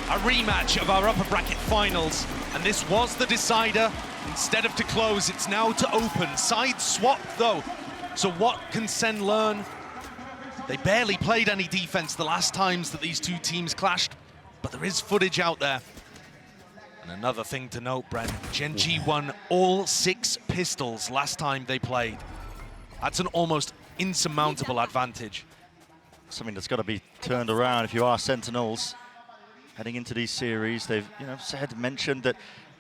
A rematch of our upper bracket finals, and this was the decider. Instead of to close, it's now to open. Side swap though. So what can SEN learn? They barely played any defense the last times that these two teams clashed, but there is footage out there. And another thing to note, Bren, GEN.G won all 6 pistols last time they played. That's an almost insurmountable advantage. Something that's got to be turned around if you are Sentinels. Heading into these series, they've mentioned that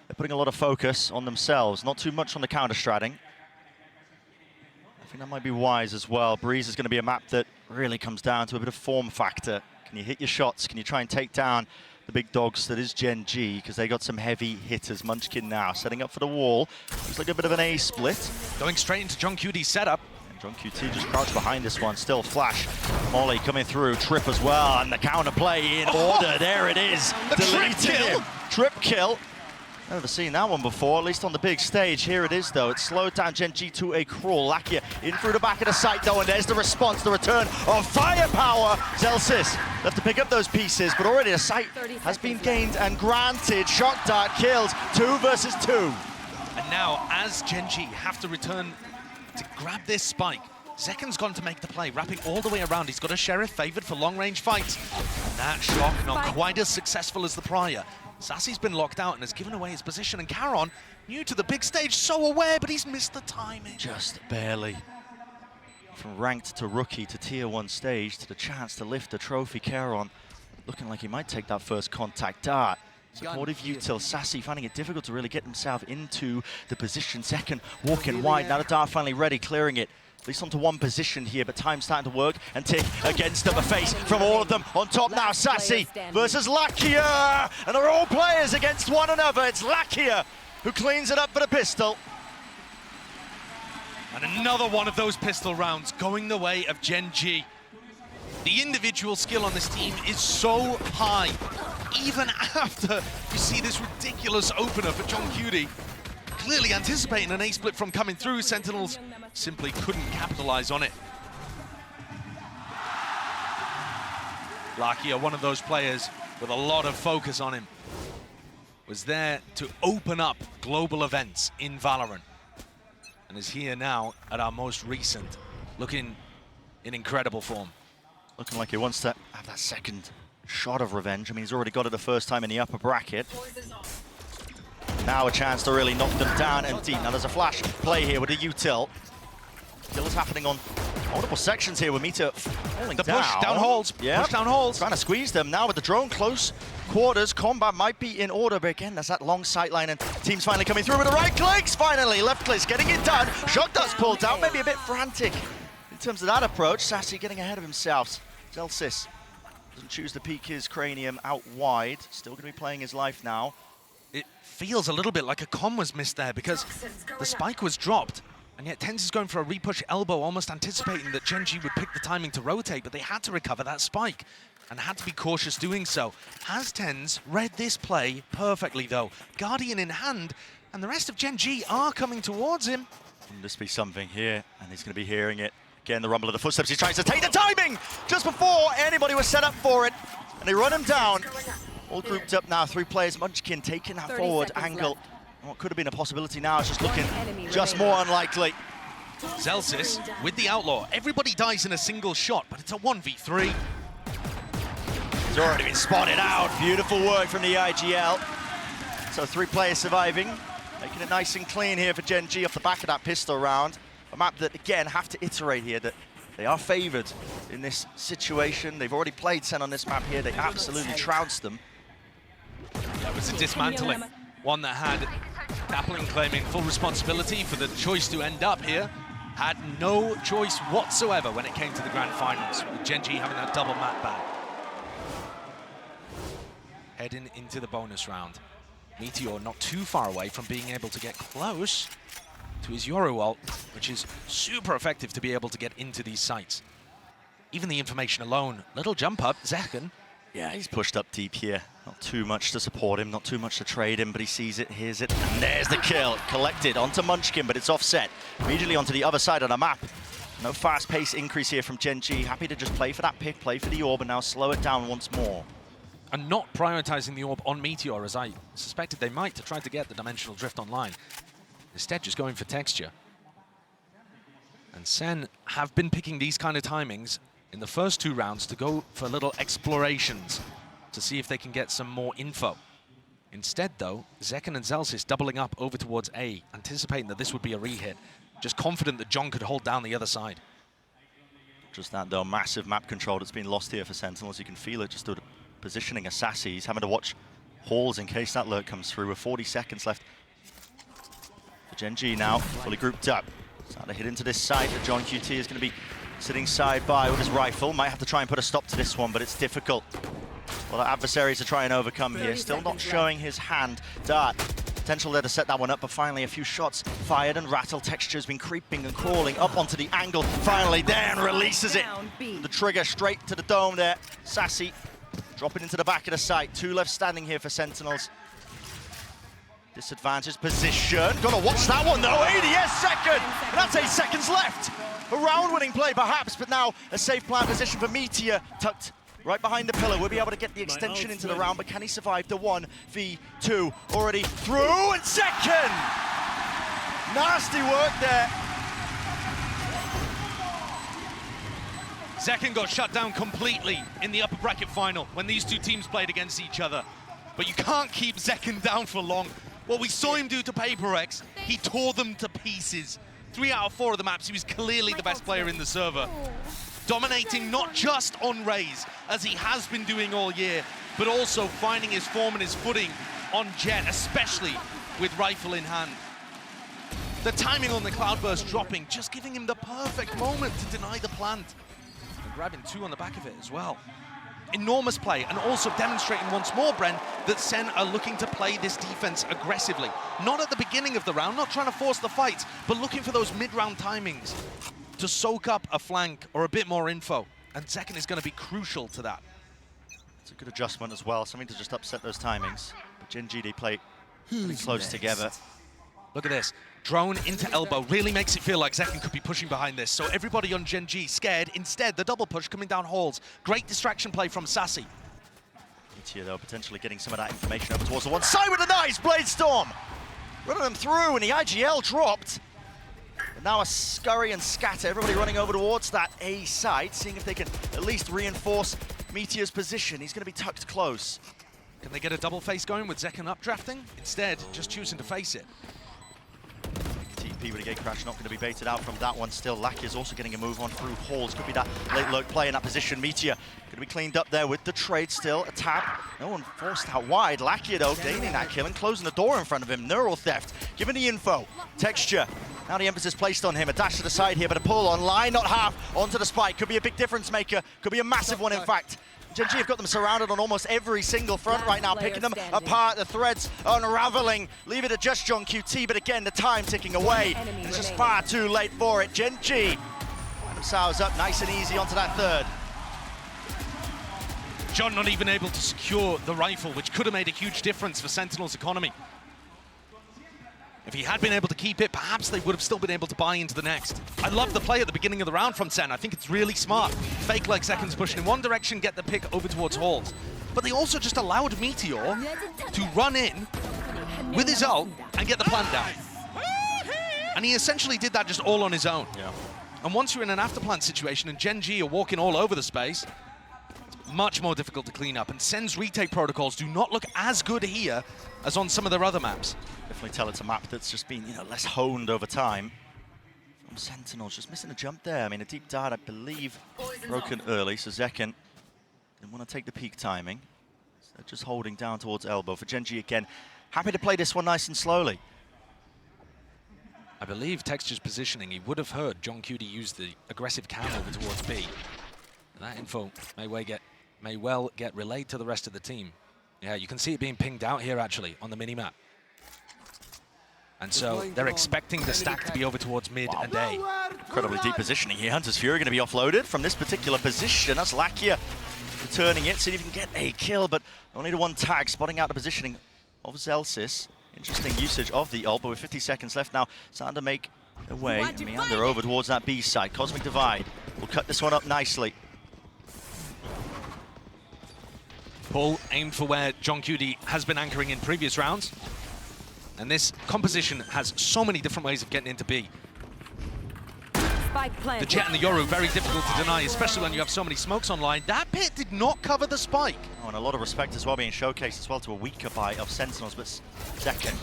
they're putting a lot of focus on themselves, not too much on the counter-stratting. I think that might be wise as well. Breeze is going to be a map that really comes down to a bit of form factor. Can you hit your shots? Can you try and take down the big dogs that is GEN.G? Because they got some heavy hitters. Munchkin now setting up for the wall. Looks like a bit of an A split. Going straight into JENG's setup. JENG just crouched behind this one, still flash. Molly coming through, Trip as well, and the counter play in order. There it is. Deleted him. Trip kill. Never seen that one before, at least on the big stage. Here it is, though. It slowed down GEN.G to a crawl. Lakia in through the back of the site, though, and there's the response, the return of firepower. Zelsis left to pick up those pieces, but already a site has been gained and granted. Shock dart kills, 2 versus 2. And now, as GEN.G have to return to grab this spike, Zeken's gone to make the play, wrapping all the way around. He's got a Sheriff favored for long-range fights. And that shock not quite as successful as the prior. Sassy's been locked out and has given away his position, and Caron, new to the big stage, so aware, but he's missed the timing. Just barely. From ranked to rookie to tier 1 stage to the chance to lift the trophy, Caron looking like he might take that first contact dart. Supportive util, Sassy finding it difficult to really get himself into the position. Second, walking wide, now the dart finally ready, clearing it. At least onto one position here, but time's starting to work and tick against them. A face from all of them. On top now, Sassy versus Lakia. And they're all players against one another. It's Lakia who cleans it up for the pistol. And another one of those pistol rounds going the way of GEN.G. The individual skill on this team is so high, even after you see this ridiculous opener for JENG. Clearly anticipating an A-split from coming through, Sentinels simply couldn't capitalize on it. Lakia, one of those players with a lot of focus on him, was there to open up global events in Valorant, and is here now at our most recent, looking in incredible form. Looking like he wants to have that second shot of revenge. I mean, he's already got it the first time in the upper bracket. Now a chance to really knock them down and deep. Now there's a flash play here with a util. Kill is happening on multiple sections here with Mita falling down. The push down holes, yeah. Push down holes. Trying to squeeze them now with the drone close quarters. Combat might be in order, but again, there's that long sight line and team's finally coming through with the right clicks. Finally, left clicks getting it done. Shock dust pulled down, maybe a bit frantic in terms of that approach. Sassy getting ahead of himself. Zelsis doesn't choose to peek his cranium out wide. Still going to be playing his life now. It feels a little bit like a comm was missed there because the spike was dropped, and yet TenZ is going for a repush elbow, almost anticipating that GEN.G would pick the timing to rotate, but they had to recover that spike and had to be cautious doing so. Has TenZ read this play perfectly though? Guardian in hand, and the rest of GEN.G are coming towards him. Can this be something here? And he's going to be hearing it. Again, the rumble of the footsteps. He tries to take the timing just before anybody was set up for it, and they run him down. All grouped up now, 3 players. Munchkin taking that forward angle. What could have been a possibility now is just looking just more unlikely. Zelsis with the Outlaw. Everybody dies in a single shot, but it's a 1v3. He's already been spotted out. Beautiful work from the IGL. So 3 players surviving. Making it nice and clean here for GEN.G off the back of that pistol round. A map that, again, have to iterate here that they are favored in this situation. They've already played SEN on this map here. They absolutely trounced them. That was a dismantling. One that had Dappling claiming full responsibility for the choice to end up here. Had no choice whatsoever when it came to the grand finals, with GEN.G having that double map ban. Heading into the bonus round. Meteor not too far away from being able to get close to his Yoru ult, which is super effective to be able to get into these sites. Even the information alone, little jump up, Zeken. Yeah, he's pushed up deep here. Not too much to support him, not too much to trade him, but he sees it, hears it, and there's the kill. Collected onto Munchkin, but it's offset. Immediately onto the other side of the map. No fast pace increase here from GEN.G. Happy to just play for that pick, play for the orb, and now slow it down once more. and not prioritizing the orb on Meteor, as I suspected they might, to try to get the dimensional drift online. Instead, just going for texture. And SEN have been picking these kind of timings in the first 2 rounds to go for little explorations to see if they can get some more info. Instead, though, Zekken and Zelsys doubling up over towards A, anticipating that this would be a re-hit, just confident that John could hold down the other side. Just that, though, massive map control that's been lost here for Sentinels. You can feel it just through the positioning of Sassy. He's having to watch Halls in case that lurk comes through with 40 seconds left. For GEN.G now, fully grouped up. Starting to hit into this side. The John QT is going to be sitting side by with his rifle. Might have to try and put a stop to this one, but it's difficult. A lot of adversaries to try and overcome here. Still not showing his hand. Dart, potential there to set that one up, but finally a few shots fired, and Rattle Texture's been creeping and crawling up onto the angle. Finally there, and releases it. The trigger straight to the dome there. Sassy dropping into the back of the site. 2 left standing here for Sentinels. Disadvantaged position. Gotta watch that one though. ADS second. And that's 8 seconds left. A round-winning play perhaps, but now a safe plant position for Meteor, tucked right behind the pillar. We'll be able to get the extension into the round, but can he survive the 1v2? Already through, and second! Nasty work there. Zekken got shut down completely in the upper bracket final when these 2 teams played against each other. But you can't keep Zekken down for long. What we saw him do to PaperX, he tore them to pieces. 3 out of 4 of the maps, he was clearly the best player in the server. Dominating not just on Raze, as he has been doing all year, but also finding his form and his footing on Jet, especially with rifle in hand. The timing on the Cloudburst dropping, just giving him the perfect moment to deny the plant. And grabbing 2 on the back of it as well. Enormous play, and also demonstrating once more, Bren, that SEN are looking to play this defense aggressively. Not at the beginning of the round, not trying to force the fight, but looking for those mid-round timings to soak up a flank or a bit more info. And Zekken is going to be crucial to that. It's a good adjustment as well, something to just upset those timings. But GEN.G, they play pretty close together. Look at this. Drone into elbow really makes it feel like Zekken could be pushing behind this. So everybody on GEN.G scared. Instead, the double push coming down halls. Great distraction play from Sassy. Meteor, though, potentially getting some of that information over towards the one side with a nice Blade Storm. Running them through, and the IGL dropped. But now a scurry and scatter. Everybody running over towards that A side, seeing if they can at least reinforce Meteor's position. He's going to be tucked close. Can they get a double face going with Zekken updrafting? Instead, just choosing to face it. TP with a gate crash, not going to be baited out from that one still. Lackey is also getting a move on through Halls. Could be that late lurk play in that position. Meteor going to be cleaned up there with the trade still. A tap. No one forced out wide. Lackey, though, gaining that kill and closing the door in front of him. Neural theft. Giving the info. Texture. Now the emphasis placed on him. A dash to the side here, but a pull on line, not half. Onto the spike. Could be a big difference maker. Could be a massive one, in fact. GEN.G have got them surrounded on almost every single front right now, picking them apart, the threads unraveling, leave it to just John QT, but again, the time ticking away. It's just far too late for it. GEN.G find themselves up nice and easy onto that 3rd. John not even able to secure the rifle, which could have made a huge difference for Sentinel's economy. If he had been able to keep it, perhaps they would have still been able to buy into the next. I love the play at the beginning of the round from SEN. I think it's really smart. Fake like Zekken's pushing in one direction, get the pick over towards Halls. But they also just allowed Meteor to run in with his ult and get the plant down. And he essentially did that just all on his own. Yeah. And once you're in an afterplant situation and GEN.G are walking all over the space, it's much more difficult to clean up. And SEN's retake protocols do not look as good here as on some of their other maps. Definitely tell it's a map that's just been, less honed over time. From Sentinels, just missing a jump there. I mean, a deep dart, I believe, broken early, so Zekken didn't want to take the peak timing. So they're just holding down towards elbow. For GEN.G again, happy to play this one nice and slowly. I believe Texture's positioning, he would have heard John QT use the aggressive cam over towards B. And that info may well get relayed to the rest of the team. Yeah, you can see it being pinged out here, actually, on the mini-map. And so they're expecting the stack to be over towards mid and A. Incredibly deep positioning here. Hunter's Fury going to be offloaded from this particular position. That's Lakia returning it, see if he can get a kill, but only the one tag, spotting out the positioning of Zelsys. Interesting usage of the ult, but with 50 seconds left now, starting to make their way and meander over towards that B side. Cosmic Divide will cut this one up nicely. Pull aimed for where GEN.G has been anchoring in previous rounds. And this composition has so many different ways of getting into B. The Jet and the Yoru, very difficult to deny, especially when you have so many smokes online. That pit did not cover the spike. Oh, and a lot of respect as well being showcased as well to a weaker bite of Sentinels, but second.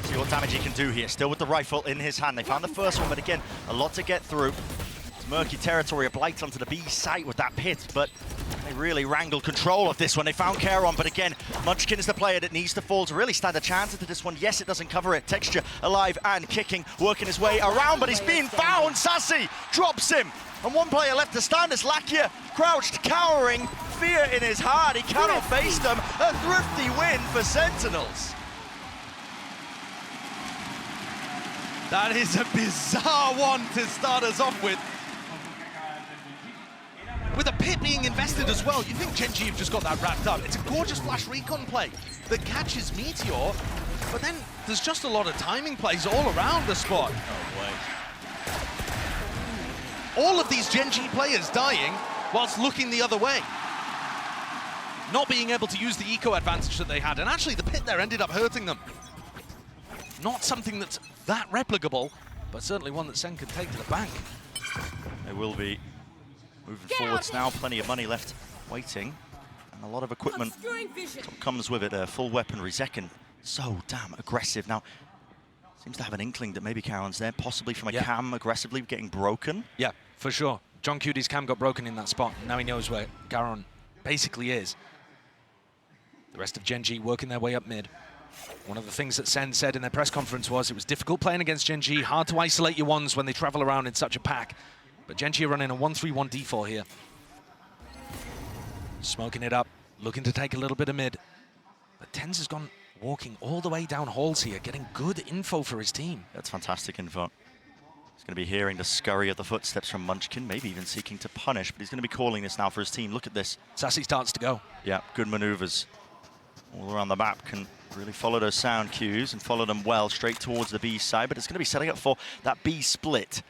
See what damage he can do here. Still with the rifle in his hand. They found the first one, but again, a lot to get through. It's murky territory, a blight onto the B site with that pit, but they really wrangled control of this one. They found Charon, but again, Munchkin is the player that needs to fall to really stand a chance into this one. Yes, it doesn't cover it. Texture alive and kicking, working his way around, but he's being found. Sassy drops him, and one player left to stand as Lakia crouched, cowering, fear in his heart. He cannot face them. A thrifty win for Sentinels. That is a bizarre one to start us off with. With a pit being invested as well, you think GEN.G have just got that wrapped up. It's a gorgeous flash recon play that catches Meteor, but then there's just a lot of timing plays all around the spot. Oh, all of these GEN.G players dying whilst looking the other way. Not being able to use the eco advantage that they had, and actually the pit there ended up hurting them. Not something that's that replicable, but certainly one that SEN can take to the bank. They will be moving forwards now, plenty of money left waiting, and a lot of equipment comes with it, full weaponry. Zekken, so damn aggressive. Now, seems to have an inkling that maybe Charon's there, possibly from a cam aggressively getting broken. Yeah, for sure. GEN.G's cam got broken in that spot. Now he knows where Charon basically is. The rest of GEN.G working their way up mid. One of the things that SEN said in their press conference was it was difficult playing against GEN.G, hard to isolate your ones when they travel around in such a pack. But GEN.G are running a 1-3-1 D4 here. Smoking it up, looking to take a little bit of mid. But TenZ has gone walking all the way down halls here, getting good info for his team. That's fantastic info. He's going to be hearing the scurry of the footsteps from Munchkin, maybe even seeking to punish, but he's going to be calling this now for his team. Look at this. Sassy starts to go. Yeah, good maneuvers. All around the map, can really follow those sound cues and follow them well straight towards the B side, but it's going to be setting up for that B split.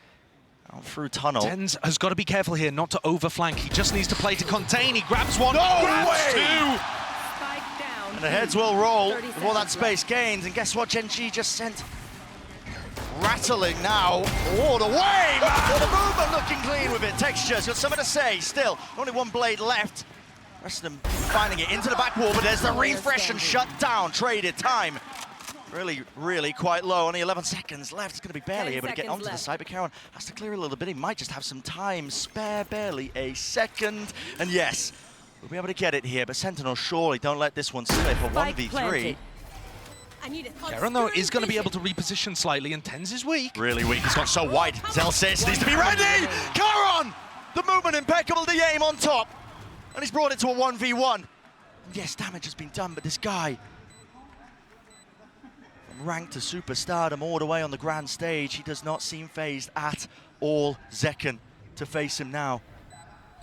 Out through tunnel. TenZ has got to be careful here not to overflank. He just needs to play to contain. He grabs one, no grabs way! two. And the heads will roll before that space gains. And guess what? GEN.G just sent rattling now all the way. Oh, the movement looking clean with it. Texture's got something to say. Still, only one blade left. Rest of them finding it into the back wall, but there's the refresh and shut down. Traded time. Really, really quite low. Only 11 seconds left. It's going to be barely able to get onto the side, but Charon has to clear a little bit. He might just have some time spare, barely a second. And yes, we'll be able to get it here, but Sentinel surely don't let this one slip. A 1v3. Charon, though, is going to be able to reposition slightly, and TenZ is weak. Really weak. He's got so wide. Zelsis needs to be ready. Charon! The movement impeccable, the aim on top. And he's brought it to a 1v1. Yes, damage has been done, but this guy, ranked to superstardom all the way on the grand stage, he does not seem phased at all. Zekken to face him now.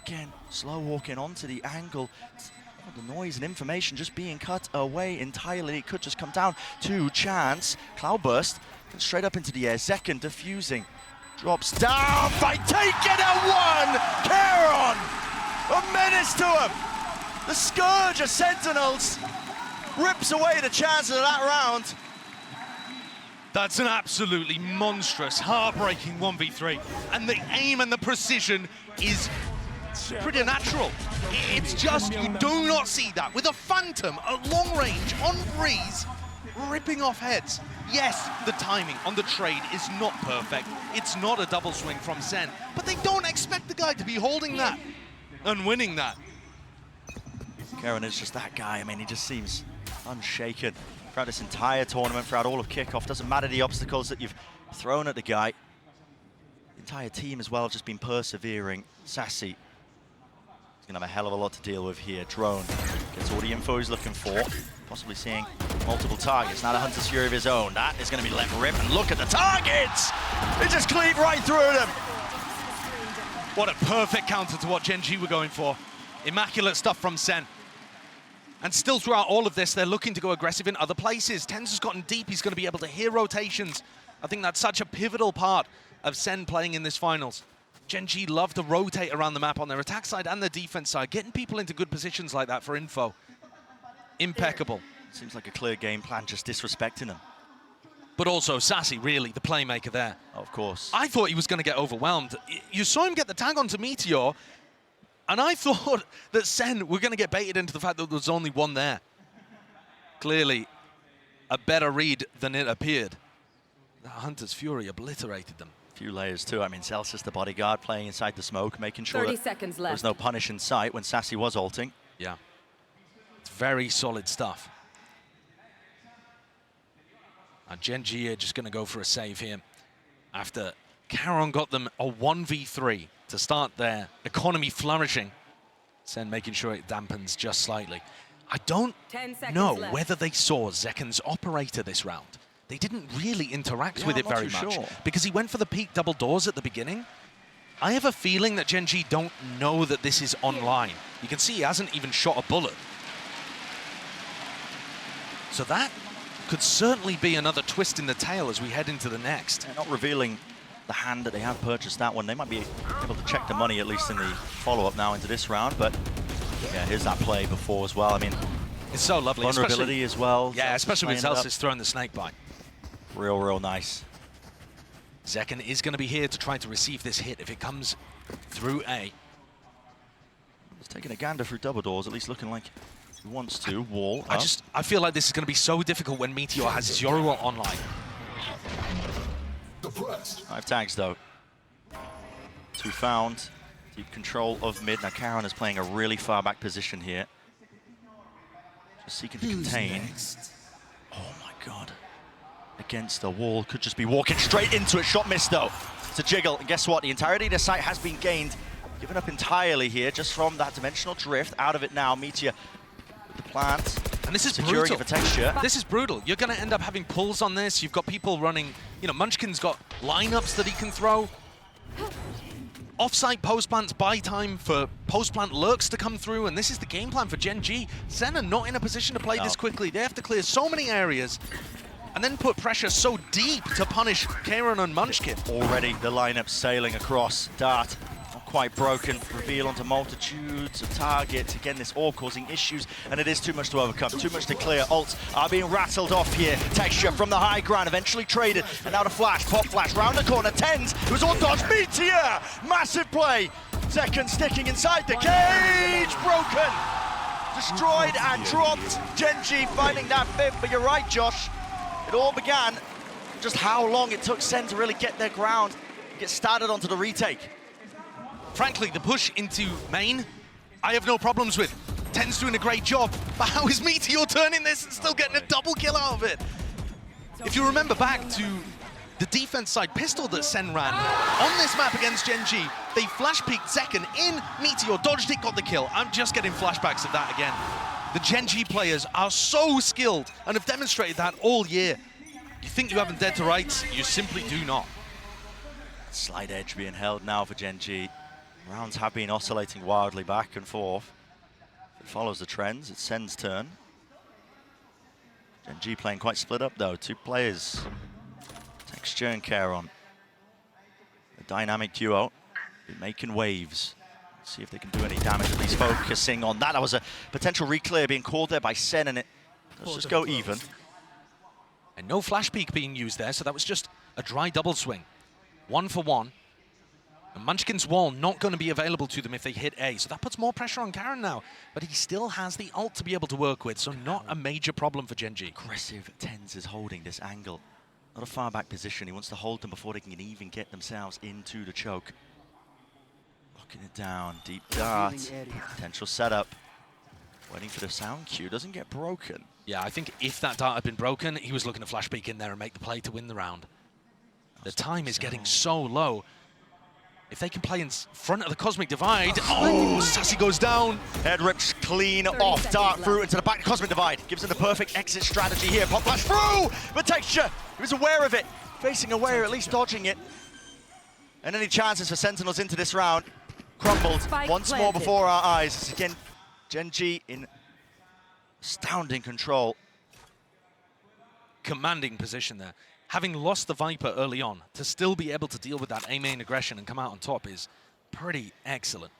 Again, slow walking onto the angle. The noise and information just being cut away entirely. It could just come down to chance. Cloudburst straight up into the air. Zekken diffusing. Drops down. Fight taken at one. Charon! A menace to him. The scourge of Sentinels rips away the chances of that round. That's an absolutely monstrous, heartbreaking 1v3. And the aim and the precision is pretty natural. It's just, you do not see that. With a Phantom at long range, on breeze, ripping off heads. Yes, the timing on the trade is not perfect. It's not a double swing from SEN, but they don't expect the guy to be holding that and winning that. Charon is just that guy. I mean, he just seems unshaken throughout this entire tournament, throughout all of kickoff. Doesn't matter the obstacles that you've thrown at the guy. The entire team as well have just been persevering. Sassy is going to have a hell of a lot to deal with here. Drone gets all the info he's looking for, possibly seeing multiple targets. Now the Hunter's Fury of his own. That is going to be let rip, and look at the targets! They just cleave right through them. What a perfect counter to what GEN.G were going for. Immaculate stuff from SEN. And still throughout all of this, they're looking to go aggressive in other places. TenZ has gotten deep. He's going to be able to hear rotations. I think that's such a pivotal part of SEN playing in this finals. GEN.G love to rotate around the map on their attack side and their defense side, getting people into good positions like that for info. Impeccable. Seems like a clear game plan, just disrespecting him. But also Sassy, really, the playmaker there. Of course. I thought he was going to get overwhelmed. You saw him get the tag onto Meteor, and I thought that Sen were going to get baited into the fact that there was only one there. Clearly, a better read than it appeared. The Hunter's Fury obliterated them. A few layers too. I mean, Celsius, the bodyguard, playing inside the smoke, making sure 30 that seconds there was left. no punish in sight when Sassy was ulting. Yeah. It's very solid stuff. And GEN.G are just going to go for a save here after Caron got them a 1v3 to start their economy flourishing. Sen making sure it dampens just slightly. I don't 10 seconds know left. whether they saw Zekken's operator this round. They didn't really interact with it very much because he went for the peak double doors at the beginning. I have a feeling that GEN.G don't know that this is online. You can see he hasn't even shot a bullet. So that could certainly be another twist in the tail as we head into the next. They're not revealing the hand that they have purchased that one. They might be able to check the money, at least in the follow-up now into this round, but yeah, here's that play before as well. I mean, it's so lovely. Vulnerability as well. Yeah, especially with Celsius Celsius throwing the snake bite. Real nice. Zekken is going to be here to try to receive this hit if it comes through A. He's taking a gander through double doors, at least looking like he wants to. Wall up. I feel like this is going to be so difficult when Meteor has his Yoruba online. 5 tags though. 2 found. Deep control of mid. Now Caron is playing a really far back position here. Just seeking to contain. Oh my god. Against the wall. Could just be walking straight into it. Shot missed though. It's a jiggle. And guess what? The entirety of the site has been gained. Given up entirely here just from that dimensional drift. Out of it now. Meteor with the plant. And this is securing brutal. of a texture. This is brutal. You're going to end up having pulls on this. You've got people running, you know, Munchkin's got lineups that he can throw. Off-site post-plants buy time for post-plant lurks to come through, and this is the game plan for GEN.G. Sen are not in a position to play this quickly. They have to clear so many areas and then put pressure so deep to punish Caron and Munchkin. Already the lineup sailing across. Dart not quite broken. Reveal onto multitudes of targets. Again, this all causing issues, and it is too much to overcome, too much to clear. Ults are being rattled off here. Texture from the high ground, eventually traded, and now the flash, pop flash, round the corner, TenZ, it was all dodged. Meteor! Massive play. Zekken sticking inside the cage, broken. Destroyed and dropped. GEN.G finding that fifth, but you're right, Josh. It all began just how long it took Sen to really get their ground, get started onto the retake. Frankly, the push into main, I have no problems with. TenZ doing a great job, but how is Meteor turning this and still getting a double kill out of it? If you remember back to the defense side pistol that Sen ran on this map against GEN.G, they flash peeked Zekken in, Meteor dodged it, got the kill. I'm just getting flashbacks of that again. The GEN.G players are so skilled and have demonstrated that all year. You think you haven't dead to rights, you simply do not. Slight edge being held now for GEN.G. Rounds have been oscillating wildly back and forth. It follows the trends, it's Sen's turn. GEN.G playing quite split up though, 2 players. Texture and Caron. A dynamic duo, been making waves. See if they can do any damage, at least focusing on that. That was a potential reclear being called there by Sen, and it does just go even. And no flash peek being used there, so that was just a dry double swing. 1 for 1. And Munchkin's wall not going to be available to them if they hit A, so that puts more pressure on Caron now. But he still has the ult to be able to work with, so not a major problem for GEN.G. Aggressive TenZ is holding this angle. Not a far back position, he wants to hold them before they can even get themselves into the choke. Locking it down, deep dart, potential setup. Waiting for the sound cue, doesn't get broken. Yeah, I think if that dart had been broken, he was looking to flash peek in there and make the play to win the round. The time is getting so low. If they can play in front of the Cosmic Divide, oh, Sassy goes down. Head rips clean off, dart through into the back Cosmic Divide. Gives him the perfect exit strategy here. Pop flash through, but Texture, he was aware of it. Facing away or at least dodging it. And any chances for Sentinels into this round crumbled once more before our eyes. It's again, GEN.G in astounding control. Commanding position there. Having lost the Viper early on, to still be able to deal with that A-main aggression and come out on top is pretty excellent.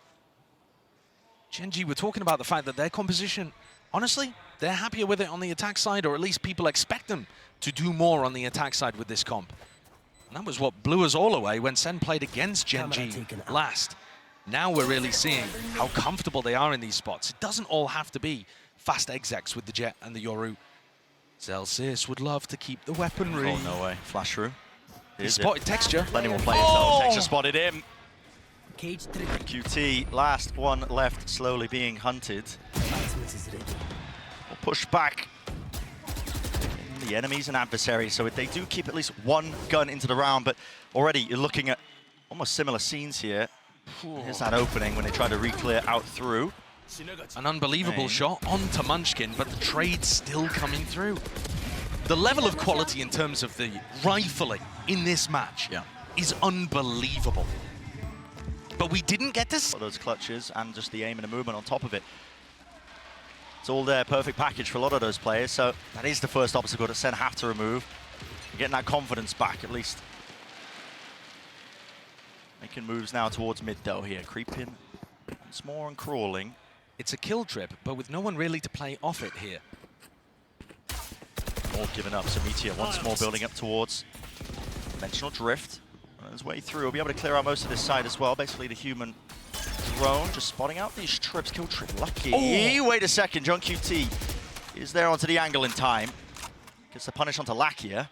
GEN.G, we're talking about the fact that their composition honestly, they're happier with it on the attack side, or at least people expect them to do more on the attack side with this comp. And that was what blew us all away when SEN played against GEN.G last. Now we're really seeing how comfortable they are in these spots. It doesn't all have to be fast execs with the Jet and the Yoru. Celsius would love to keep the weaponry. Oh, no way. Flash through. He spotted Texture. Plenty more players though. Texture spotted him. QT, last one left, slowly being hunted. We'll push back. The enemies and adversaries, so they do keep at least one gun into the round, but already you're looking at almost similar scenes here. Here's that opening when they try to re-clear out through. An unbelievable shot onto Munchkin, but the trade's still coming through. The level of quality in terms of the rifling in this match is unbelievable. But we didn't get to those clutches and just the aim and the movement on top of it. It's all there, perfect package for a lot of those players. So that is the first obstacle that SEN have to remove. Getting that confidence back, at least. Making moves now towards mid though here. Creeping once more and crawling. It's a kill trip, but with no one really to play off it here. More giving up, so Meteor once more building up towards Dimensional Drift. On his way through, he'll be able to clear out most of this side as well. Basically the human drone just spotting out these trips. Kill trip lucky. Oh. Wait a second, John QT is there onto the angle in time. Gets the punish onto Lakia.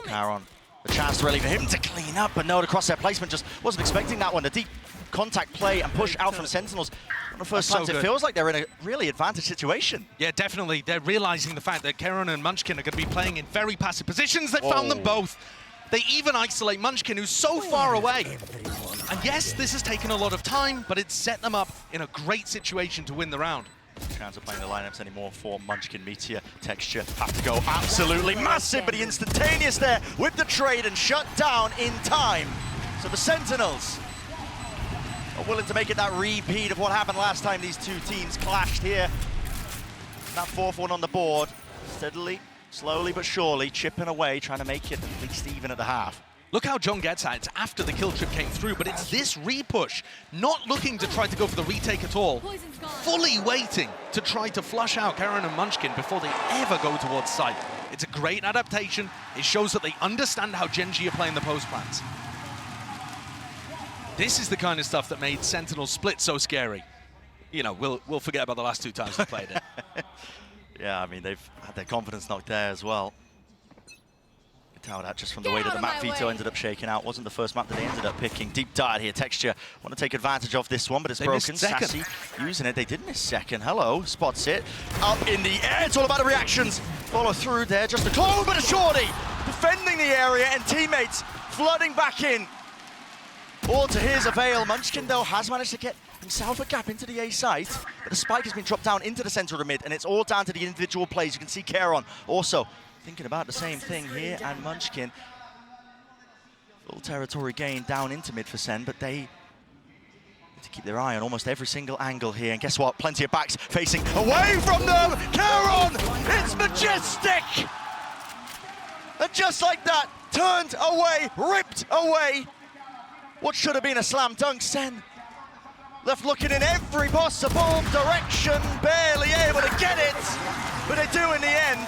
Caron, the chance really for him to clean up, but no, the crosshair placement just wasn't expecting that one. The deep contact play and push out from Sentinels. On the first times, it feels like they're in a really advantaged situation. Yeah, definitely. They're realizing the fact that Caron and Munchkin are going to be playing in very passive positions. They found them both. They even isolate Munchkin, who's so far away. And yes, this has taken a lot of time, but it's set them up in a great situation to win the round. Chance of playing the lineups anymore for Munchkin. Meteor, Texture have to go absolutely massive, but he instantaneous there with the trade and shut down in time. So the Sentinels are willing to make it that repeat of what happened last time these two teams clashed here. That fourth one on the board, steadily, slowly but surely, chipping away, trying to make it at least even at the half. Look how John gets at it. It's after the kill trip came through, but it's this re-push, not looking to try to go for the retake at all, fully waiting to try to flush out Caron and Munchkin before they ever go towards site. It's a great adaptation. It shows that they understand how GEN.G are playing the post plans. This is the kind of stuff that made Sentinel Split so scary. You know, we'll forget about the last two times we played it. Yeah, I mean, they've had their confidence knocked there as well. You can tell that just from the way that the map veto ended up shaking out. Wasn't the first map that they ended up picking. Deep dart here, Texture want to take advantage of this one, but it's broken. Sassy using it. They did miss second. Hello, spots it. Up in the air. It's all about the reactions. Follow through there. Just a clone, but a shorty. Defending the area and teammates flooding back in. All to his avail. Munchkin, though, has managed to get himself a gap into the A site, but the spike has been dropped down into the center of the mid, and it's all down to the individual plays. You can see Caron also thinking about the same thing here, and Munchkin. Full territory gain down into mid for SEN, but they need to keep their eye on almost every single angle here. And guess what? Plenty of backs facing away from them. Caron, it's majestic! And just like that, turned away, ripped away. What should have been a slam dunk, SEN left looking in every possible direction, barely able to get it, but they do in the end.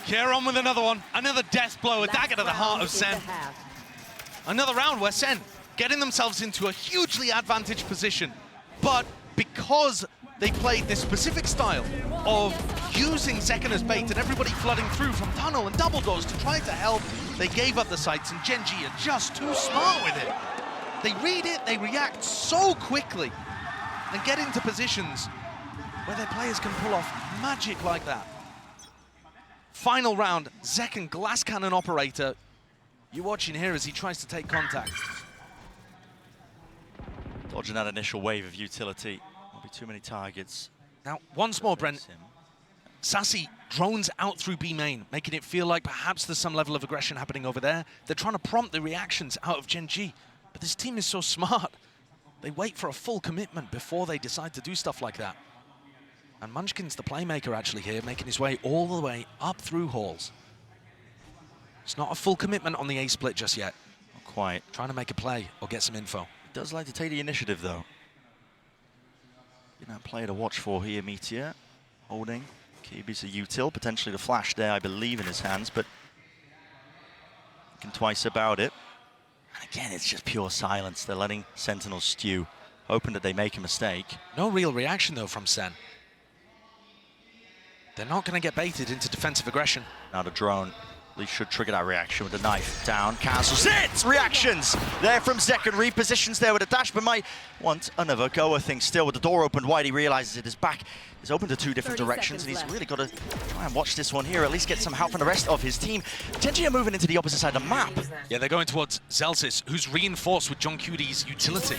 Caron with another one, another death blow, a dagger to the heart of SEN. Another round where SEN getting themselves into a hugely advantaged position, but because they played this specific style of using second as bait and everybody flooding through from tunnel and double doors to try to help, they gave up the sights, and GEN.G are just too smart with it. They read it, they react so quickly and get into positions where their players can pull off magic like that. Final round, Zekken glass cannon operator. You're watching here as he tries to take contact. Dodging that initial wave of utility. Won't be too many targets. Now, once more, Brent. Sassy drones out through B main, making it feel like perhaps there's some level of aggression happening over there. They're trying to prompt the reactions out of GEN.G, but this team is so smart. They wait for a full commitment before they decide to do stuff like that. And Munchkin's the playmaker actually here, making his way all the way up through halls. It's not a full commitment on the A split just yet. Not quite. Trying to make a play or get some info. He does like to take the initiative though. That player to watch for here, Meteor. Holding. Kibi's a util, potentially the flash there, I believe, in his hands, but thinking twice about it. And again, it's just pure silence. They're letting Sentinels stew, hoping that they make a mistake. No real reaction, though, from Sen. They're not going to get baited into defensive aggression. Now the drone at least should trigger that reaction with the knife. Down, cancels it! Reactions there from Zekken. Repositions there with a dash, but might want another go. I think still with the door opened wide, he realizes it. His back is open to two different directions, and he's really got to try and watch this one here, at least get some help from the rest of his team. GEN.G are moving into the opposite side of the map. Yeah, they're going towards Zelsis, who's reinforced with GENG's utility.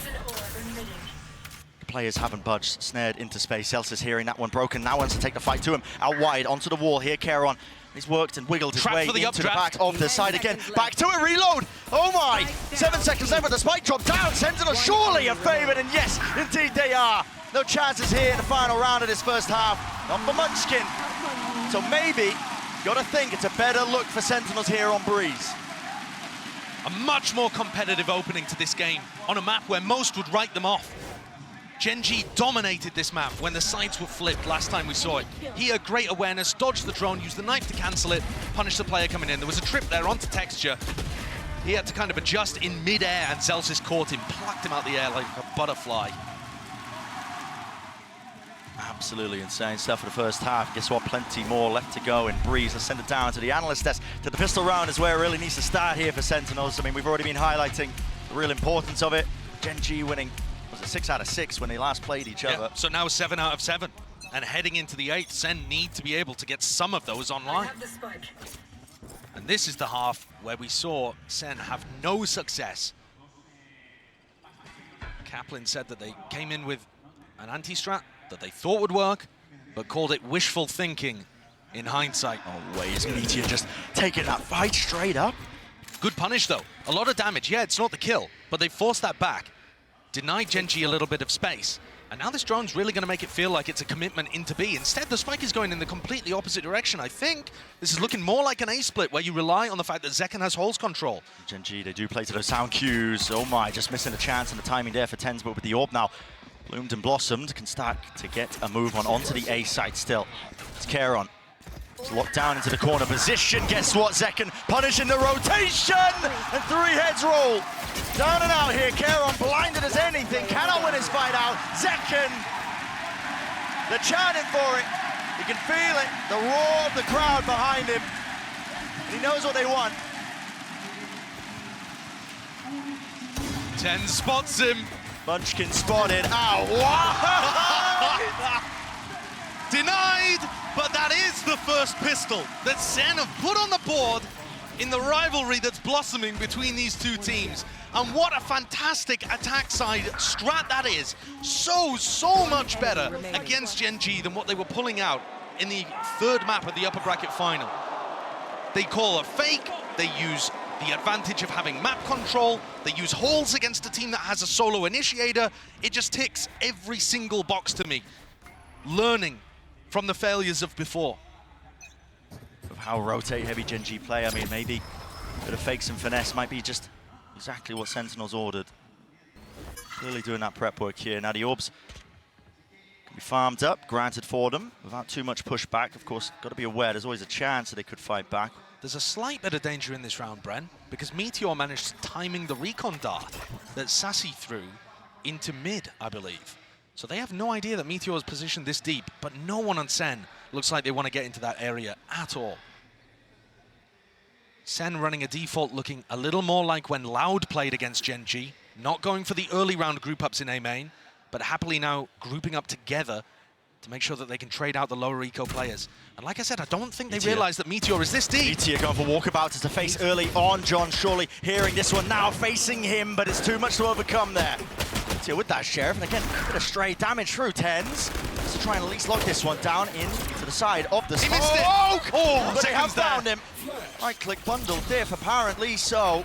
The players haven't budged, snared into space. Zelsis hearing that one broken, now wants to take the fight to him. Out wide, onto the wall here, Keron. He's worked and wiggled his way into the back of the side again. Back to it, reload! Oh my! 7 seconds left with the spike drop down. Sentinels surely a favourite, and yes, indeed they are. No chances here in the final round of this first half. Not for Munchkin. So maybe, gotta think it's a better look for Sentinels here on Breeze. A much more competitive opening to this game on a map where most would write them off. GEN.G dominated this map when the sides were flipped last time we saw it. Here, great awareness, dodged the drone, used the knife to cancel it, punished the player coming in. There was a trip there onto Texture. He had to kind of adjust in mid-air, and Zelsis caught him, plucked him out the air like a butterfly. Absolutely insane stuff for the first half. Guess what? Plenty more left to go in Breeze. Let's send it down to the analyst desk. To the pistol round is where it really needs to start here for Sentinels. I mean, we've already been highlighting the real importance of it. GEN.G winning, was it 6 out of 6 when they last played each other? So now 7 out of 7. And heading into the 8th, Sen need to be able to get some of those online. And this is the half where we saw Sen have no success. Kaplan said that they came in with an anti-strat that they thought would work, but called it wishful thinking in hindsight. Oh, way is Meteor just taking that fight straight up. Good punish, though. A lot of damage. Yeah, it's not the kill, but they forced that back. Denied GEN.G a little bit of space. And now this drone's really going to make it feel like it's a commitment into B. Instead, the spike is going in the completely opposite direction. I think this is looking more like an A-split where you rely on the fact that Zekken has holes control. GEN.G, they do play to those sound cues. Oh my, just missing a chance and the timing there for TenZ, but with the orb now bloomed and blossomed, can start to get a move on onto the A side still. It's Keron. It's locked down into the corner position. Guess what? Zekken punishing the rotation! And 3 heads roll. Down and out here. Keron blinded as anything. Cannot win his fight out. Zekken. They're chanting for it. You can feel it. The roar of the crowd behind him. And he knows what they want. TenZ spots him. Munchkin spotted. Ow! Denied, but that is the first pistol that Sen have put on the board in the rivalry that's blossoming between these two teams. And what a fantastic attack side strat that is. So much better against GEN.G than what they were pulling out in the 3rd map of the upper bracket final. They call a fake, they use the advantage of having map control, they use holes against a team that has a solo initiator. It just ticks every single box to me. Learning from the failures of before. Of how rotate-heavy GEN.G play, I mean, maybe a bit of fakes and finesse might be just exactly what Sentinels ordered. Clearly doing that prep work here. Now the orbs can be farmed up, granted for them, without too much pushback. Of course, got to be aware there's always a chance that they could fight back. There's a slight bit of danger in this round, Bren, because Meteor managed timing the recon dart that Sassy threw into mid, I believe. So they have no idea that Meteor is positioned this deep, but no one on Sen looks like they want to get into that area at all. Sen running a default looking a little more like when Loud played against GEN.G, not going for the early round group ups in A main, but happily now grouping up together to make sure that they can trade out the lower eco players. And like I said, I don't think they realize that Meteor is this deep. Meteor going for walkabout as a face early on. John surely hearing this one now, facing him, but it's too much to overcome there. Meteor with that Sheriff, and again, a bit of stray damage through TenZ. Let's try and at least lock this one down in to the side of the... He missed it! Oh, but they have found him. Right-click bundle diff, apparently so.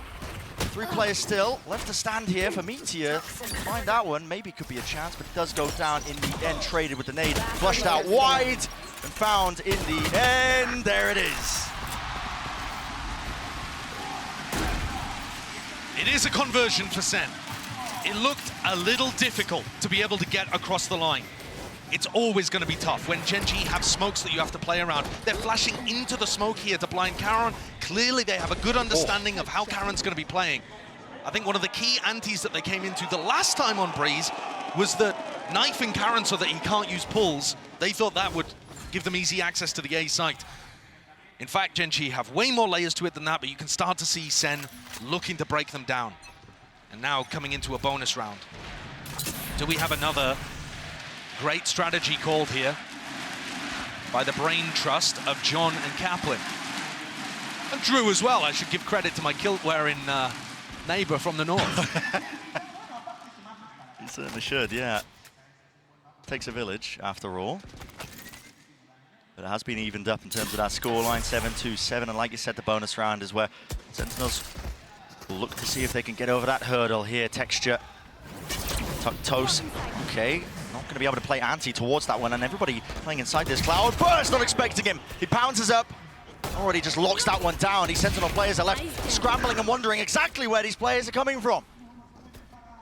3 players still left to stand here for Meteor. Find that one, maybe could be a chance, but it does go down in the end. Traded with the nade, flushed out wide, and found in the end. There it is. It is a conversion for Sen. It looked a little difficult to be able to get across the line. it's always going to be tough when GEN.G have smokes that you have to play around. They're flashing into the smoke here to blind Karon. Clearly, they have a good understanding of how Karon's going to be playing. I think one of the key antis that they came into the last time on Breeze was the knifing Karon so that he can't use pulls. They thought that would give them easy access to the A site. In fact, GEN.G have way more layers to it than that, but you can start to see SEN looking to break them down. And now coming into a bonus round. Do we have another great strategy called here by the brain trust of John and Kaplan? And Drew as well. I should give credit to my kilt-wearing neighbor from the north. He certainly should, yeah. Takes a village, after all. But it has been evened up in terms of that scoreline, 7-2-7. And like you said, the bonus round is where Sentinels will look to see if they can get over that hurdle here. Texture, Toast, okay. Not going to be able to play anti towards that one. And everybody playing inside this cloud burst, not expecting him. He pounces up. Already just locks that one down. These Sentinel players are left scrambling and wondering exactly where these players are coming from.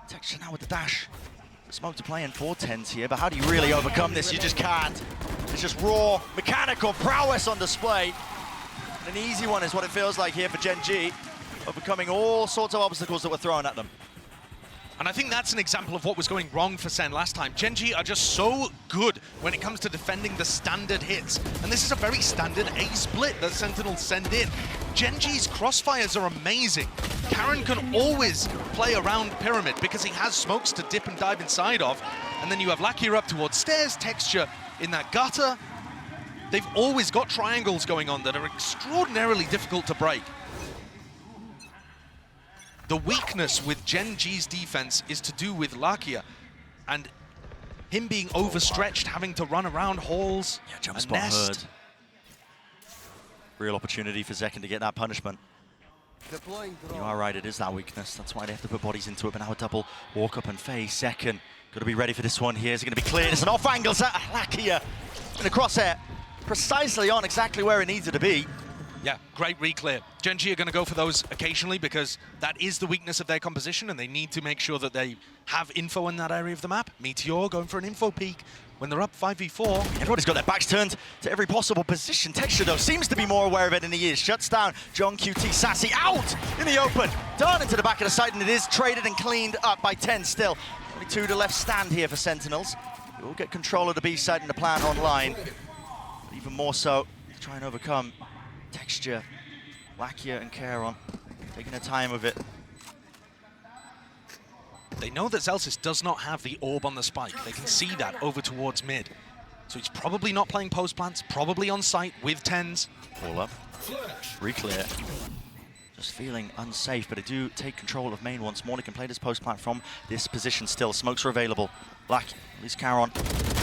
Texture now with the dash. Smoke to play in 4-10s here, but how do you really overcome this? You just can't. It's just raw, mechanical prowess on display. An easy one is what it feels like here for GEN.G, overcoming all sorts of obstacles that were thrown at them. And I think that's an example of what was going wrong for SEN last time. GEN.G are just so good when it comes to defending the standard hits. And this is a very standard A split that Sentinels send in. GEN.G's crossfires are amazing. Karon can always play around Pyramid because he has smokes to dip and dive inside of. And then you have Lakia up towards stairs, Texture in that gutter. They've always got triangles going on that are extraordinarily difficult to break. The weakness with GEN.G's defense is to do with Lakia and him being overstretched, having to run around halls, yeah, jump spot heard. Real opportunity for Zekken to get that punishment. You are right, it is that weakness. That's why they have to put bodies into it, but now a double walk up and face. Zekken, got to be ready for this one here. Is it going to be cleared? It's an off angle. Lakia in the crosshair, precisely on exactly where it needed to be. Yeah, great re-clear. GEN.G are going to go for those occasionally because that is the weakness of their composition and they need to make sure that they have info in that area of the map. Meteor going for an info peek when they're up 5v4. Everybody's got their backs turned to every possible position. Texture, though, seems to be more aware of it than he is. Shuts down John QT. Sassy out in the open. Done into the back of the site, and it is traded and cleaned up by 10 still. Only 2 to left stand here for Sentinels. They will get control of the B side and the plan online. But even more so to try and overcome Texture, Lakia and Karon taking their time with it. They know that Zelsis does not have the orb on the spike. They can see that over towards mid. So he's probably not playing post plants, probably on site with 10s. All up, re-clear. Just feeling unsafe, but they do take control of main once more. They can play this post plant from this position still. Smokes are available. Black, at least Karon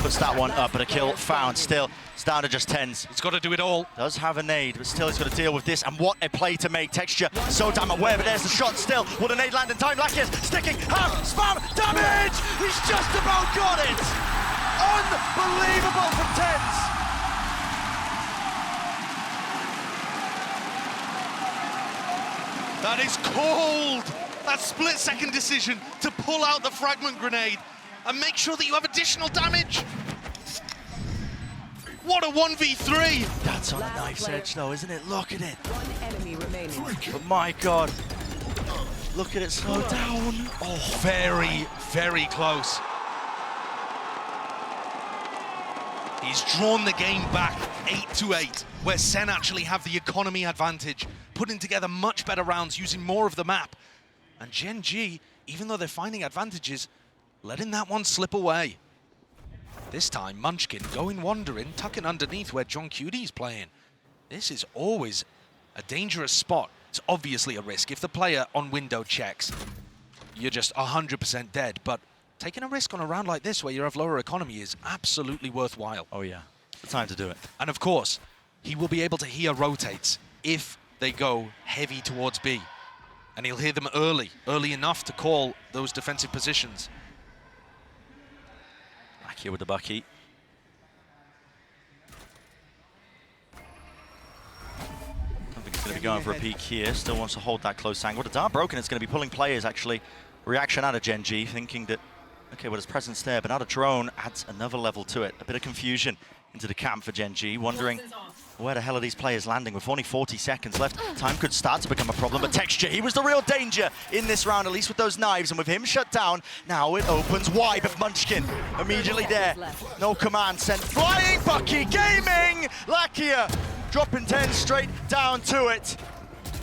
puts that one up, but a kill found still. It's down to just 10s. He's got to do it all. Does have a nade, but still he's got to deal with this. And what a play to make. Texture so damn aware, but there's the shot still. Will the nade land in time? Lakia's sticking, spam, damage! He's just about got it! Unbelievable from 10s. That is cold! That split-second decision to pull out the fragment grenade and make sure that you have additional damage. What a 1v3! That's on a knife's edge though, isn't it? Look at it. One enemy remaining. But my God, look at it slow down. Oh, very, very close. He's drawn the game back 8-8, where SEN actually have the economy advantage, putting together much better rounds, using more of the map. And GEN.G, even though they're finding advantages, letting that one slip away. This time, Munchkin going wandering, tucking underneath where John Cuty's playing. This is always a dangerous spot. It's obviously a risk. If the player on window checks, you're just 100% dead. But taking a risk on a round like this where you have lower economy is absolutely worthwhile. Oh yeah, it's the time to do it. And of course, he will be able to hear rotates if they go heavy towards B. And he'll hear them early enough to call those defensive positions. Back here with the Bucky. I think he's going to be going for a peek here. Still wants to hold that close angle. The dart broken. It's going to be pulling players, actually. Reaction out of GEN.G, thinking that Okay, well, there's presence there, but now the drone adds another level to it. A bit of confusion into the camp for GEN.G, wondering where the hell are these players landing with only 40 seconds left. Time could start to become a problem, but Texture, he was the real danger in this round, at least with those knives, and with him shut down, now it opens wide, but Munchkin immediately there. No command sent, flying Bucky Gaming! Lakia dropping 10 straight down to it.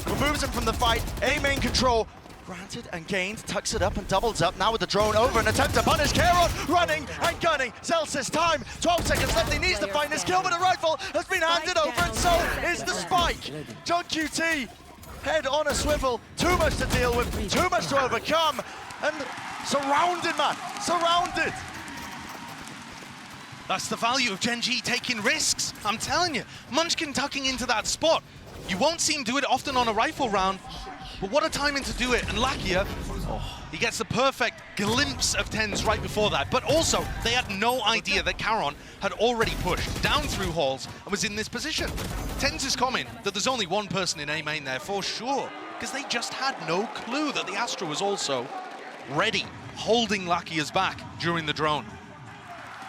Removes him from the fight, A-main control. Granted and gained, tucks it up and doubles up. Now with the drone over, an attempt to punish Keron, running and gunning. Zelsis time, 12 seconds left. He needs to find this kill, but the rifle has been handed over, and so is the spike. John QT, head on a swivel. Too much to deal with, too much to overcome, and surrounded, man, surrounded. That's the value of GEN.G taking risks. I'm telling you, Munchkin tucking into that spot. You won't see him do it often on a rifle round, but what a timing to do it. And Lakia, he gets the perfect glimpse of TenZ right before that. But also, they had no idea that Keron had already pushed down through halls and was in this position. TenZ is comment that there's only one person in A-main there for sure, because they just had no clue that the Astra was also ready, holding Lakia's back during the drone.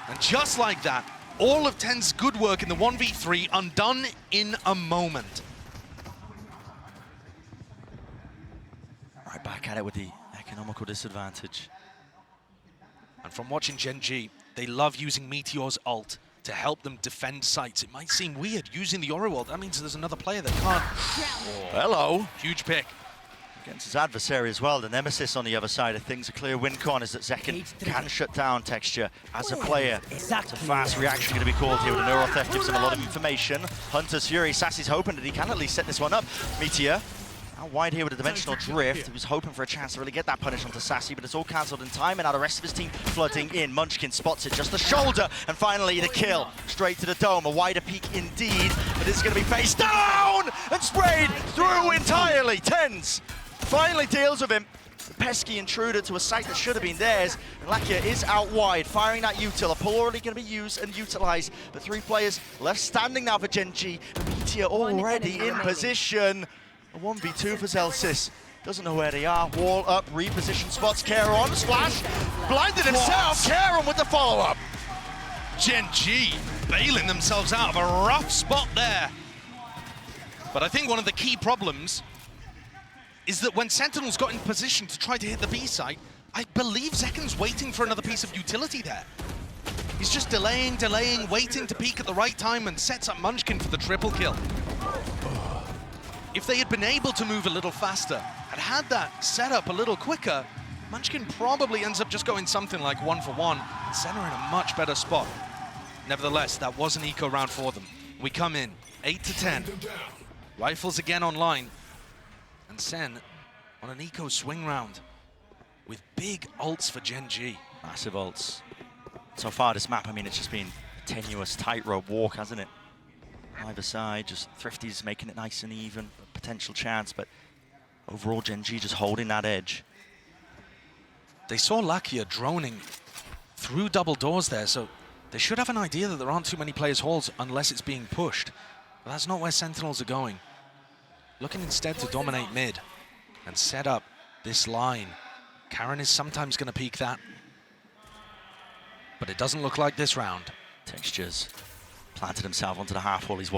And just like that, all of TenZ's good work in the 1v3 undone in a moment. Right back at it with the economical disadvantage. And from watching GEN.G, they love using Meteor's ult to help them defend sites. It might seem weird using the Ori ult. That means there's another player that can't. Oh, hello. Huge pick. Against his adversary as well, the Nemesis on the other side of things. A clear win con is that Zekken can shut down Texture as a player. It's a fast reaction going to be called here with a neural theft, gives him a lot of information. Hunter's Fury, Sassy's hoping that he can at least set this one up. Meteor, out wide here with a dimensional drift. He was hoping for a chance to really get that punish onto Sassy, but it's all cancelled in time, and now the rest of his team flooding in. Munchkin spots it, just the shoulder, and finally the kill. Straight to the dome, a wider peak indeed, but this is going to be face down and sprayed through entirely. TenZ finally deals with him. The pesky intruder to a site that should have been theirs. And Lakia is out wide, firing that util. A pull already going to be used and utilized. But 3 players left standing now for GEN.G. Meteor already in position. A 1v2 for Zelsis. Doesn't know where they are. Wall up, reposition spots. Keron, splash. Blinded himself. Keron with the follow-up. GEN.G bailing themselves out of a rough spot there. But I think one of the key problems is that when Sentinels got in position to try to hit the B site, I believe Zekken's waiting for another piece of utility there. He's just delaying, waiting to peek at the right time, and sets up Munchkin for the triple kill. If they had been able to move a little faster, had that set up a little quicker, Munchkin probably ends up just going something like 1-for-1, and Senna in a much better spot. Nevertheless, that was an eco round for them. We come in, 8-10. Rifles again online. And Sen on an eco swing round with big ults for GEN.G. Massive ults. So far this map, I mean, it's just been a tenuous tightrope walk, hasn't it? Either side, just Thrifty's making it nice and even, potential chance, but overall GEN.G just holding that edge. They saw Lakia droning through double doors there, so they should have an idea that there aren't too many players halls unless it's being pushed. But that's not where Sentinels are going. Looking instead to dominate mid and set up this line. Karen is sometimes going to peek that, but it doesn't look like this round. Textures planted himself onto the half wall. He's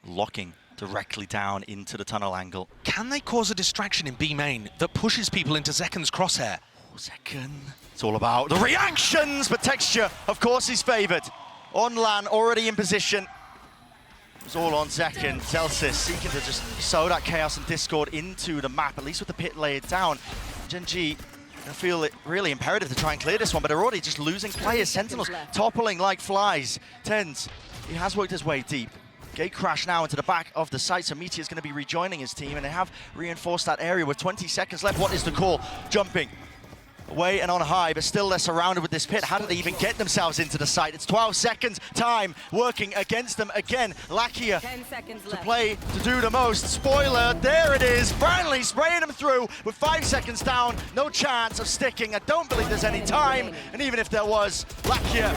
locking directly down into the tunnel angle. Can they cause a distraction in B main that pushes people into Zekken's crosshair? Oh, Zekken. It's all about the reactions, but Texture, of course, is favored. On LAN, already in position. It's all on Zekken. Zelsis seeking to just sow that chaos and discord into the map, at least with the pit laid down. GEN.G feel it really imperative to try and clear this one, but they're already just losing players. Sentinels toppling like flies. TenZ, he has worked his way deep. Gate crash now into the back of the site, so Meteor's going to be rejoining his team, and they have reinforced that area with 20 seconds left. What is the call? Jumping away and on high, but still they're surrounded with this pit. How did they even get themselves into the site? It's 12 seconds. Time working against them again. Lakia to play to do the most. Spoiler, there it is. Finally spraying them through with 5 seconds down. No chance of sticking. I don't believe there's any time. And even if there was, Lakia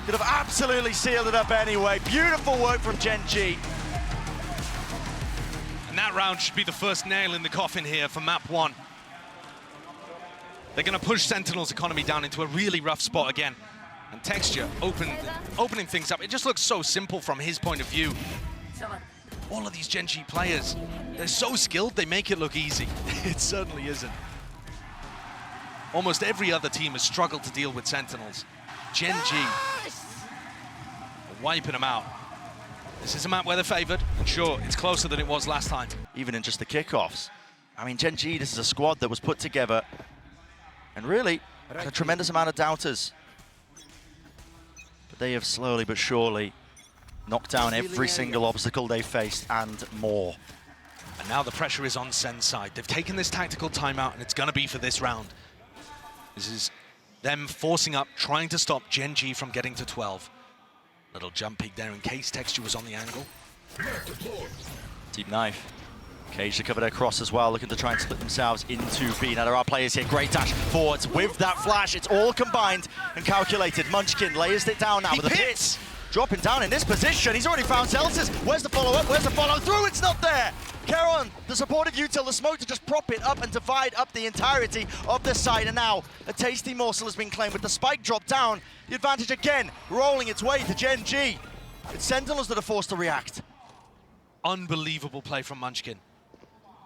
could have absolutely sealed it up anyway. Beautiful work from GEN.G. And that round should be the first nail in the coffin here for map 1. They're going to push Sentinels' economy down into a really rough spot again. And Texture opening things up. It just looks so simple from his point of view. All of these GEN.G players, they're so skilled, they make it look easy. It certainly isn't. Almost every other team has struggled to deal with Sentinels. GEN.G wiping them out. This is a map where they're favored, and sure, it's closer than it was last time. Even in just the kickoffs. I mean, GEN.G, this is a squad that was put together and really had a tremendous amount of doubters. But they have slowly but surely knocked down every single obstacle they faced and more. And now the pressure is on Sen's side. They've taken this tactical timeout, and it's going to be for this round. This is them forcing up, trying to stop GEN.G from getting to 12. Little jump peek there in case Texture was on the angle. Deep knife. Cage to cover their cross as well, looking to try and split themselves into B. Now there are players here, great dash forwards with that flash. It's all combined and calculated. Munchkin layers it down now with the pits. Dropping down in this position. He's already found Celsius. Where's the follow-up? Where's the follow-through? It's not there. Keron, the supportive util, the smoke to just prop it up and divide up the entirety of the site. And now a tasty morsel has been claimed with the spike drop down. The advantage again, rolling its way to GEN.G. It's Sentinels that are forced to react. Unbelievable play from Munchkin.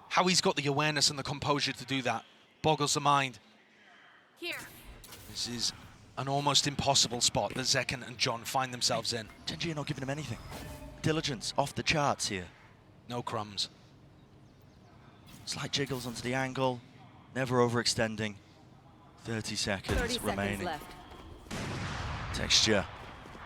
How he's got the awareness and the composure to do that boggles the mind. Here. This is an almost impossible spot that Zekken and John find themselves in. GEN.G are not giving them anything. Diligence off the charts here. No crumbs. Slight jiggles onto the angle, never overextending. 30 seconds remaining. Left. Texture.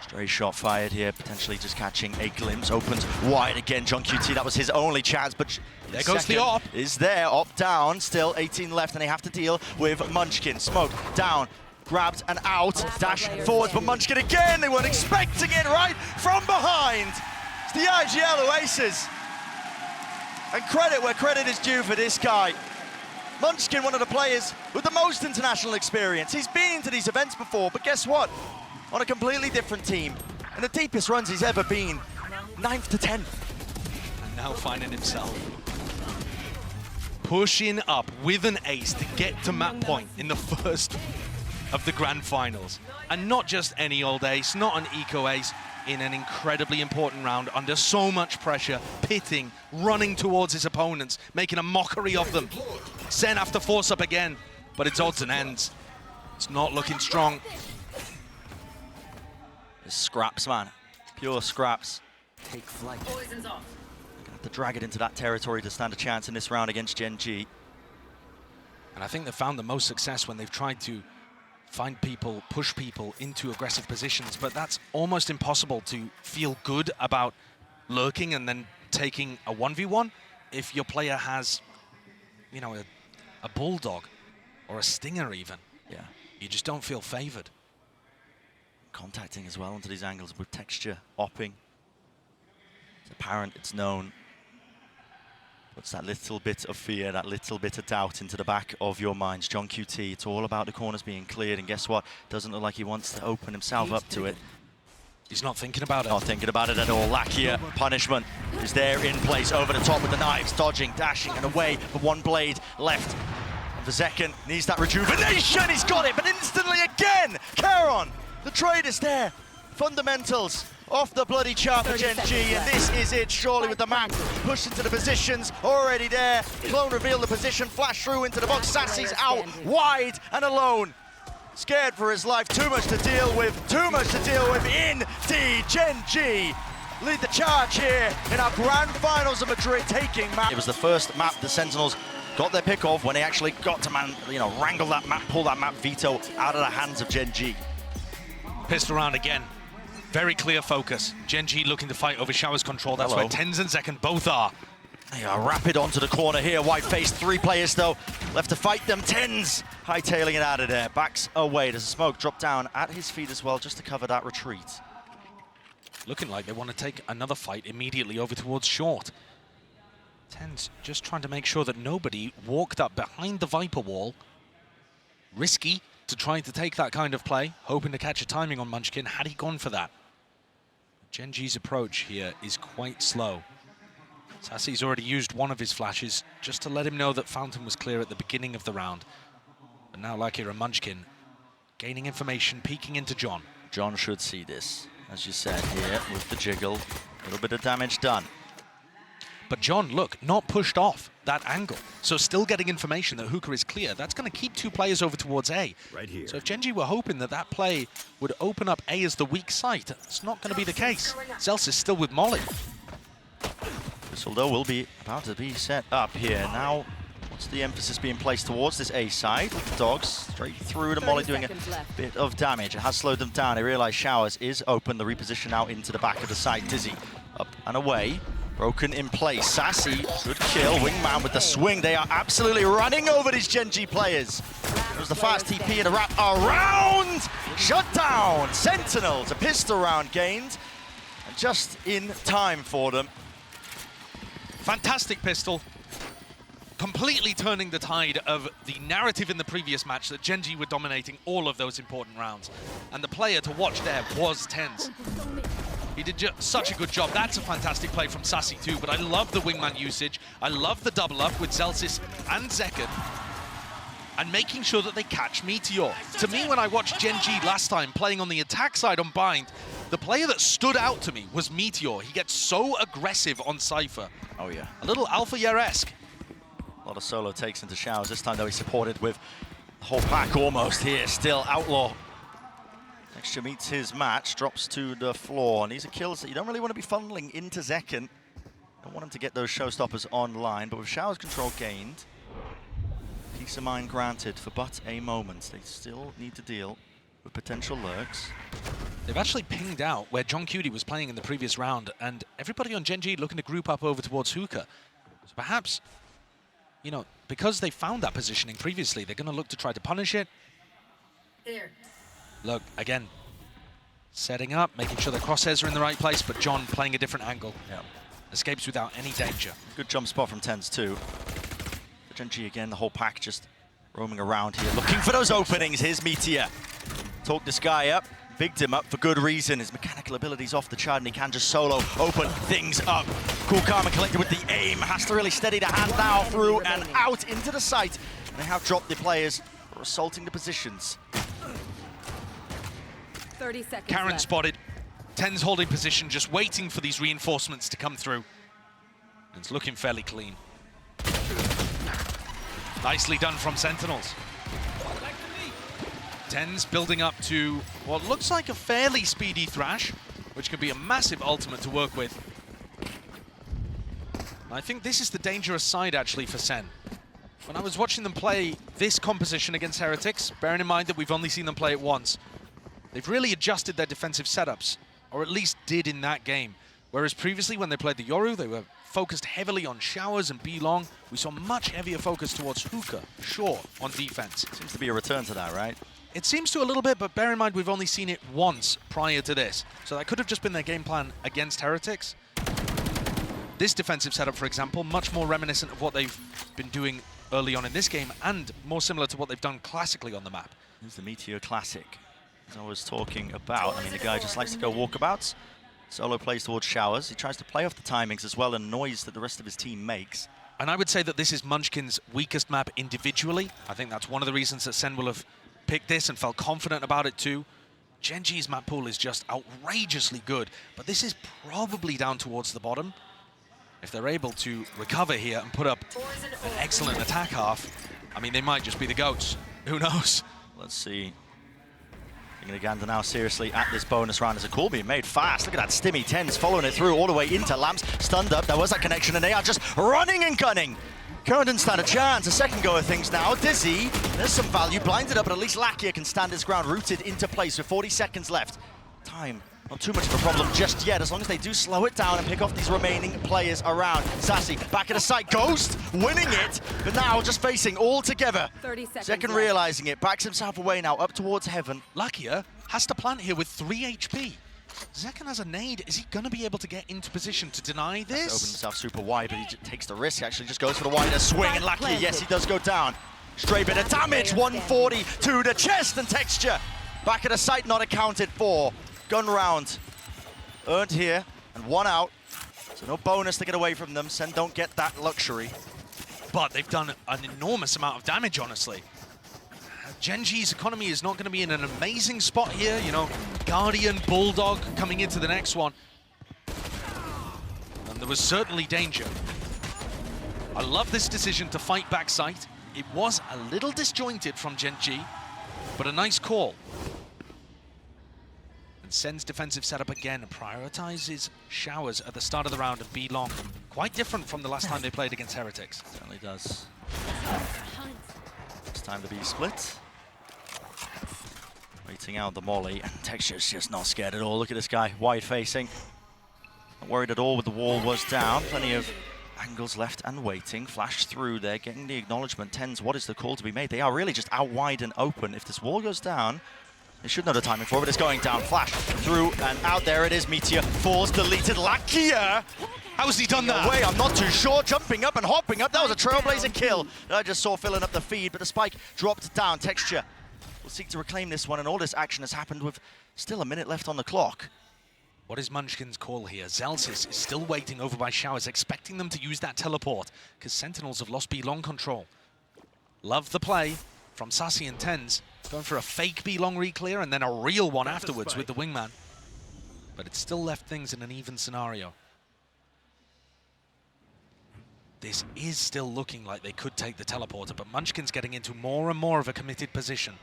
Stray shot fired here, potentially just catching a glimpse. Opens wide again, GEN.QT, that was his only chance, but there goes the op. Is there, op down, still 18 left, and they have to deal with Munchkin. Smoke down, grabbed and out, dash forwards, but Munchkin again, they weren't expecting it right from behind. It's the IGL Oasis. And credit where credit is due for this guy. Munchkin, one of the players with the most international experience. He's been to these events before, but guess what? On a completely different team. And the deepest runs he's ever been, 9th to 10th. And now finding himself pushing up with an ace to get to map point in the first of the grand finals. And not just any old ace, not an eco ace, in an incredibly important round under so much pressure, pitting, running towards his opponents, making a mockery of them. Sen have to force up again, but it's odds and ends. It's not looking strong. It's scraps, man. Pure scraps. Take flight. Poison's off. Gonna have to drag it into that territory to stand a chance in this round against GEN.G. And I think they've found the most success when they've tried to find people, push people into aggressive positions, but that's almost impossible to feel good about lurking and then taking a 1v1 if your player has, you know, a bulldog or a stinger even. Yeah. You just don't feel favored. Contacting as well onto these angles with Texture, opping. It's apparent, it's known. Puts that little bit of fear, that little bit of doubt into the back of your minds. GENG.QT, it's all about the corners being cleared, and guess what? Doesn't look like he wants to open himself up to it. He's not thinking about it. Not thinking about it at all. Lakia, punishment is there in place, over the top with the knives, dodging, dashing, and away, but one blade left. And for Zekken, needs that rejuvenation, he's got it, but instantly again, Keron, the trade is there. Fundamentals off the bloody chart for GEN.G, and this is it, surely, with the map pushed into the positions, already there. Clone revealed the position, flash through into the box, Sassy's out, wide and alone. Scared for his life, too much to deal with, indeed. GEN.G lead the charge here in our grand finals of Madrid, taking map. It was the first map the Sentinels got their pick of when they actually got to, wrangle that map, pull that map veto out of the hands of GEN.G. Pissed around again. Very clear focus. GEN.G looking to fight over Shower's control. That's where Tens and Zekken both are. They are rapid onto the corner here. White face, 3 players though left to fight them. Tens hightailing it out of there. Backs away. There's a smoke drop down at his feet as well, just to cover that retreat. Looking like they want to take another fight immediately over towards short. Tens just trying to make sure that nobody walked up behind the Viper wall. Risky to try to take that kind of play, hoping to catch a timing on Munchkin. Had he gone for that? GEN.G's approach here is quite slow. Sassy's already used one of his flashes just to let him know that Fountain was clear at the beginning of the round. But now Lakia and Munchkin gaining information, peeking into John. John should see this, as you said here, with the jiggle. A little bit of damage done. But John, look, not pushed off that angle. So still getting information that Hookah is clear. That's going to keep 2 players over towards A. Right here. So if GEN.G were hoping that that play would open up A as the weak site, it's not going to be the case. Zels is still with Molly. This, although, will be about to be set up here. Now, what's the emphasis being placed towards this A side? With the dogs straight through to Molly, doing a bit of damage. It has slowed them down. They realize Showers is open. The reposition out into the back of the site. Dizzy up and away. Broken in place. Sassy, good kill. Wingman with the swing. They are absolutely running over these GEN.G players. It was the fast TP and a wrap around. Shut down. Sentinels, a pistol round gained. And just in time for them. Fantastic pistol. Completely turning the tide of the narrative in the previous match that GEN.G were dominating all of those important rounds. And the player to watch there was TenZ. He did such a good job. That's a fantastic play from Sassy too, but I love the wingman usage. I love the double up with Zelsis and Zekken, and making sure that they catch Meteor. To me, when I watched GEN.G last time playing on the attack side on Bind, the player that stood out to me was Meteor. He gets so aggressive on Cypher. Oh yeah. A little Alpha Yer-esque. A lot of solo takes into Showers. This time though he's supported with the whole pack almost here. Still Outlaw. Texture meets his match, drops to the floor, and these are kills that you don't really want to be funneling into Zekken. Don't want him to get those showstoppers online, but with Showers control gained, peace of mind granted for but a moment. They still need to deal with potential lurks. They've actually pinged out where John Cutie was playing in the previous round, and everybody on GEN.G looking to group up over towards Hookah. So perhaps, you know, because they found that positioning previously, they're going to look to try to punish it. There. Look, again, setting up, making sure the crosshairs are in the right place, but John playing a different angle. Yeah. Escapes without any danger. Good jump spot from TenZ too. For GEN.G again, the whole pack just roaming around here, looking for those openings. Here's Meteor. Talk this guy up, bigged him up for good reason. His mechanical ability's off the chart and he can just solo open things up. Cool, calm and collected with the aim. Has to really steady the hand now through and out into the site. And they have dropped the players for assaulting the positions. 30 seconds Karen left. spotted. TenZ holding position, just waiting for these reinforcements to come through. And it's looking fairly clean. Nicely done from Sentinels. TenZ building up to what looks like a fairly speedy Thrash, which could be a massive ultimate to work with. I think this is the dangerous side, actually, for SEN. When I was watching them play this composition against Heretics, bearing in mind that we've only seen them play it once, they've really adjusted their defensive setups, or at least did in that game. Whereas previously, when they played the Yoru, they were focused heavily on Showers and B-Long. We saw much heavier focus towards Hookah, Shaw, on defense. Seems to be a return to that, right? It seems to a little bit, but bear in mind we've only seen it once prior to this. So that could have just been their game plan against Heretics. This defensive setup, for example, much more reminiscent of what they've been doing early on in this game, and more similar to what they've done classically on the map. Here's the Meteor Classic, as I was talking about. I mean, the guy just likes to go walkabouts. Solo plays towards Showers. He tries to play off the timings as well and noise that the rest of his team makes. And I would say that this is Munchkin's weakest map individually. I think that's one of the reasons that SEN will have picked this and felt confident about it too. GEN.G's map pool is just outrageously good, but this is probably down towards the bottom. If they're able to recover here and put up an excellent attack half, I mean, they might just be the GOATs. Who knows? Let's see. Taking a gander now seriously at this bonus round as a call being made fast. Look at that Stimmy. TenZ following it through all the way into Lamps. Stunned up. There was that connection and they are just running and gunning. Current didn't stand a chance. A second go of things now. Dizzy, there's some value. Blinded up, but at least Lakia can stand his ground. Rooted into place with 40 seconds left. Time, not too much of a problem just yet, as long as they do slow it down and pick off these remaining players around. Sassy, back at the site. Ghost, winning it, but now just facing all together. 30 seconds Second left. realizing it, backs himself away now, up towards heaven. Lakia has to plant here with 3 HP. Zekken has a nade. Is he going to be able to get into position to deny this? Open himself super wide, but he takes the risk, actually just goes for the wider swing, and Lakia, yes, he does go down. Straight bit of damage, 140 to the chest, and Texture. Back at the site, not accounted for. Gun round earned here, and 1 out. So no bonus to get away from them. SEN don't get that luxury. But they've done an enormous amount of damage, honestly. GEN.G's economy is not going to be in an amazing spot here. You know, Guardian, Bulldog coming into the next one. And there was certainly danger. I love this decision to fight backside. It was a little disjointed from GEN.G, but a nice call. And SEN's defensive setup again prioritizes showers at the start of the round and B long. Quite different from the last time they played against Heretics. Certainly does. It's time to be split. Waiting out the molly, and Texture's just not scared at all. Look at this guy, wide facing. Not worried at all with the wall was down. Plenty of angles left and waiting. Flash through there, getting the acknowledgement. TenZ, what is the call to be made? They are really just out wide and open. If this wall goes down, they should know the timing for it, but it's going down. Flash through and out. There it is. Meteor falls, deleted. Lakia! How has he done that? Away, I'm not too sure. Jumping up and hopping up. That was a trailblazer kill that I just saw filling up the feed, but the spike dropped down. Texture will seek to reclaim this one, and all this action has happened with still a minute left on the clock. What is Munchkin's call here? Zelsis is still waiting over by Showers, expecting them to use that teleport, because Sentinels have lost B long control. Love the play from Sassy and TenZ, going for a fake B long re-clear and then a real one afterwards with the wingman. But it's still left things in an even scenario. This is still looking like they could take the teleporter, but Munchkin's getting into more and more of a committed position.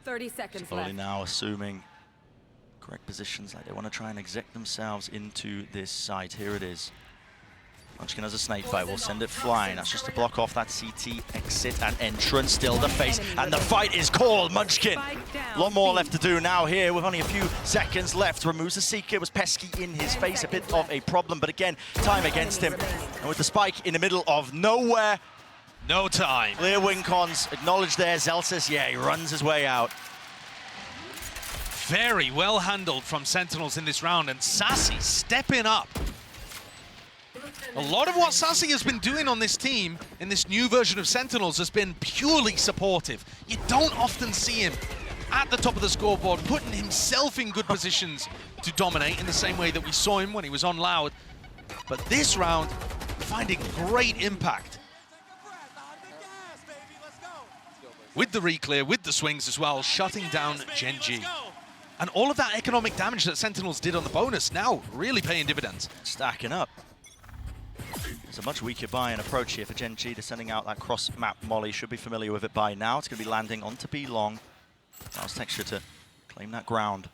30 seconds Slowly left. now assuming correct positions, like they want to try and exec themselves into this site. Here it is. Munchkin has a snake bite, will send it flying. That's just to block off that CT exit and entrance. Still the face, and the fight is called. Munchkin, a lot more left to do now here with only a few seconds left. Removes the Seeker, was pesky in his face, a bit of a problem, but again, time against him. And with the spike in the middle of nowhere, No time. clear wing cons, acknowledged there. Zelsis, yeah, he runs his way out. Very well handled from Sentinels in this round, and Sassy stepping up. A lot of what Sassy has been doing on this team in this new version of Sentinels has been purely supportive. You don't often see him at the top of the scoreboard, putting himself in good positions to dominate in the same way that we saw him when he was on Loud. But this round, finding great impact. With the re-clear, with the swings as well, shutting down GEN.G. And all of that economic damage that Sentinels did on the bonus now really paying dividends. Stacking up. It's a much weaker buy and approach here for GEN.G. They're sending out that cross-map molly. Should be familiar with it by now. It's going to be landing onto B long. Allows Texture to claim that ground.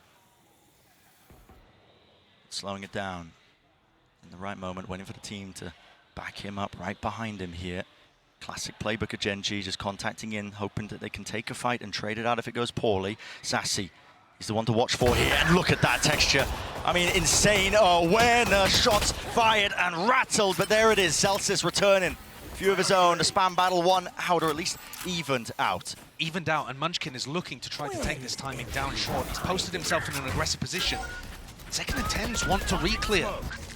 Slowing it down. In the right moment, waiting for the team to back him up right behind him here. Classic playbook of GEN.G, just contacting in, hoping that they can take a fight and trade it out if it goes poorly. Sassy, he's the one to watch for here, and look at that Texture. I mean, insane awareness, shots fired and rattled, but there it is, Zelsis returning. Few of his own, the spam battle won out, or at least evened out. Evened out, and Munchkin is looking to try to take this timing down short. He's posted himself in an aggressive position. Second and TenZ want to re-clear.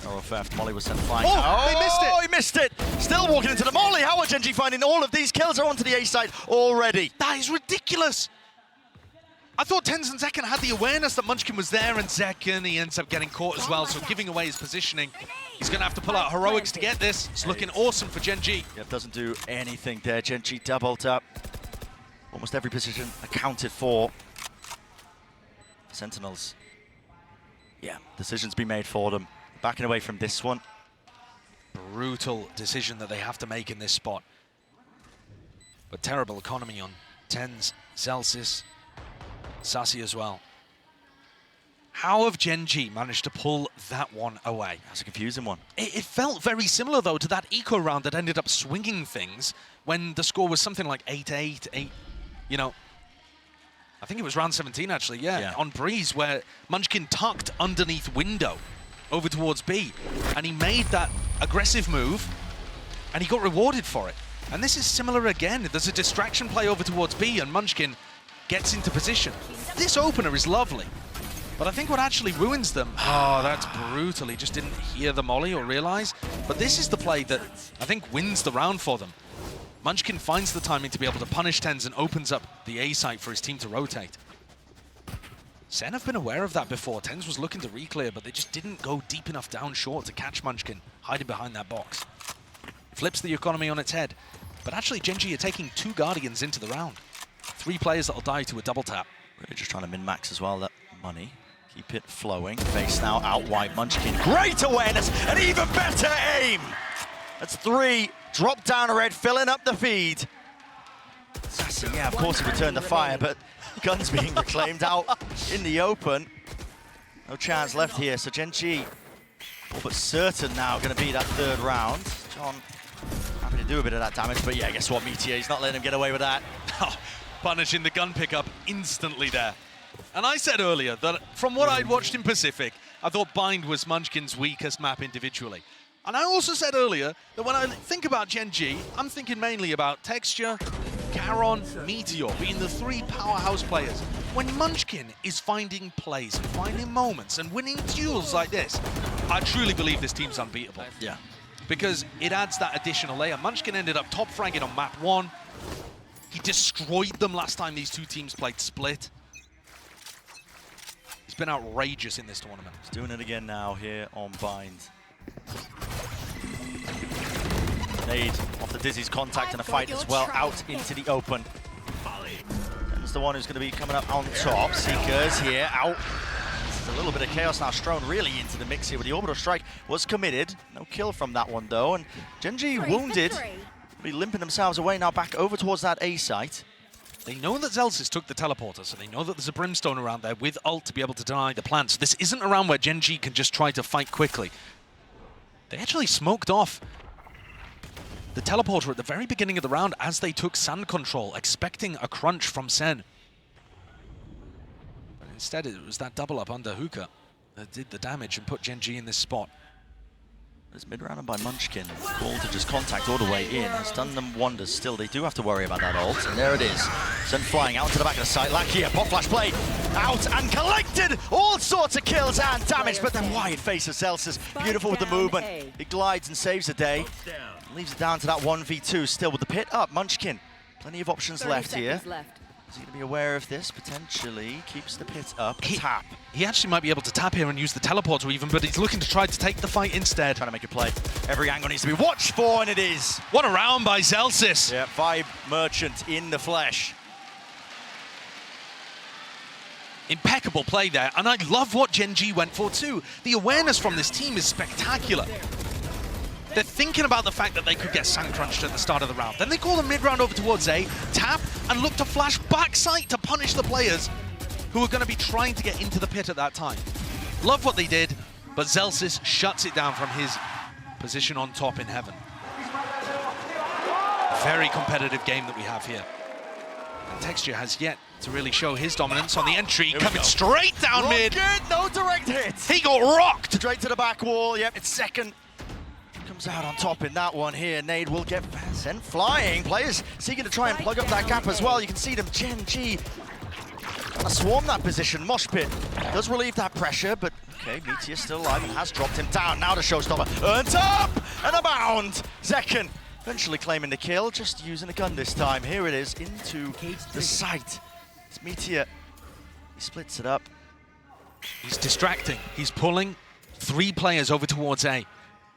Oh, theft. Molly was sent flying. Oh, they missed it! Oh, he missed it! Still walking into the molly. How are GEN.G finding all of these kills are onto the A side already? That is ridiculous! I thought TenZ and Zekken had the awareness that Munchkin was there, and Zekken, he ends up getting caught as well, so giving away his positioning. He's going to have to pull out heroics to get this. It's looking awesome for GEN.G. Yep, doesn't do anything there. GEN.G doubled up. Almost every position accounted for. Sentinels. Yeah, decisions be made for them. Backing away from this one. Brutal decision that they have to make in this spot. But terrible economy on TenZ, Zelsis, Sassy as well. How have GEN.G managed to pull that one away? That's a confusing one. It felt very similar, though, to that eco round that ended up swinging things when the score was something like 8-8, 8, you know. I think it was round 17, actually, yeah, on Breeze, where Munchkin tucked underneath window over towards B, and he made that aggressive move, and he got rewarded for it. And this is similar again. There's a distraction play over towards B, and Munchkin gets into position. This opener is lovely, but I think what actually ruins them, oh, that's brutal. He just didn't hear the molly or realize. But this is the play that I think wins the round for them. Munchkin finds the timing to be able to punish TenZ and opens up the A site for his team to rotate. SEN have been aware of that before. TenZ was looking to re-clear, but they just didn't go deep enough down short to catch Munchkin hiding behind that box. Flips the economy on its head. But actually, GEN.G are taking 2 Guardians into the round. 3 players that'll die to a double tap. Really just trying to min-max as well, that money. Keep it flowing. Face now out wide. Munchkin, great awareness and even better aim! That's 3. Drop down red, filling up the feed. Sassy, yeah, of course he returned the fire, but guns being reclaimed out in the open. No chance left here, so GEN.G all but certain now going to be that 3rd round. John happy to do a bit of that damage, but yeah, guess what, Meteor, he's not letting him get away with that. Punishing the gun pickup instantly there. And I said earlier that from what I'd watched in Pacific, I thought Bind was Munchkin's weakest map individually. And I also said earlier that when I think about GEN.G, I'm thinking mainly about Texture, Charon, Meteor being the 3 powerhouse players. When Munchkin is finding plays and finding moments and winning duels like this, I truly believe this team's unbeatable. Yeah. Because it adds that additional layer. Munchkin ended up top fragging on map 1. He destroyed them last time these 2 teams played split. He's been outrageous in this tournament. He's doing it again now here on Bind. Nade off the Dizzy's contact and a fight as well out into the open. That's the one who's going to be coming up on top. Seekers here out. There's a little bit of chaos now. Strone really into the mix here with the orbital strike. Was committed. No kill from that one though. And GEN.G wounded. Be limping themselves away now back over towards that A site. They know that Zelsis took the teleporter, so they know that there's a Brimstone around there with ult to be able to deny the plants. This isn't a round where GEN.G can just try to fight quickly. They actually smoked off the teleporter at the very beginning of the round as they took sand control, expecting a crunch from SEN. But instead, it was that double up under Hookah that did the damage and put GEN.G in this spot. This mid-rounder by Munchkin, called to just contact all the way in, has done them wonders. Still, they do have to worry about that ult, and there it is. SEN flying out to the back of the site. Lakia, pop flash play, out and collected! All sorts of kills and damage, but the wide face of Celsius, beautiful with the movement. He glides and saves the day. Leaves it down to that 1v2, still with the pit up. Munchkin, plenty of options left here. Is he going to be aware of this? Potentially keeps the pit up. Tap. He actually might be able to tap here and use the teleporter even, but he's looking to try to take the fight instead. Trying to make a play. Every angle needs to be watched for, and it is. What a round by Zelsis. Yeah, Vibe Merchant in the flesh. Impeccable play there, and I love what GEN.G went for too. The awareness from this team is spectacular. They're thinking about the fact that they could get sand crunched at the start of the round. Then they call the mid-round over towards A, tap, and look to flash backside to punish the players who are going to be trying to get into the pit at that time. Love what they did, but Zelsis shuts it down from his position on top in heaven. Very competitive game that we have here. And Texture has yet to really show his dominance on the entry, coming straight down mid. No direct hits. He got rocked. Straight to the back wall. Yep, it's second. Comes out on top in that one here. Nade will get sent flying. Players seeking to try and plug up that gap as well. You can see them, GEN.G trying to swarm that position. Mosh Pit does relieve that pressure, but okay, Meteor still alive and has dropped him down. Now the showstopper earns up and a bound. Zekken eventually claiming the kill, just using a gun this time. Here it is into the site. It's Meteor. He splits it up. He's distracting. He's pulling 3 players over towards A.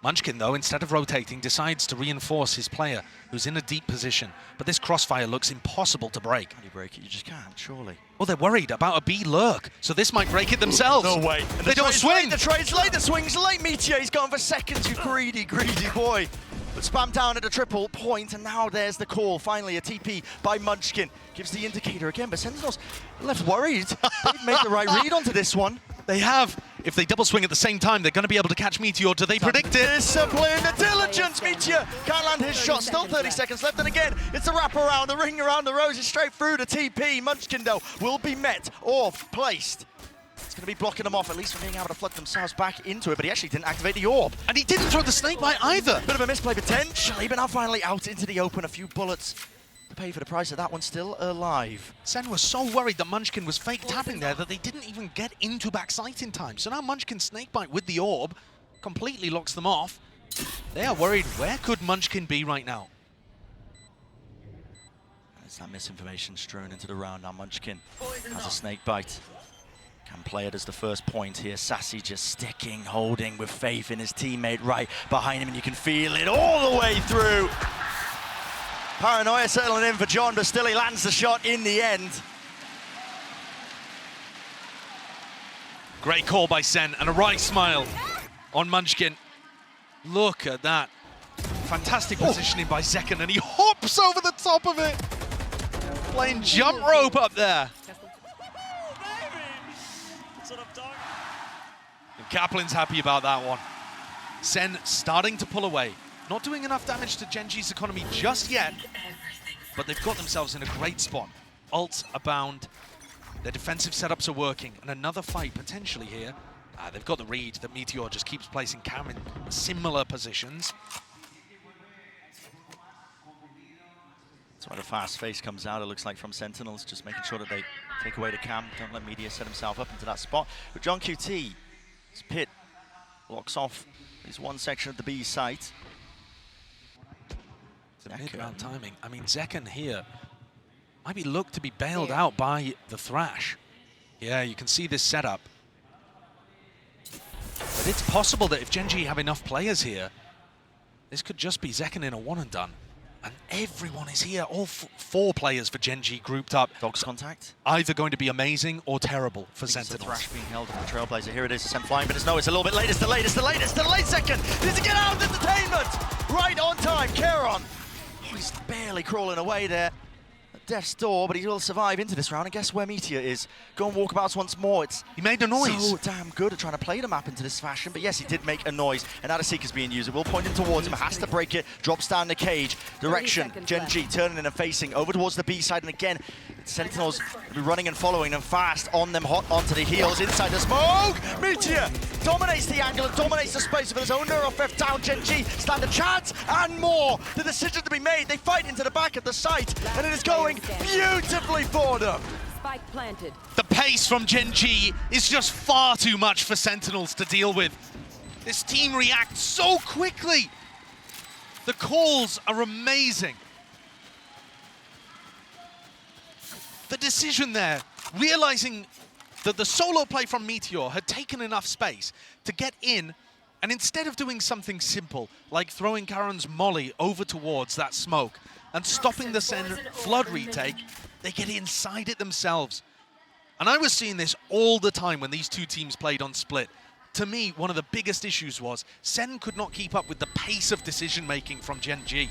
Munchkin, though, instead of rotating, decides to reinforce his player, who's in a deep position. But this crossfire looks impossible to break. How do you break it? You just can't, surely. Well, they're worried about a B lurk, so this might break it themselves. No way. They don't swing. The trade's late, the swing's late. Meteor, he's gone for seconds, you greedy, greedy boy. But spam down at a triple point, and now there's the call. Finally, a TP by Munchkin. Gives the indicator again, but Sentinels left worried. They've made the right read onto this one. They have. If they double swing at the same time, they're going to be able to catch Meteor. Do they predict it? Discipline, the diligence, Meteor can't land his shot. Still 30 seconds left, and again, it's a wrap around, the ring around the roses, straight through the TP. Munchkin, though, will be met or placed. It's going to be blocking them off, at least from being able to flood themselves back into it, but he actually didn't activate the orb. And he didn't throw the snakebite either. Bit of a misplay potentially, but now finally out into the open. A few bullets to pay for the price of that one, still alive. SEN was so worried that Munchkin was fake tapping there that they didn't even get into backside in time. So now Munchkin's snakebite with the orb completely locks them off. They are worried, where could Munchkin be right now? There's that misinformation strewn into the round now. Munchkin has a snakebite. Can play it as the first point here. Sassy just sticking, holding with faith in his teammate right behind him, and you can feel it all the way through. Paranoia settling in for John, but still he lands the shot in the end. Great call by Sen, and a right smile on Munchkin. Look at that. Fantastic positioning by Zekken, and he hops over the top of it. Playing jump rope up there. And Kaplan's happy about that one. Sen starting to pull away. Not doing enough damage to GEN.G's economy just yet, but they've got themselves in a great spot. Ults abound, their defensive setups are working, and another fight potentially here. They've got the read that Meteor just keeps placing Cam in similar positions. That's why the fast face comes out, it looks like, from Sentinels, just making sure that they take away the Cam, don't let Meteor set himself up into that spot. But John QT, his pit blocks off his one section of the B site. Mid-round timing. I mean, Zekken here might be looked to be bailed out by the Thrash. Yeah, you can see this setup. But it's possible that if GEN.G have enough players here, this could just be Zekken in a one and done. And everyone is here, all four players for GEN.G grouped up. Dogs contact. Either going to be amazing or terrible for Sentinels. Thrash being held in the Trailblazer. Here it is, Sen flying, but it's a little bit late. It's the late second. Does he get out of the entertainment? Right on time, Keron. Oh, he's barely crawling away there. Death's door, but he will survive into this round. And guess where Meteor is? Go and walkabouts once more. He made a noise. So damn good at trying to play the map into this fashion. But yes, he did make a noise. And now the Seeker's being used. It will point him towards him. Has to break it. Drops down the cage. Direction. GEN.G turning in and facing over towards the B side. And again, Sentinels will be running and following them fast on them, hot onto the heels. Inside the smoke. Meteor dominates the angle and dominates the space of his own neuro fifth down. GEN.G stand a chance and more. The decision to be made. They fight into the back of the site. And it is going beautifully for them. Spike planted. The pace from GEN.G is just far too much for Sentinels to deal with. This team reacts so quickly. The calls are amazing. The decision there, realizing that the solo play from Meteor had taken enough space to get in, and instead of doing something simple, like throwing Karen's molly over towards that smoke and stopping the Sen flood retake, they get inside it themselves. And I was seeing this all the time when these two teams played on Split. To me, one of the biggest issues was Sen could not keep up with the pace of decision-making from GEN.G.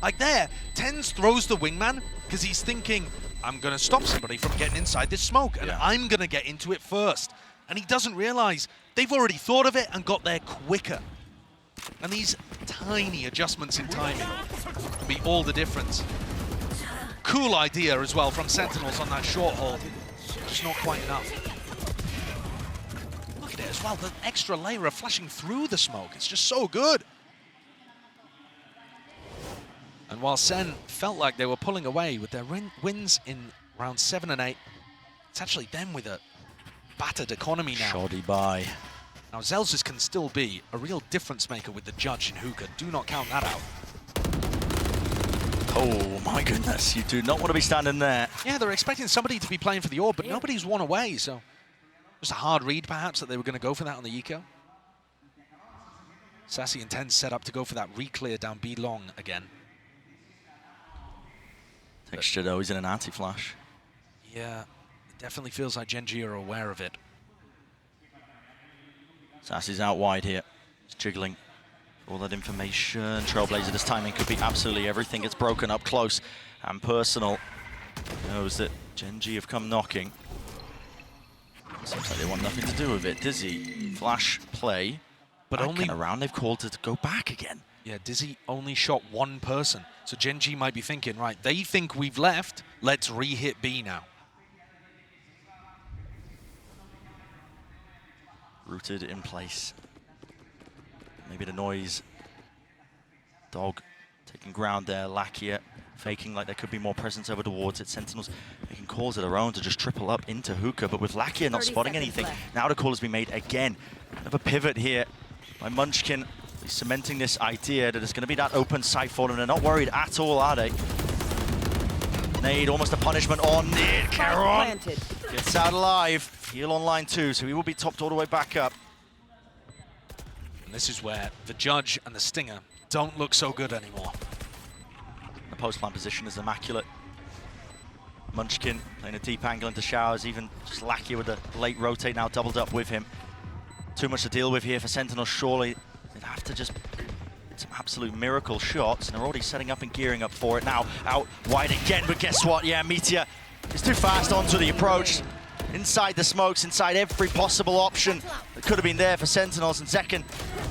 Like there, Tens throws the wingman because he's thinking, I'm going to stop somebody from getting inside this smoke, and I'm going to get into it first. And he doesn't realize they've already thought of it and got there quicker. And these tiny adjustments in timing can be all the difference. Cool idea as well from Sentinels on that short hold. Just not quite enough. Look at it as well, the extra layer of flashing through the smoke. It's just so good. And while Sen felt like they were pulling away with their wins in round 7 and 8, it's actually them with a battered economy now. Shoddy by. Now Zelzis can still be a real difference maker with the judge in hookah. Do not count that out. Oh my goodness, you do not want to be standing there. Yeah, they're expecting somebody to be playing for the orb, but nobody's won away, so just a hard read perhaps that they were going to go for that on the eco. Sassy and Ten set up to go for that re-clear down B long again. Texture though, he's in an anti-flash. Yeah, it definitely feels like GEN.G are aware of it. Sassy's out wide here. He's jiggling all that information. Trailblazer, this timing could be absolutely everything. It's broken up close and personal. He knows that GEN.G have come knocking. Seems like they want nothing to do with it. Dizzy, flash play. But only around, they've called it to go back again. Yeah, Dizzy only shot one person. So GEN.G might be thinking, right, they think we've left, let's re-hit B now. Rooted in place. Maybe the noise. Dog taking ground there. Lakia faking like there could be more presence over towards it. Sentinels making calls of their own to just triple up into hookah, but with Lakia not spotting anything, now the call has been made again. Kind of a pivot here by Munchkin. He's cementing this idea that it's going to be that open site for them. They're not worried at all, are they? Nade, almost a punishment on it. Keron gets out alive. Heal on line 2, so he will be topped all the way back up. And this is where the Judge and the Stinger don't look so good anymore. The The post-plant position is immaculate. Munchkin playing a deep angle into Showers, even just Lackey with a late rotate now doubled up with him. Too much to deal with here for Sentinels, surely. They'd have to just some absolute miracle shots, and they're already setting up and gearing up for it now. Out wide again, but guess what? Yeah, Meteor is too fast onto the approach. Inside the smokes, inside every possible option that could have been there for Sentinels, and Zekken,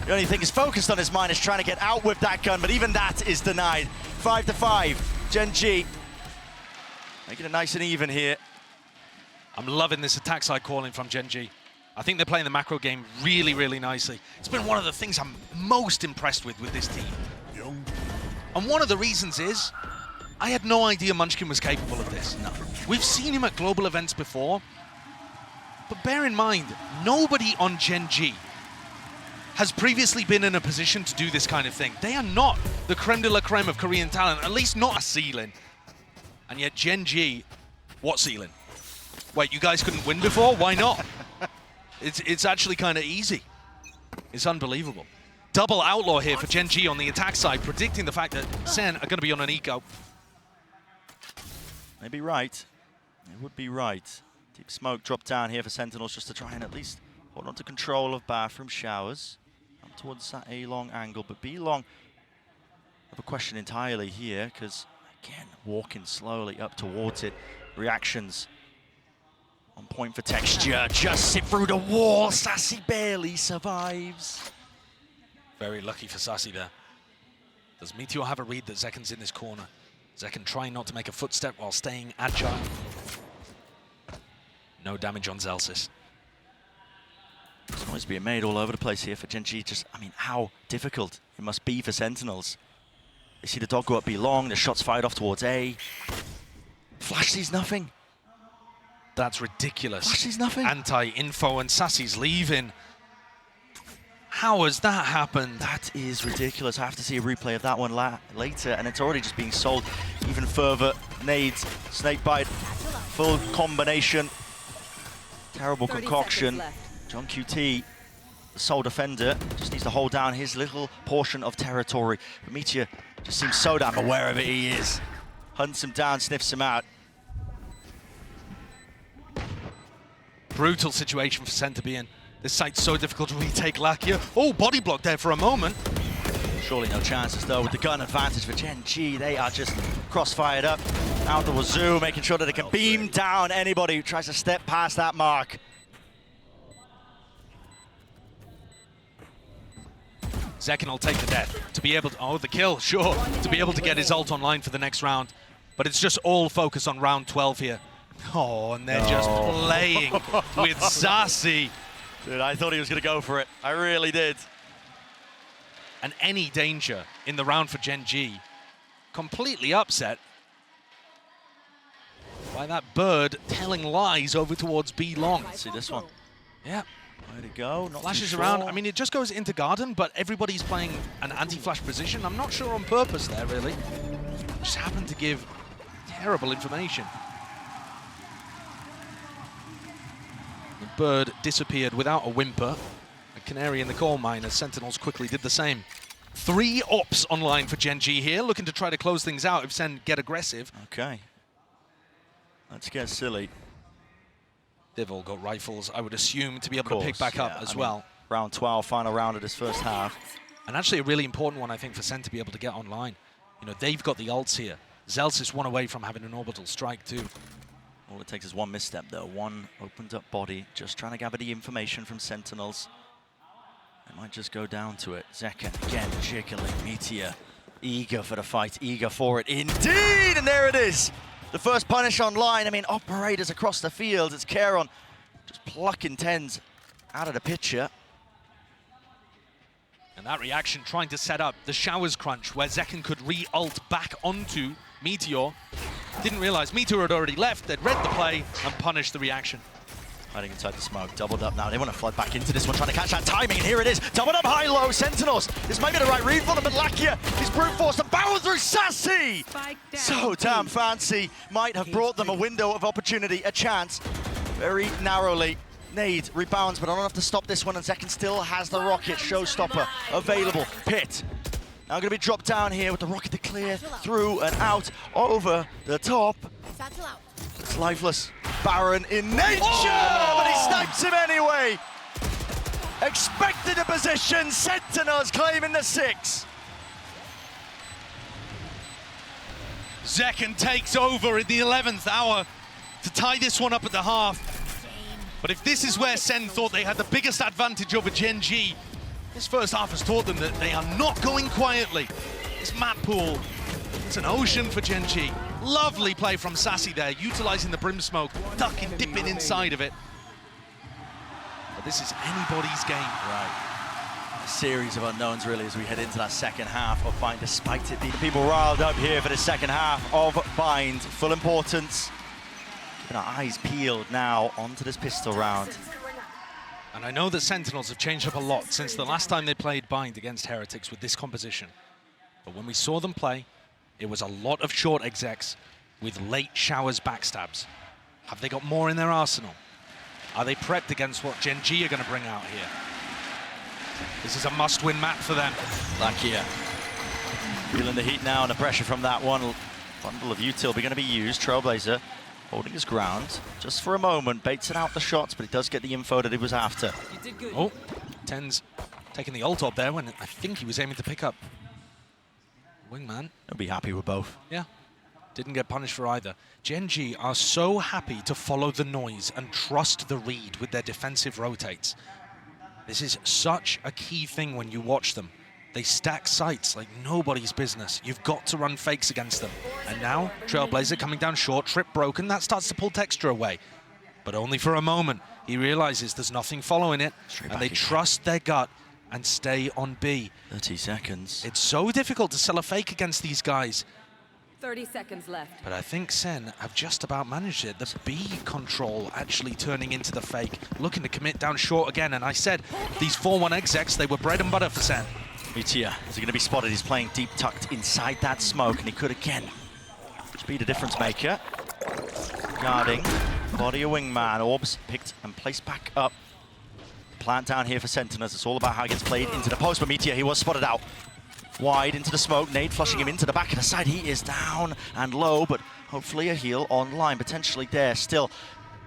the only thing he's focused on his mind is trying to get out with that gun, but even that is denied. 5-5, GEN.G making it nice and even here. I'm loving this attack side calling from GEN.G. I think they're playing the macro game really, really nicely. It's been one of the things I'm most impressed with this team. And one of the reasons is, I had no idea Munchkin was capable of this. No. We've seen him at global events before, but bear in mind, nobody on GEN.G has previously been in a position to do this kind of thing. They are not the creme de la creme of Korean talent, at least not a ceiling. And yet GEN.G, what ceiling? Wait, you guys couldn't win before? Why not? It's actually kind of easy. It's unbelievable. Double outlaw here for GEN.G on the attack side, predicting the fact that SEN are going to be on an eco. Maybe right. It would be right. Deep smoke dropped down here for Sentinels just to try and at least hold on to control of Bathroom Showers. Up towards that A-long angle, but B-long have a question entirely here, because again, walking slowly up towards it. Reactions on point for Texture. Just sit through the wall. Sassy barely survives. Very lucky for Sassy there. Does Meteor have a read that Zekken's in this corner? Zekken trying not to make a footstep while staying agile. No damage on Zelsis. There's noise being made all over the place here for GEN.G. Just, I mean, how difficult it must be for Sentinels. They see the dog go up B long, the shot's fired off towards A. Flash sees nothing. That's ridiculous. Flash sees nothing. Anti-info and Sassy's leaving. How has that happened? That is ridiculous. I have to see a replay of that one later, and it's already just being sold even further. Nades, snake bite, full combination. Terrible concoction. John QT, the sole defender, just needs to hold down his little portion of territory. But Meteor just seems so damn aware of it, he is. Hunts him down, sniffs him out. Brutal situation for SEN to be in. This site's so difficult to retake Lakia. Oh, body block there for a moment. Surely no chances though with the gun advantage for GEN.G. They are just cross-fired up out the wazoo, making sure that they can beam down anybody who tries to step past that mark. Zekken will take the death to be able to, oh, the kill, sure, to be able to get his ult online for the next round. But it's just all focus on round 12 here. Oh, and they're just playing with Sassy. Dude, I thought he was going to go for it. I really did. And any danger in the round for GEN.G, completely upset by that bird telling lies over towards B long. See this one? Yeah. Way to go. Not Flashes around. I mean, it just goes into garden, but everybody's playing an anti-flash position. I'm not sure on purpose there, really. Just happened to give terrible information. The bird disappeared without a whimper. A canary in the coal mine as Sentinels quickly did the same. 3 ops online for GEN.G here, looking to try to close things out if Sen get aggressive. Okay. Let's get silly. They've all got rifles, I would assume, to be able to pick back up as well. Round 12, final round of this first half. And actually a really important one, I think, for Sen to be able to get online. You know, they've got the ults here. Zelsis one away from having an orbital strike too. All it takes is one misstep though, one opened up body, just trying to gather the information from Sentinels. It might just go down to it. Zekken again, jiggling, Meteor, eager for the fight, eager for it indeed, and there it is. The first punish online. I mean, operators across the field. It's Kieron just plucking tens out of the picture. And that reaction trying to set up the Showers crunch where Zekken could re-ult back onto Meteor. Didn't realize Meteor had already left. They'd read the play and punished the reaction. Hiding inside the smoke, doubled up now. They want to flood back into this one, trying to catch that timing, and here it is. Doubled up high-low, Sentinels. This might be the right read for them, but Lakia is brute force to barrel through Sassy. So damn fancy. Might have brought them a window of opportunity, a chance, very narrowly. Nade rebounds, but not enough to stop this one, and Zekken still has the rocket showstopper available. Pit Now going to be dropped down here with the rocket to clear through and out over the top. Satchel out. It's lifeless. Baron in nature, but he snipes him anyway. Expected a position. Sentinels claiming the 6. GEN takes over in the 11th hour to tie this one up at the half. But if this is where SEN thought they had the biggest advantage over GEN.G, this first half has taught them that they are not going quietly. This map pool, it's an ocean for GEN.G. Lovely play from Sassy there, utilizing the brim smoke, ducking, dipping inside of it. But this is anybody's game. Right. A series of unknowns really as we head into that second half of Bind, despite it being people riled up here for the second half of Bind. Full importance. Keeping our eyes peeled now onto this pistol round. And I know that Sentinels have changed up a lot since the last time they played Bind against Heretics with this composition. But when we saw them play, it was a lot of short execs with late showers backstabs. Have they got more in their arsenal? Are they prepped against what GEN.G are going to bring out here? This is a must-win map for them. Lakia feeling the heat now and the pressure from that one. Bundle of util going to be used. Trailblazer holding his ground just for a moment. Baits it out the shots, but he does get the info that he was after. Oh, Ten's taking the ult up there when I think he was aiming to pick up Wingman. He'll be happy with both. Yeah, didn't get punished for either. GEN.G are so happy to follow the noise and trust the read with their defensive rotates. This is such a key thing when you watch them. They stack sites like nobody's business. You've got to run fakes against them. And now, Trailblazer coming down short, trip broken, that starts to pull texture away. But only for a moment. He realizes there's nothing following it, and they trust their gut and stay on B. 30 seconds. It's so difficult to sell a fake against these guys. 30 seconds left. But I think SEN have just about managed it. The B control actually turning into the fake, looking to commit down short again. And I said, these 4-1 execs, they were bread and butter for SEN. Mutia, is he going to be spotted? He's playing deep tucked inside that smoke, and he could again be the difference maker. Guarding, body of Wingman, orbs picked and placed back up. Plant down here for Sentinels. It's all about how he gets played into the post, but Meteor, he was spotted out. Wide into the smoke, Nade flushing him into the back of the side. He is down and low, but hopefully a heal online, potentially there still.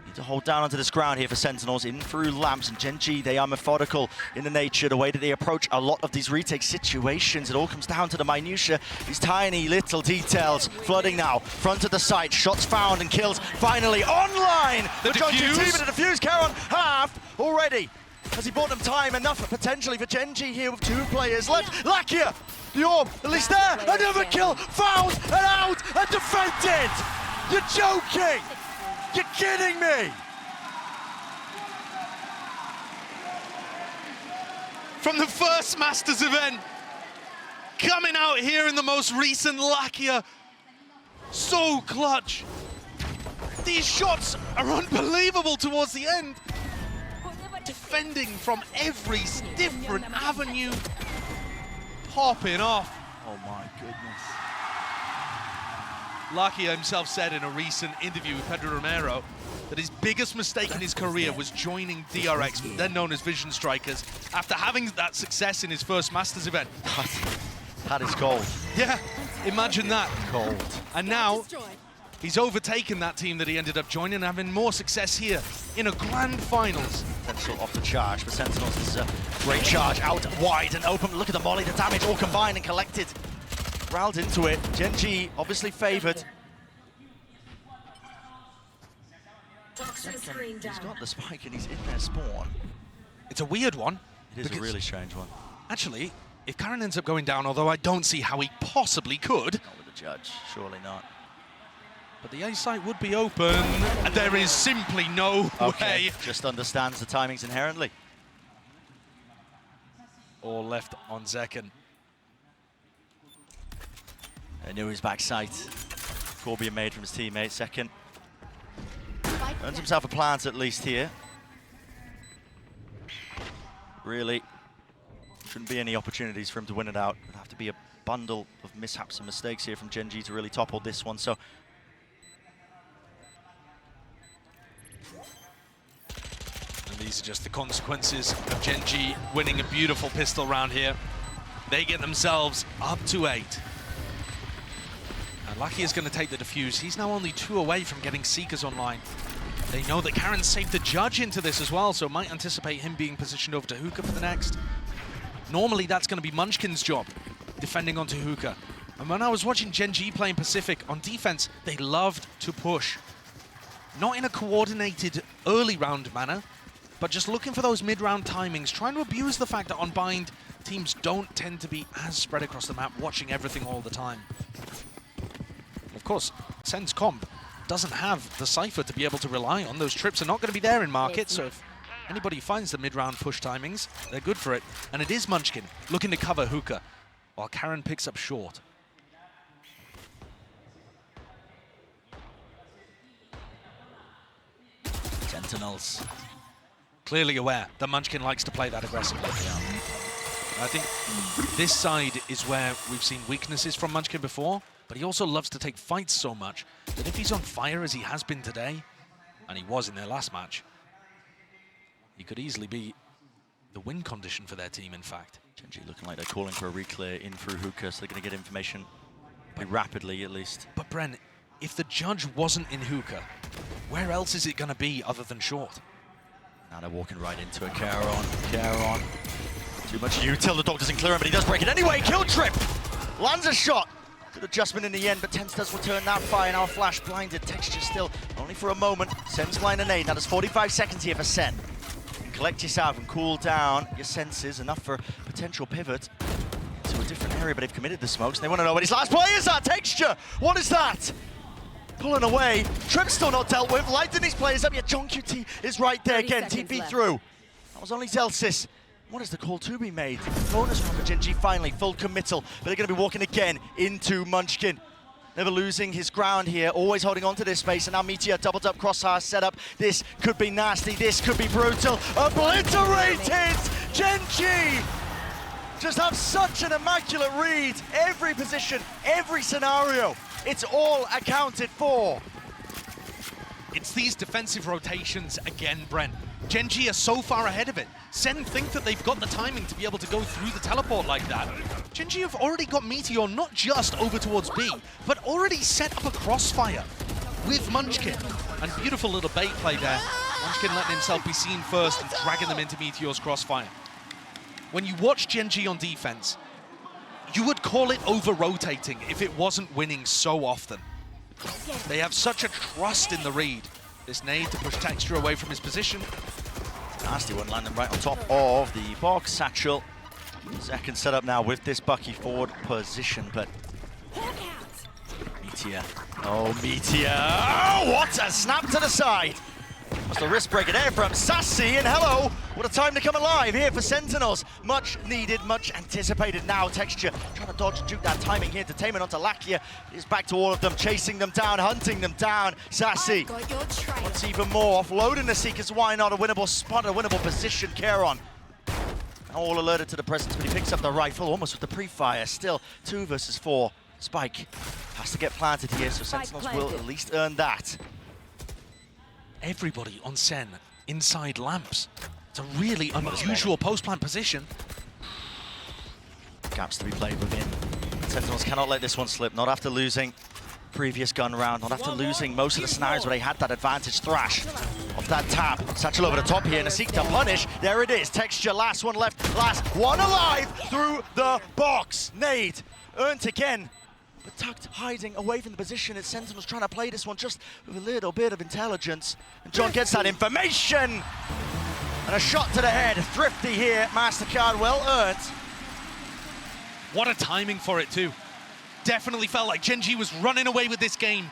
Need to hold down onto this ground here for Sentinels, in through lamps, and GEN.G, they are methodical in the nature, the way that they approach a lot of these retake situations. It all comes down to the minutiae, these tiny little details. Flooding now, front of the site, shots found and kills finally online. The GEN.G team in the defuse, Caron half already. Has he bought them time enough potentially for GEN.G here with 2 players left? Lakia, the orb, at least there, another kill, found and out and defended! You're joking! You're kidding me! From the first Masters event, coming out here in the most recent Lakia, so clutch. These shots are unbelievable towards the end. Defending from every different avenue, popping off. Oh my goodness. Lakia himself said in a recent interview with Pedro Romero that his biggest mistake in his career was joining DRX, then known as Vision Strikers, after having that success in his first Masters event. That is gold. Yeah, imagine that. Gold. And now, he's overtaken that team that he ended up joining and having more success here in a grand finals. Potential off the charge for Sentinels. This is a great charge out wide and open. Look at the volley, the damage all combined and collected. Rallied into it. GEN.G obviously favoured. He's got the spike and he's in their spawn. It's a weird one. It is a really strange one. Actually, if Karen ends up going down, although I don't see how he possibly could. Not with the judge, surely not. But the A site would be open, and there is simply no way. Just understands the timings inherently. All left on GEN. They knew his back sight. Corbian made from his teammate, second. Earns himself a plant at least here. Really, shouldn't be any opportunities for him to win it out. It'd have to be a bundle of mishaps and mistakes here from GEN.G to really topple this one. So. And these are just the consequences of GEN.G winning a beautiful pistol round here. They get themselves up to 8. And Lucky is going to take the defuse. He's now only 2 away from getting Seekers online. They know that Karen saved the Judge into this as well, so might anticipate him being positioned over to Hookah for the next. Normally, that's going to be Munchkin's job, defending onto Hookah. And when I was watching GEN.G playing Pacific, on defense, they loved to push. Not in a coordinated early round manner, but just looking for those mid-round timings, trying to abuse the fact that on Bind, teams don't tend to be as spread across the map, watching everything all the time. Of course, Sen's comp doesn't have the Cypher to be able to rely on. Those trips are not going to be there in market, so if anybody finds the mid-round push timings, they're good for it. And it is Munchkin looking to cover Hookah, while Karen picks up short. Sentinels. Clearly aware that Munchkin likes to play that aggressively. I think this side is where we've seen weaknesses from Munchkin before, but he also loves to take fights so much that if he's on fire as he has been today, and he was in their last match, he could easily be the win condition for their team, in fact. GEN.G looking like they're calling for a reclear in through Hookah, so they're going to get information pretty rapidly, at least. But Bren, if the Judge wasn't in Hookah, where else is it going to be other than short? Now they're walking right into it. Caron. Too much util. The dog doesn't clear him, but he does break it anyway. Kill trip. Lands a shot. Good adjustment in the end, but Tense does return that fire. Now Flash blinded. Texture still only for a moment. Sen's blind and 8. Now there's 45 seconds here for Sen. You can collect yourself and cool down your senses. Enough for potential pivot to a different area, but they've committed the smokes. And they want to know what his last play is. That Texture. What is that? Pulling away. Trip's still not dealt with. Lighting these players up. Yeah, John QT is right there again. TP through. That was only Zelsis. What is the call to be made? Bonus round for GEN.G finally. Full committal. But they're going to be walking again into Munchkin. Never losing his ground here. Always holding on to this space. And now Meteor doubled up crosshair setup. This could be nasty. This could be brutal. Obliterated! GEN.G just have such an immaculate read. Every position, every scenario. It's all accounted for. It's these defensive rotations again, Brent. GEN.G are so far ahead of it. Sen think that they've got the timing to be able to go through the teleport like that. GEN.G have already got Meteor not just over towards B, but already set up a crossfire with Munchkin. And beautiful little bait play there. Munchkin letting himself be seen first and dragging them into Meteor's crossfire. When you watch GEN.G on defense, you would call it over-rotating if it wasn't winning so often. They have such a trust in the read. This nade to push Texture away from his position. Nasty one landing right on top of the box. Satchel. Second setup now with this Bucky forward position, but Meteor. Oh, Meteor. Oh, what a snap to the side. That's the wrist breaker there from Sassy, and hello, what a time to come alive here for Sentinels. Much needed, much anticipated now. Texture trying to dodge and juke that timing here. Entertainment onto Lakia. Is back to all of them, chasing them down, hunting them down. Sassy wants even more, offloading the Seekers. Why not? A winnable spot, a winnable position. Caron all alerted to the presence, but he picks up the rifle almost with the pre-fire. Still 2 versus 4. Spike has to get planted here, so Sentinels will at least earn that. Everybody on Sen inside lamps. It's a really unusual post-plant position. Gaps to be played within. Sentinels cannot let this one slip, not after losing previous gun round, not after losing most of the scenarios where they had that advantage. Thrash off that tap. Satchel over the top here and a seek to punish. There it is. Texture, last one left, last one alive through the box. Nade earned again. But tucked, hiding away from the position. It's Sentinels trying to play this one just with a little bit of intelligence. And John gets that information! And a shot to the head. Thrifty here. MasterCard well earned. What a timing for it too. Definitely felt like GEN.G was running away with this game.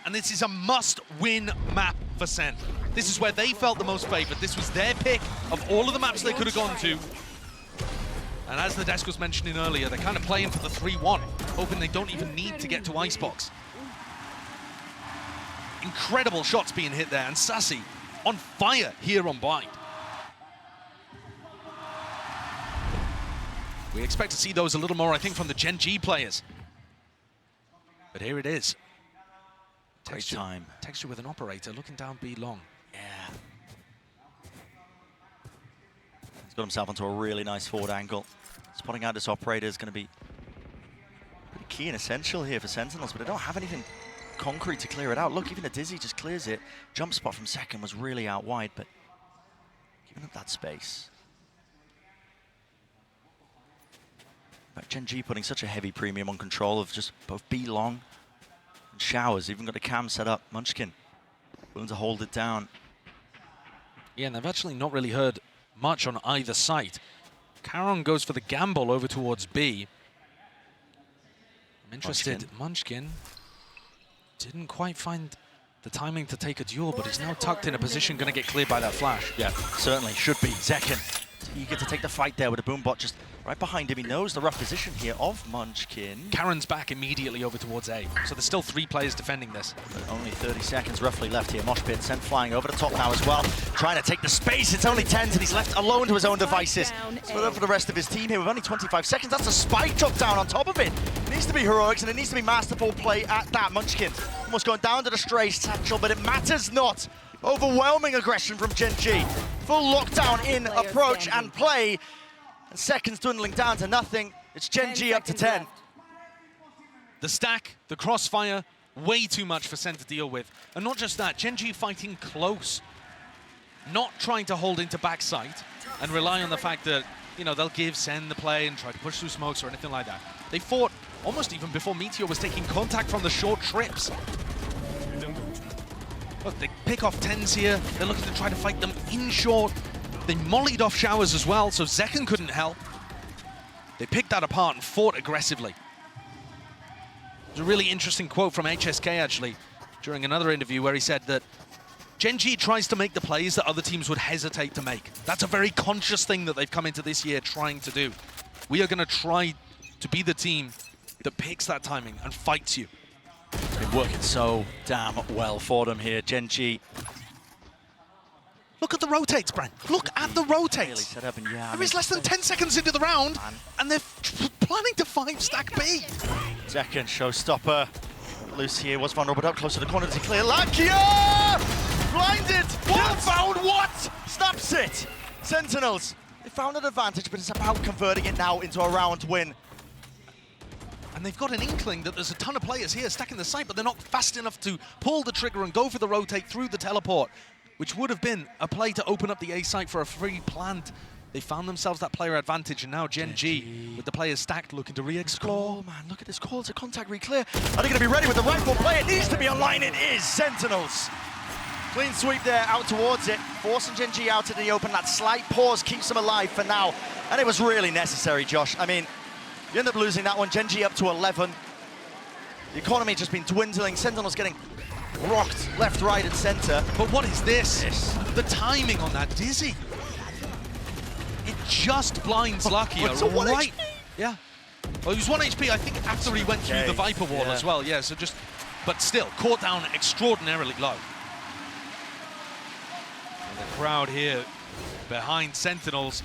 And this is a must-win map for Sen. This is where they felt the most favored. This was their pick of all of the maps they could have gone to. And as the desk was mentioning earlier, they're kind of playing for the 3-1, hoping they don't even need to get to Icebox. Incredible shots being hit there, and Sassy on fire here on Bind. We expect to see those a little more, I think, from the GEN.G players. But here it is. Great time. Texture with an operator looking down B long. Yeah. He's got himself onto a really nice forward angle. Spotting out this operator is going to be pretty key and essential here for Sentinels, but they don't have anything concrete to clear it out. Look, even the Dizzy just clears it. Jump spot from second was really out wide, but giving up that space. But GEN.G putting such a heavy premium on control of just both B long and showers. Even got the cam set up. Munchkin willing to hold it down. Yeah, and they've actually not really heard much on either side. Caron goes for the gamble over towards B. I'm interested. Munchkin didn't quite find the timing to take a duel, but he's now tucked in a position, going to get cleared by that flash. Yeah, certainly should be. Zekken eager to take the fight there with the Boombot just right behind him. He knows the rough position here of Munchkin. Caron's back immediately over towards A, so there's still 3 players defending this. But only 30 seconds roughly left here. Mosh Pit sent flying over the top now as well, trying to take the space. It's only 10s and he's left alone to his own devices. Split up for the rest of his team here with only 25 seconds. That's a spike drop down on top of it. It needs to be heroics and it needs to be masterful play at that. Munchkin almost going down to the stray satchel, but it matters not. Overwhelming aggression from GEN.G. Full lockdown in approach and play. And seconds dwindling down to nothing. It's GEN.G up to 10. The stack, the crossfire, way too much for Sen to deal with. And not just that, GEN.G fighting close. Not trying to hold into backside and rely on the fact that, you know, they'll give Sen the play and try to push through smokes or anything like that. They fought almost even before Meteor was taking contact from the short trips. Look, they pick off 10s here. They're looking to try to fight them in short. They mollied off showers as well, so Zekken couldn't help. They picked that apart and fought aggressively. There's a really interesting quote from HSK, actually, during another interview where he said that GEN.G tries to make the plays that other teams would hesitate to make. That's a very conscious thing that they've come into this year trying to do. We are going to try to be the team that picks that timing and fights you. It's been working so damn well for them here. GEN.G. Look at the rotates, Brent. Look at the rotates. Really set up and yeah, There is less than 10 seconds into the round, and they're planning to 5-stack B. Second showstopper. Loose here was vulnerable, but up close to the corner to clear. Lakia! Blinded! What? Found what? Snaps it! Sentinels. They found an advantage, but it's about converting it now into a round win. And they've got an inkling that there's a ton of players here stacking the site, but they're not fast enough to pull the trigger and go for the rotate through the teleport, which would have been a play to open up the A site for a free plant. They found themselves that player advantage, and now GEN.G, with the players stacked, looking to re-explore. Man, look at this call to contact re-clear. Are they going to be ready with the rifle play? It needs to be online. It is. Sentinels. Clean sweep there, out towards it, forcing GEN.G out into the open. That slight pause keeps them alive for now, and it was really necessary, Josh. I mean, you end up losing that one. GEN.G up to 11. The economy just been dwindling. Sentinels getting rocked left, right, and center. But what is this? The timing on that Dizzy. It just blinds Lakia right. Yeah. Well, he was 1 HP, I think, after he went through the Viper wall as well. Yeah, so just, but still, caught down extraordinarily low. And the crowd here behind Sentinels,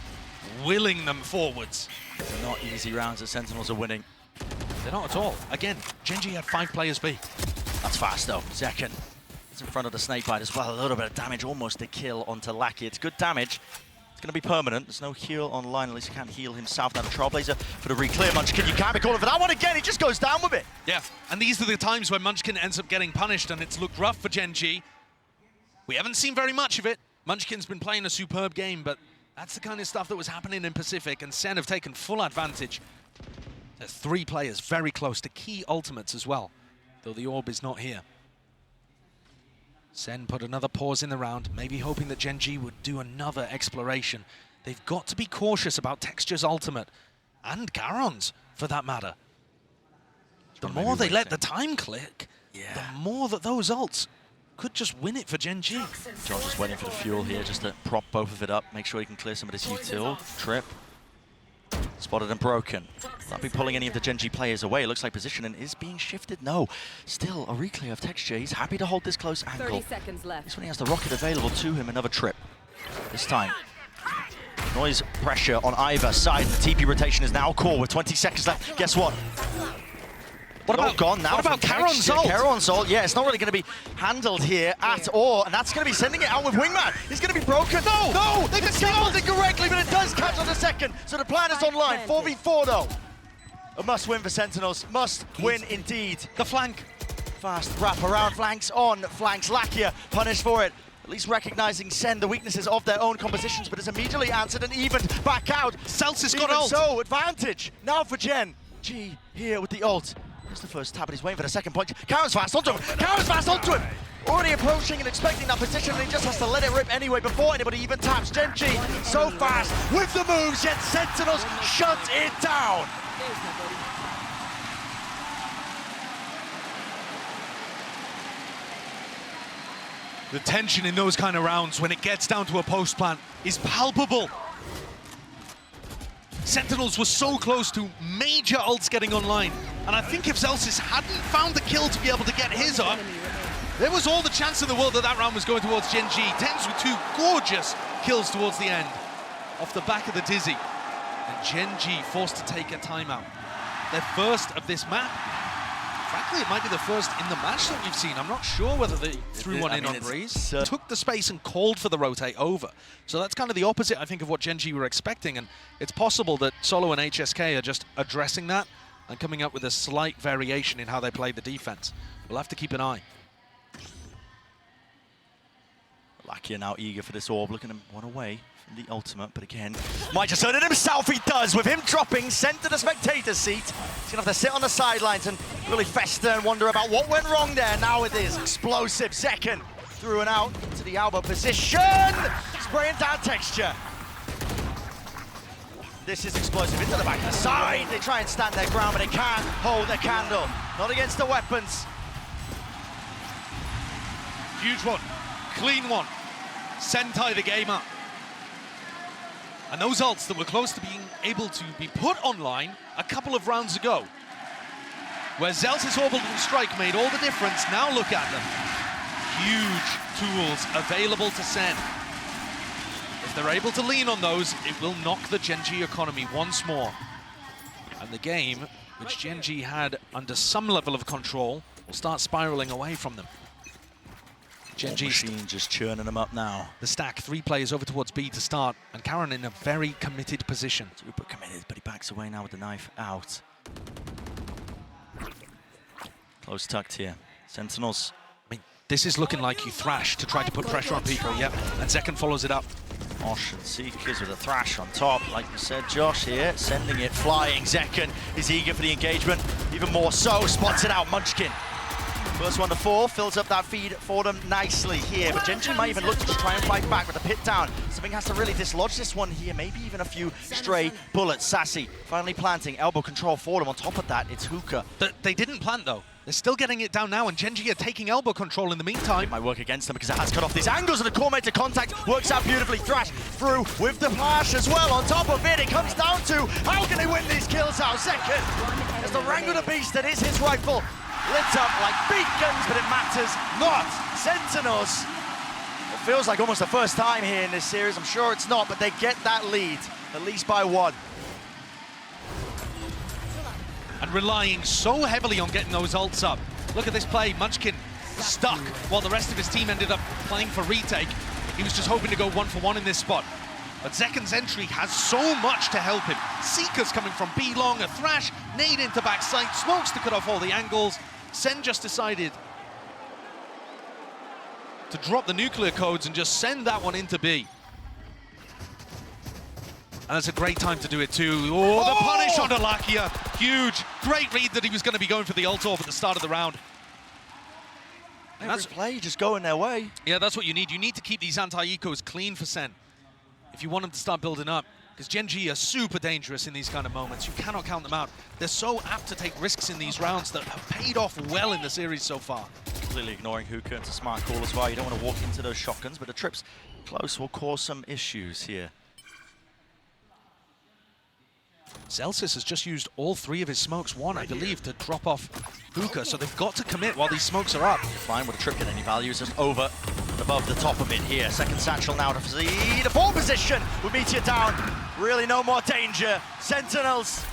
willing them forwards. They're not easy rounds that Sentinels are winning. They're not at all. Again, GEN.G had 5 players B. That's fast though. Zekken is in front of the snakebite as well. A little bit of damage, almost a kill onto Lakia. It's good damage. It's going to be permanent. There's no heal online. At least he can't heal himself. Now the Trailblazer for the re-clear. Munchkin, you can't be calling for that one again. He just goes down with it. Yeah, and these are the times when Munchkin ends up getting punished, and it's looked rough for GEN.G. We haven't seen very much of it. Munchkin's been playing a superb game, but that's the kind of stuff that was happening in Pacific, and Sen have taken full advantage. There's 3 players very close to key ultimates as well, though the orb is not here. Sen put another pause in the round, maybe hoping that GEN.G would do another exploration. They've got to be cautious about Texture's ultimate, and Garon's, for that matter. The more they let the time click, the more that those ults could just win it for GEN.G. Josh is waiting for the fuel here, just to prop both of it up, make sure he can clear some of this util. Trip. Spotted and broken. Not be pulling any of the GEN.G players away. It looks like positioning is being shifted. No, still a reclear of Texture. He's happy to hold this close angle. 30 seconds left. This one he has the rocket available to him. Another trip. This time. Noise pressure on either side. The TP rotation is now core with 20 seconds left. Guess what? What about gone now? What about Charon's ult? Charon's ult, yeah, it's not really going to be handled here at all, and that's going to be sending it out with Wingman. He's going to be broken. No, they just killed it correctly, but it does catch on the second. So the plan is online. 4v4 though. A must win for Sentinels. Must win indeed. The flank. Fast wrap around, flanks on, flanks Lakia, punished for it. At least recognizing SEN the weaknesses of their own compositions, but is immediately answered and evened back out. Celsius got Even ult. so, advantage now for Gen.G here with the ult. Here's the first tap, and he's waiting for the second point. Charon's fast onto him. Charon's fast onto him. Already approaching and expecting that position, and he just has to let it rip anyway before anybody even taps. Gen.G so fast with the moves, yet Sentinels shut it down. The tension in those kind of rounds when it gets down to a post plant is palpable. Sentinels were so close to major ults getting online, and I think if Celsius hadn't found the kill to be able to get his up, there was all the chance in the world that that round was going towards Gen.G. Tens with two gorgeous kills towards the end, off the back of the Dizzy. And Gen.G forced to take a timeout. Their first of this map. Frankly, it might be the first in the match that we've seen. I'm not sure whether they threw one in on Breeze. Took the space and called for the rotate over. So that's kind of the opposite, I think, of what Gen.G were expecting. And it's possible that Solo and HSK are just addressing that and coming up with a slight variation in how they play the defense. We'll have to keep an eye. Lakia now eager for this orb, looking one away from the ultimate, but again, might just earn it himself, he does, with him dropping, sent to the spectator seat. He's gonna have to sit on the sidelines and really fester and wonder about what went wrong there. Now it is explosive, second, through and out into the elbow position, spraying down texture. This is explosive into the back of the side. They try and stand their ground, but they can't hold their candle. Not against the weapons. Huge one, clean one. Sentai the game up. And those ults that were close to being able to be put online a couple of rounds ago, where Celsius Orbital Strike made all the difference. Now look at them. Huge tools available to SEN. If they're able to lean on those, it will knock the Gen.G economy once more. And the game, which Gen.G had under some level of control, will start spiraling away from them. Gen.G just churning them up now. The stack, 3 players over towards B to start, and Charon in a very committed position. Super committed, but he backs away now with the knife out. Close tucked here. Sentinels. I mean, this is looking like you thrash to try to put pressure on people, yep. And Second follows it up. Osh and Seekers with a thrash on top, like you said, Josh here, sending it flying. Zekken is eager for the engagement, even more so, spots it out, Munchkin. First one to fall, fills up that feed for them nicely here, but Gen.G might even look to just try and fight back with the pit down. Something has to really dislodge this one here, maybe even a few stray bullets. Sassy finally planting, elbow control for them. On top of that, it's Hookah. They didn't plant though. They're still getting it down now, and Gen.G are taking elbow control in the meantime. It might work against them because it has cut off these angles, and the core made to contact works out beautifully. Thrash through with the flash as well. On top of it, it comes down to how can they win these kills out? Second, as the Wrangle the Beast that is his rifle, lit up like beacons, but it matters not. Sentinels, it feels like almost the first time here in this series. I'm sure it's not, but they get that lead, at least by 1. And relying so heavily on getting those ults up. Look at this play, Munchkin stuck while the rest of his team ended up playing for retake. He was just hoping to go 1-for-1 in this spot. But Zekken's entry has so much to help him. Seekers coming from B long, a thrash, nade into backside, smokes to cut off all the angles. SEN just decided to drop the nuclear codes and just send that one into B. And it's a great time to do it too. Oh, the punish onto Lakia. Huge. Great read that he was going to be going for the ult orb at the start of the round. Every play just going their way. Yeah, that's what you need. You need to keep these anti-ecos clean for SEN if you want them to start building up. Because Gen.G are super dangerous in these kind of moments. You cannot count them out. They're so apt to take risks in these rounds that have paid off well in the series so far. Completely ignoring Hookah. It's a smart call as well. You don't want to walk into those shotguns, but the trips close will cause some issues here. Celsius has just used all 3 of his smokes, one, I believe, to drop off Hookah, so they've got to commit while these smokes are up. Fine with a trip get any values, just over and above the top of it here. Second satchel now to see the 4 position with Meteor down. Really no more danger. Sentinels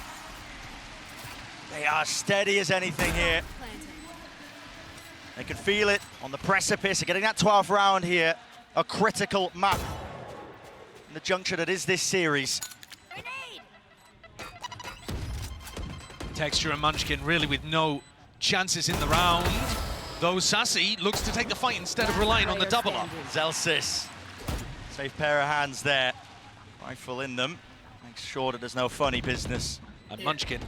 They are steady as anything here. They can feel it on the precipice of getting that 12th round here. A critical map in the juncture that is this series. Texture and Munchkin really with no chances in the round. Though Sassy looks to take the fight instead of relying on the double up. Zelsis, safe pair of hands there. Rifle in them, makes sure that there's no funny business. And Munchkin,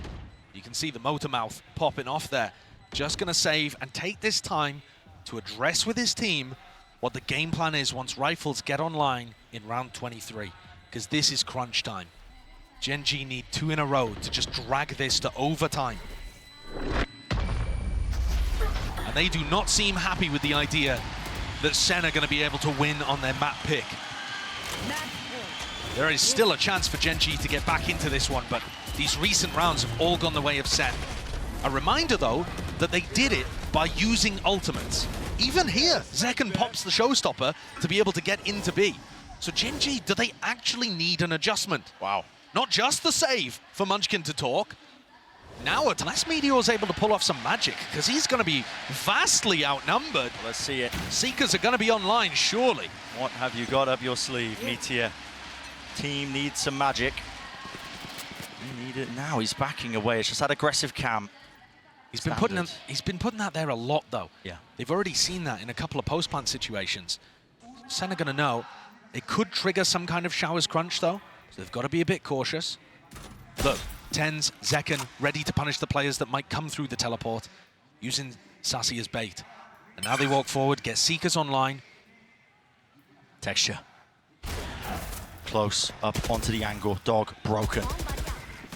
you can see the motor mouth popping off there. Just gonna save and take this time to address with his team what the game plan is once Rifles get online in round 23. Because this is crunch time. GEN.G need 2 in a row to just drag this to overtime. And they do not seem happy with the idea that SEN are going to be able to win on their map pick. There is still a chance for GEN.G to get back into this one, but these recent rounds have all gone the way of SEN. A reminder, though, that they did it by using ultimates. Even here, Zekken pops the showstopper to be able to get into B. So GEN.G, do they actually need an adjustment? Wow. Not just the save for Munchkin to talk. Now, unless Meteor's able to pull off some magic, because he's going to be vastly outnumbered. Let's see it. Seekers are going to be online, surely. What have you got up your sleeve, Meteor? Team needs some magic. We need it now. He's backing away. It's just that aggressive cam. He's been putting that there a lot, though. Yeah. They've already seen that in a couple of post-plant situations. SEN are going to know. It could trigger some kind of showers crunch, though. So they've got to be a bit cautious. Look, Tens, Zekken, ready to punish the players that might come through the teleport, using Sassy as bait. And now they walk forward, get Seekers online. Texture. Close, up onto the angle. Dog, broken.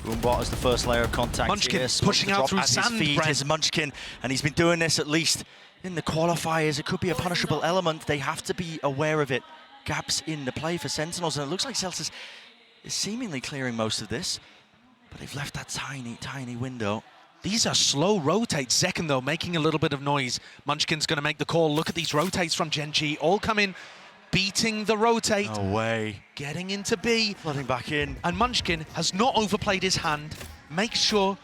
Boombot is the first layer of contact. Munchkin here. pushing out through sand, Is Munchkin, and he's been doing this at least in the qualifiers. It could be a punishable element. They have to be aware of it. Gaps in the play for Sentinels, and it looks like Celsius is seemingly clearing most of this, but they've left that tiny, tiny window. These are slow rotates. Zekken, though, making a little bit of noise. Munchkin's going to make the call. Look at these rotates from GEN.G. All come in, beating the rotate. No way. Getting into B. Flooding back in. And Munchkin has not overplayed his hand. Makes sure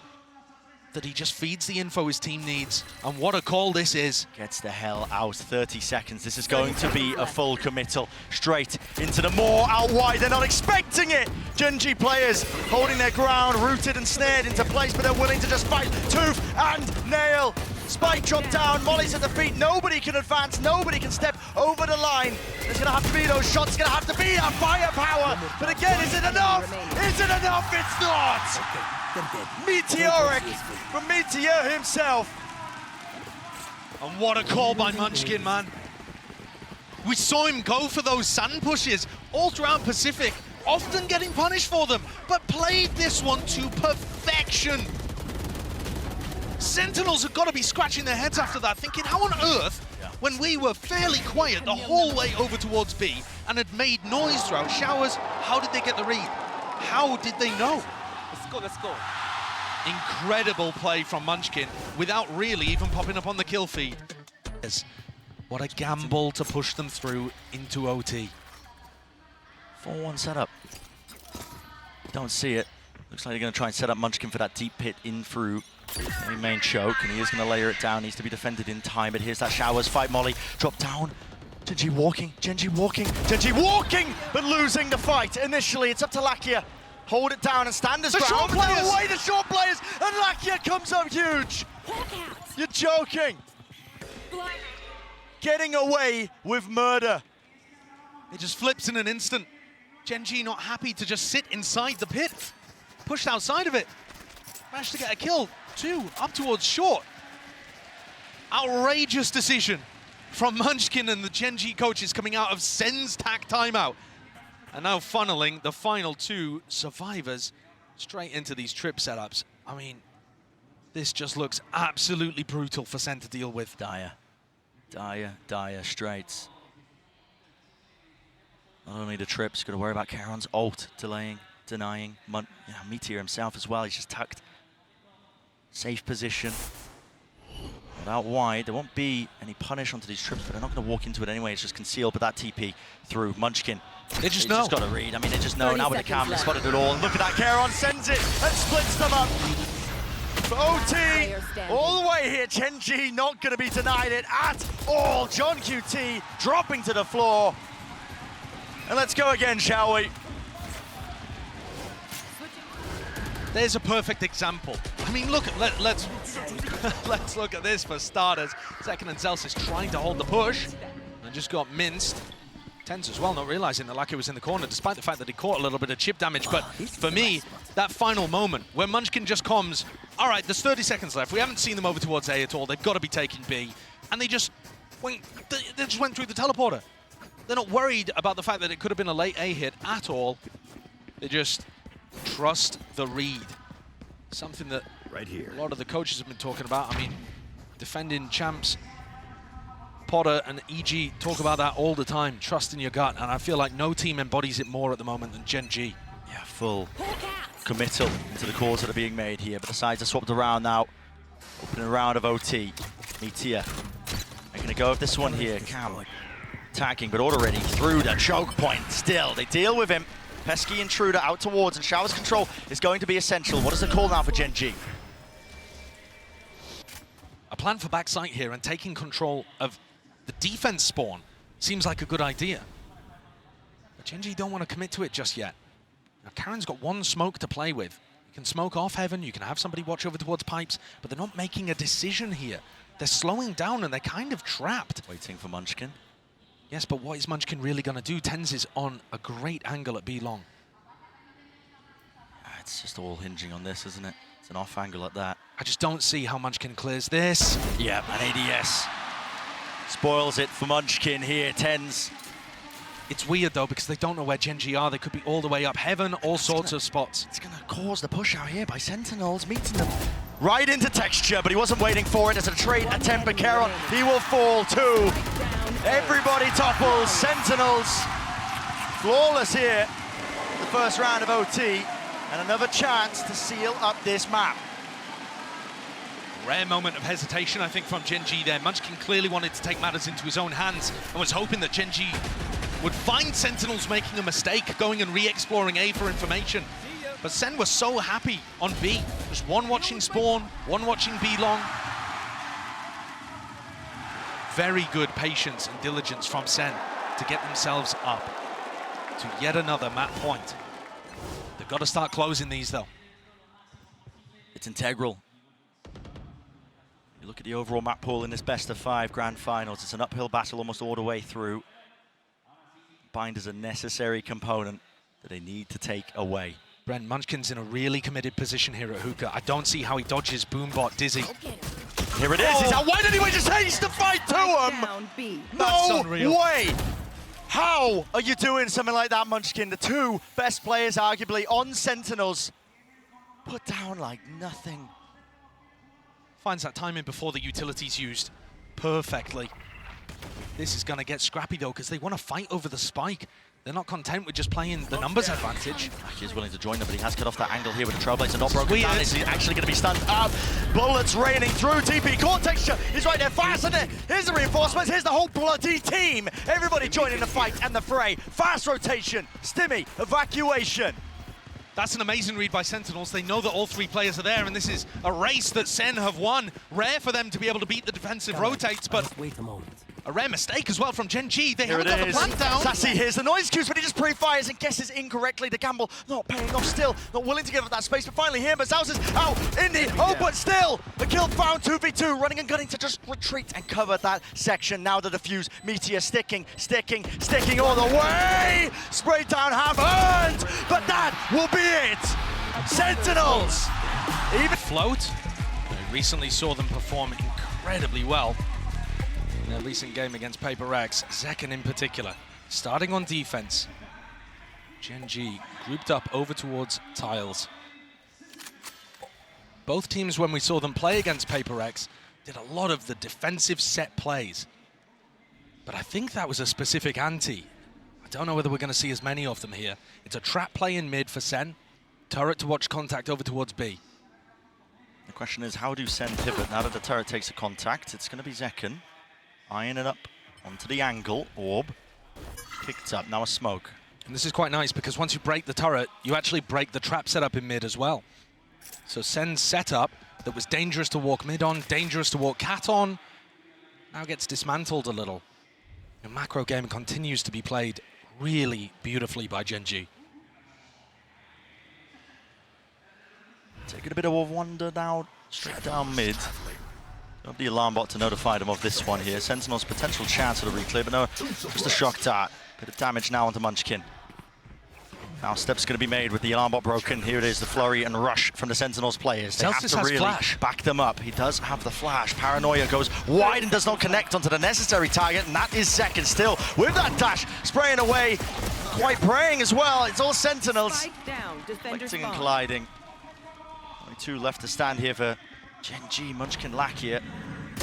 that he just feeds the info his team needs. And what a call this is. Gets the hell out. 30 seconds. This is going to be a full committal. Straight into the maw, out wide. They're not expecting it. GEN.G players holding their ground, rooted and snared into place, but they're willing to just fight tooth and nail. Spike dropped down, Molly's at the feet. Nobody can advance, nobody can step over the line. There's gonna have to be those shots, gonna have to be that firepower. But again, is it enough? Is it enough? It's not! Meteoric from Meteor himself. And what a call by Munchkin, man. We saw him go for those sand pushes all throughout Pacific, often getting punished for them, but played this one to perfection. Sentinels have got to be scratching their heads after that, thinking, how on earth, when we were fairly quiet the whole way over towards B and had made noise throughout showers, how did they get the read? How did they know? Let's go. Incredible play from Munchkin without really even popping up on the kill feed. What a gamble to push them through into OT. 4-1 setup. Don't see it. Looks like they're going to try and set up Munchkin for that deep pit in through the main choke, and he is going to layer it down. Needs to be defended in time, but here's that showers fight. Molly drop down. GEN.G walking, GEN.G walking, GEN.G walking, but losing the fight. Initially, it's up to Lakia. Hold it down and stand his ground. Short players! Away the short players, and Lakia comes up huge. You're joking. Getting away with murder. It just flips in an instant. GEN.G not happy to just sit inside the pit. Pushed outside of it. Managed to get a kill, too, up towards short. Outrageous decision from Munchkin and the GEN.G coaches coming out of SEN's TAC timeout. And now funneling the final 2 survivors straight into these trip setups. I mean, this just looks absolutely brutal for SEN to deal with. Dire straights. Not only the trips, got to worry about Charon's ult, delaying, denying. Meteor himself as well, he's just tucked. Safe position. But out wide, there won't be any punish onto these trips, but they're not going to walk into it anyway. It's just concealed, but that TP through Munchkin. They just know. He's just got to read. I mean, they just know. Now with the cam, they left. spotted it all. And look at that, Charon sends it and splits them up. for OT, all the way here. GEN.G not going to be denied it at all. John QT dropping to the floor. And let's go again, shall we? There's a perfect example. I mean, look, let's let's look at this for starters. Second and Zelsis trying to hold the push and just got minced. TenZ as well, not realizing that Lacquer was in the corner, despite the fact that he caught a little bit of chip damage. But for me, that final moment where Munchkin just comes, all right, there's 30 seconds left. We haven't seen them over towards A at all. They've got to be taking B. And they just went through the teleporter. They're not worried about the fact that it could have been a late A hit at all. They just trust the read. Something that right here. A lot of the coaches have been talking about. I mean, defending champs, Potter and EG talk about that all the time, trust in your gut, and I feel like no team embodies it more at the moment than GEN.G. Yeah, full committal into the calls that are being made here, but the sides are swapped around now. Opening a round of OT. Meteor. They're going to go with this one here. Cam attacking, but already through the choke point. Still, they deal with him. Pesky intruder out towards, and Shower's control is going to be essential. What is the call now for GEN.G? A plan for backside here and taking control of the defense spawn seems like a good idea. But GEN.G don't want to commit to it just yet. Now, Karen's got one smoke to play with. You can smoke off Heaven, you can have somebody watch over towards Pipes, but they're not making a decision here. They're slowing down and they're kind of trapped. Waiting for Munchkin. Yes, but what is Munchkin really going to do? TenZ is on a great angle at B long. It's just all hinging on this, isn't it? It's an off angle at that. I just don't see how Munchkin clears this. Yeah, and ADS spoils it for Munchkin here. TenZ. It's weird though, because they don't know where GEN.G are. They could be all the way up Heaven, all sorts of spots. It's gonna cause the push out here by Sentinels, meeting them right into texture, but he wasn't waiting for it. As a trade attempt by Caron, he will fall too. Everybody topples. Sentinels flawless here. The first round of OT, and another chance to seal up this map. Rare moment of hesitation, I think, from GEN.G there. Munchkin clearly wanted to take matters into his own hands and was hoping that GEN.G would find Sentinels making a mistake, going and re-exploring A for information. But Sen was so happy on B. Just one watching spawn, one watching B long. Very good patience and diligence from Sen to get themselves up to yet another map point. They've got to start closing these, though. It's integral. You look at the overall map pool in this best-of-5 grand finals. It's an uphill battle almost all the way through. Bind is a necessary component that they need to take away. Brent, Munchkin's in a really committed position here at Hookah. I don't see how he dodges Boombot Dizzy. Here it is. Oh. Why did he just haste the fight to him? No way. How are you doing something like that, Munchkin? The two best players, arguably, on Sentinels, put down like nothing. Finds that timing before the utility's used perfectly. This is going to get scrappy, though, because they want to fight over the spike. They're not content with just playing the numbers advantage. He is willing to join them, but he has cut off that angle here with the Trailblazer not broken down. Is he actually going to be stunned up? Bullets raining through. TP core texture is right there, fast in it. Here's the reinforcements. Here's the whole bloody team. Everybody joining the fight and the fray. Fast rotation, stimmy, evacuation. That's an amazing read by Sentinels. They know that all three players are there, and this is a race that Sen have won. Rare for them to be able to beat the defensive rotates, but wait a moment. A rare mistake as well from GEN.G. They haven't got the is. plant down. Sassy hears the noise cues, but he just pre-fires and guesses incorrectly. The gamble not paying off still, not willing to give up that space, but finally here, Mazaus is out in the open still. The kill found 2v2, running and gunning to just retreat and cover that section. Now the defuse, Meteor sticking all the way. Sprayed down, half earned, but that will be it. Sentinels. Even float. I recently saw them perform incredibly well in their recent game against Paper Rex, Zekken in particular. Starting on defense, GEN.G grouped up over towards tiles. Both teams, when we saw them play against Paper Rex, did a lot of the defensive set plays. But I think that was a specific ante. I don't know whether we're going to see as many of them here. It's a trap play in mid for Sen, turret to watch contact over towards B. The question is, how do Sen pivot now that the turret takes a contact? It's going to be Zekken. Eyeing it up onto the angle. Orb. Picked up. Now a smoke. And this is quite nice because once you break the turret, you actually break the trap setup in mid as well. So Sen's setup that was dangerous to walk mid on, dangerous to walk cat on, now gets dismantled a little. The macro game continues to be played really beautifully by GEN.G. Taking a bit of a wander now, straight down mid. Got the alarm bot to notify them of this one here. Sentinels potential chance for the reclear, but no, just a shock dart. Bit of damage now onto Munchkin. Now steps going to be made with the alarm bot broken. Here it is, the flurry and rush from the Sentinels players. They have to really flash. Back them up. He does have the flash. Paranoia goes wide and does not connect onto the necessary target, and that is second still with that dash, spraying away, quite praying as well. It's all Sentinels. Spike down, defender Collecting and spawn. colliding. Only two left to stand here for GEN.G, Munchkin, Lakia.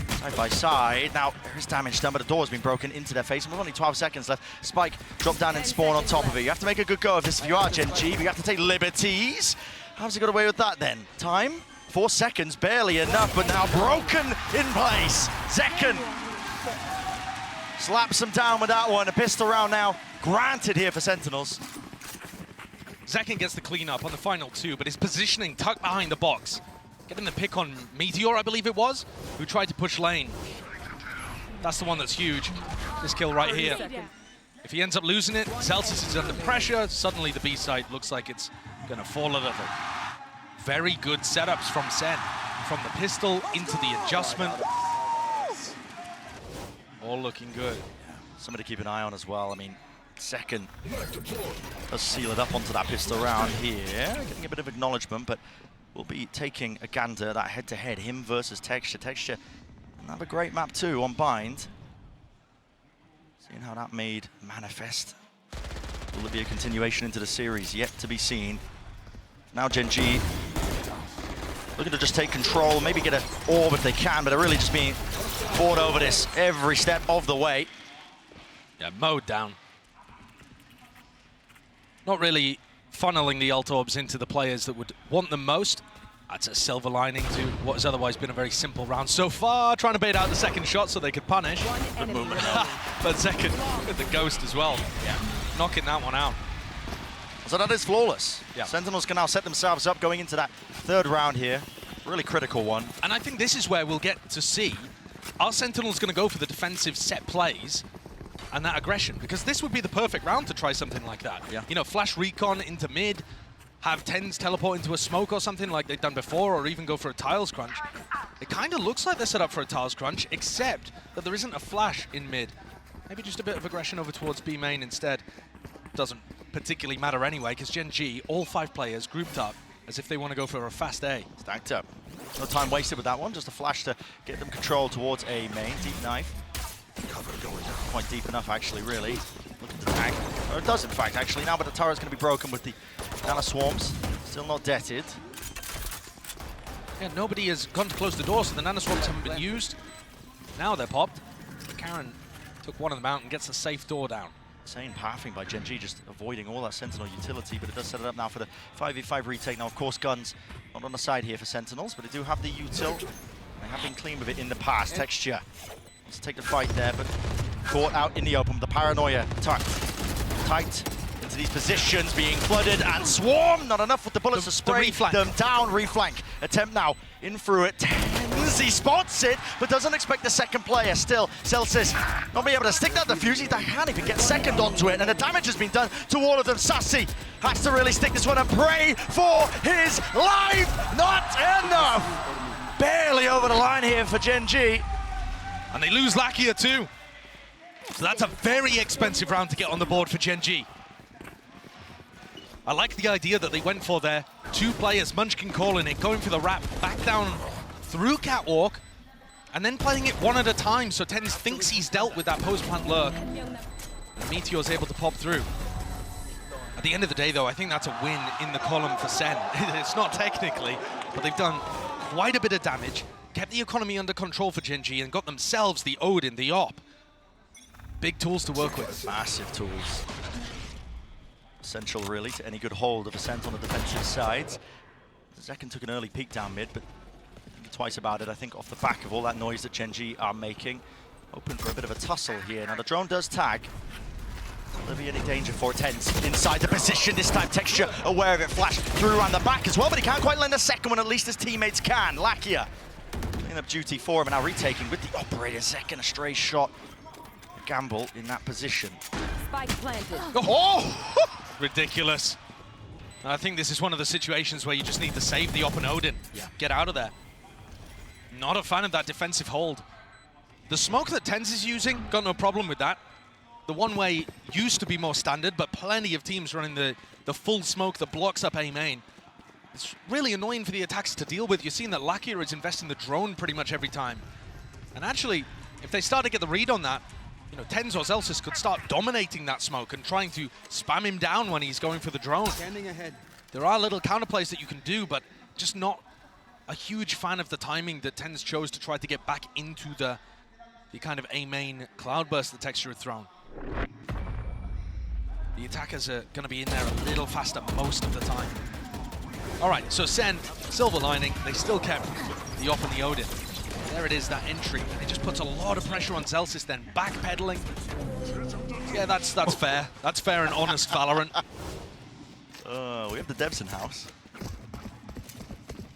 Side by side. Now, there is damage done, but the door has been broken into their face. And with only 12 seconds left, Spike drop down and spawn on top of it. You have to make a good go of this if you are GEN.G, but you have to take liberties. How's he got away with that then? Time? 4 seconds, barely enough, but now broken in place. Zekken slaps him down with that one. A pistol round now granted here for Sentinels. Zekken gets the cleanup on the final two, but his positioning tucked behind the box. Getting the pick on Meteor, I believe it was, who tried to push lane. That's the one that's huge. This kill right here. If he ends up losing it, Celsius is under pressure. Suddenly the B side looks like it's gonna fall a little. Very good setups from SEN. From the pistol into the adjustment. All looking good. Somebody to keep an eye on as well. I mean, Zekken does seal it up onto that pistol round here. Getting a bit of acknowledgement, but we'll be taking a gander at that head-to-head, him versus Texture. Texture, another great map too on Bind. Seeing how that made manifest. Will there be a continuation into the series? Yet to be seen. Now GEN.G looking to just take control, maybe get an orb if they can, but they're really just being fought over this every step of the way. Yeah, mowed down. Not really funneling the ult orbs into the players that would want them most. That's a silver lining to what has otherwise been a very simple round so far, trying to bait out the second shot so they could punish. But Zekken with the ghost as well. Yeah, knocking that one out. So that is flawless. Yeah. Sentinels can now set themselves up going into that third round here. Really critical one. And I think this is where we'll get to see, are Sentinels going to go for the defensive set plays and that aggression? Because this would be the perfect round to try something like that. Yeah. You know, flash recon into mid, have TENS teleport into a smoke or something like they've done before, or even go for a tiles crunch. It kind of looks like they're set up for a tiles crunch, except that there isn't a flash in mid. Maybe just a bit of aggression over towards B main instead. Doesn't particularly matter anyway, because GEN.G, all 5 players grouped up as if they want to go for a fast A. Stacked up. No time wasted with that one, just a flash to get them control towards A main. Deep knife. Cover going down. Quite deep enough, actually, really. Looking to tag. Or it does, in fact, actually, now, but the turret's going to be broken with the Nana Swarms. Still not deaded. Yeah, nobody has gone to close the door, so the Nana Swarms haven't been used. Now they're popped. But Karen took one of them out and gets a safe door down. Insane pathing by GEN.G, just avoiding all that Sentinel utility, but it does set it up now for the 5v5 retake. Now, of course, guns not on the side here for Sentinels, but they do have the util. They have been clean with it in the past. Texture wants to take the fight there, but caught out in the open with the Paranoia tucked tight into these positions, being flooded and swarmed. Not enough with the bullets to spray them down. Reflank attempt now in through it. TENS, he spots it, but doesn't expect the second player. Still, Celsius not be able to stick that defuse. He can't even get second onto it, and the damage has been done to all of them. Sassy has to really stick this one and pray for his life. Not enough. Barely over the line here for GEN.G. And they lose Lakia too. So that's a very expensive round to get on the board for GEN.G. I like the idea that they went for their 2 players, Munchkin calling it, going for the wrap, back down through Catwalk, and then playing it one at a time, so TENS thinks he's dealt with that post-plant lurk. And Meteor's able to pop through. At the end of the day, though, I think that's a win in the column for SEN. It's not technically, but they've done quite a bit of damage, kept the economy under control for GEN.G, and got themselves the Odin, the op. Big tools to work with. Massive tools. Essential, really, to any good hold of Ascent on the defensive sides. Zekken took an early peek down mid, but think twice about it, I think, off the back of all that noise that GEN.G are making. Open for a bit of a tussle here. Now, the drone does tag. Will there be any danger for Tens inside the position? This time Texture aware of it, flash through around the back as well, but he can't quite land a second one, at least his teammates can. Lakia clean up duty for him, and now retaking with the operator. Second, a stray shot. A gamble in that position. Spike planted. Oh! Ridiculous. I think this is one of the situations where you just need to save the Op and Odin. Yeah. Get out of there. Not a fan of that defensive hold. The smoke that Tens is using, got no problem with that. The one-way used to be more standard, but plenty of teams running the full smoke that blocks up A main. It's really annoying for the attackers to deal with. You're seeing that Lakia is investing the drone pretty much every time. And actually, if they start to get the read on that, you know, Tens or Celsius could start dominating that smoke and trying to spam him down when he's going for the drone. Standing ahead. There are little counterplays that you can do, but just not a huge fan of the timing that Tens chose to try to get back into the kind of A main cloudburst that Texture had thrown. The attackers are going to be in there a little faster most of the time. All right, so SEN, silver lining, they still kept the Op and the Odin. There it is, that entry. It just puts a lot of pressure on Celsius then. Backpedaling. Yeah, that's fair. That's fair and honest, Valorant. We have the devs in house.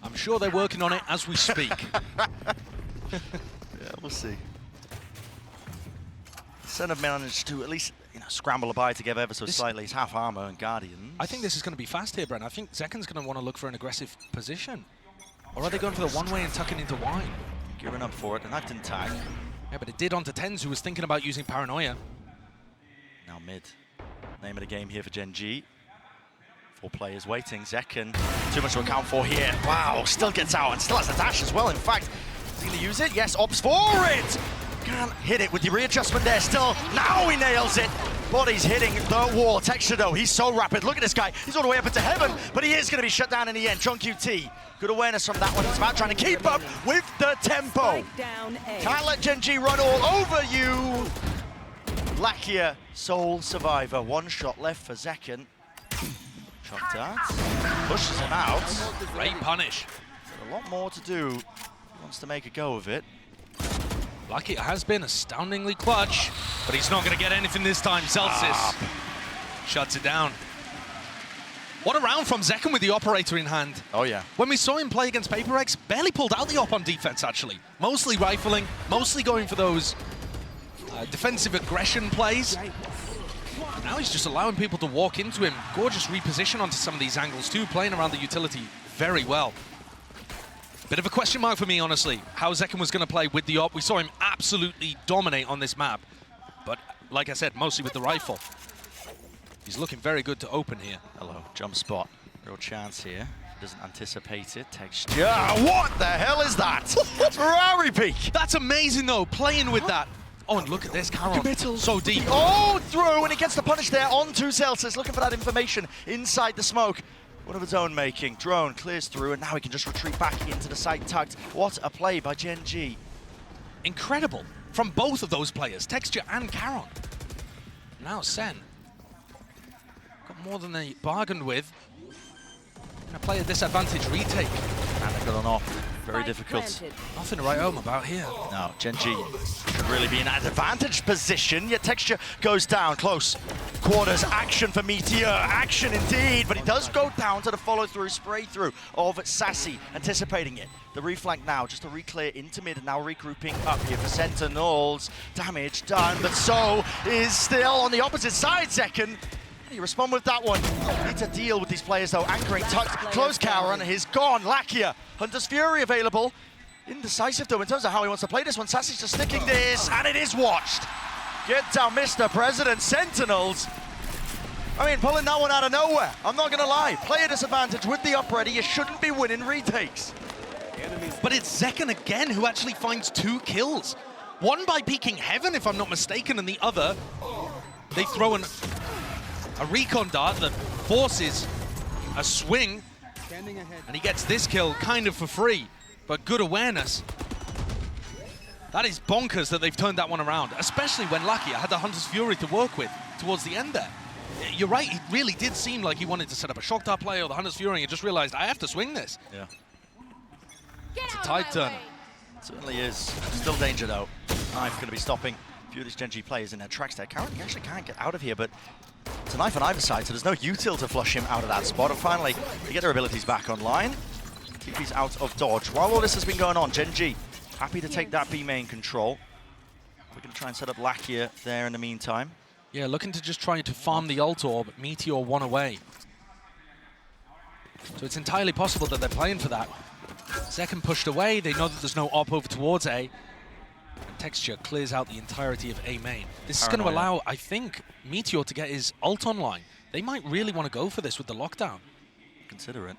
I'm sure they're working on it as we speak. Yeah, we'll see. SEN have managed to at least, you know, scramble a buy together ever so slightly. It's half armor and Guardians. I think this is going to be fast here, Brent. I think Zeken's going to want to look for an aggressive position. Or are they going for the one-way and tucking into wine? Gearing up for it, and that didn't tag. Yeah, but it did onto Tens, who was thinking about using Paranoia. Now mid. Name of the game here for GEN.G. 4 players waiting. Zeken, too much to account for here. Wow, still gets out and still has a dash as well. In fact, is he going to use it? Yes, opts for it! Can't hit it with the readjustment there still. Now he nails it. Body's hitting the wall. Texture though, he's so rapid. Look at this guy. He's all the way up into heaven, but he is going to be shut down in the end. John QT, good awareness from that one. It's about trying to keep up with the tempo. Can't let GEN.G run all over you. Lakia, sole survivor. 1 shot left for Zeken. Shot darts. Pushes him out. Great punish. A lot more to do. He wants to make a go of it. Lucky it has been astoundingly clutch, but he's not going to get anything this time. Celsius shuts it down. What a round from Zeken with the operator in hand. Oh, yeah. When we saw him play against Paper X, barely pulled out the op on defense, actually. Mostly rifling, mostly going for those defensive aggression plays. Now he's just allowing people to walk into him. Gorgeous reposition onto some of these angles, too, playing around the utility very well. Bit of a question mark for me, honestly, how Zeken was going to play with the op. We saw him absolutely dominate on this map. But, like I said, mostly with the rifle. He's looking very good to open here. Hello, jump spot. Real chance here. Doesn't anticipate it. Texture. What the hell is that? Ferrari peak. That's amazing, though, playing with that. Oh, and look at this, Caron. So deep. Oh, through, and he gets the punish there onto Celsius, looking for that information inside the smoke. One of his own making. Drone clears through, and now he can just retreat back into the site tucked. What a play by GEN.G. Incredible from both of those players, Texture and Caron. Now SEN got more than they bargained with. Gonna play a disadvantage retake. And they got on off. Very difficult. Nothing to write home about here. No, GEN.G should really be in an advantage position, yet Texture goes down. Close quarters action for Meteor. Action indeed, but he does go down to the follow-through, spray-through of Sassy, anticipating it. The reflank now, just to re-clear into mid, and now regrouping up here for Sentinels. Damage done, but so is still on the opposite side, Zeken. You respond with that one. Need to deal with these players though. Anchoring, tucked, close Caron, he's gone. Lakia, Hunter's Fury available. Indecisive though in terms of how he wants to play this one. Sassy's just sticking this, and it is watched. Get down, Mr. President. Sentinels. I mean, pulling that one out of nowhere. I'm not gonna lie. Player disadvantage with the operator. You shouldn't be winning retakes. But it's Zeken again who actually finds 2 kills. One by peeking heaven, if I'm not mistaken, and the other, they throw a recon dart that forces a swing, and he gets this kill kind of for free, but good awareness. That is bonkers that they've turned that one around, especially when Lakia had the Hunter's Fury to work with towards the end there. You're right, it really did seem like he wanted to set up a shock dart play or the Hunter's Fury and just realized, I have to swing this. Yeah. It's a tide turner. Certainly is. Still danger though. Knife going to be stopping a few of these GEN.G players in their tracks there. Karen, he actually can't get out of here, but it's a knife on either side, so there's no util to flush him out of that spot. And finally, they get their abilities back online. TP's out of dodge. While all this has been going on, GEN.G happy to take that B main control. We're going to try and set up Lakia there in the meantime. Yeah, looking to just try to farm the ult orb. Meteor one away. So it's entirely possible that they're playing for that. Second pushed away. They know that there's no op over towards A. And Texture clears out the entirety of A main. This is going to allow, I think, Meteor to get his ult online. They might really want to go for this with the lockdown. Consider it.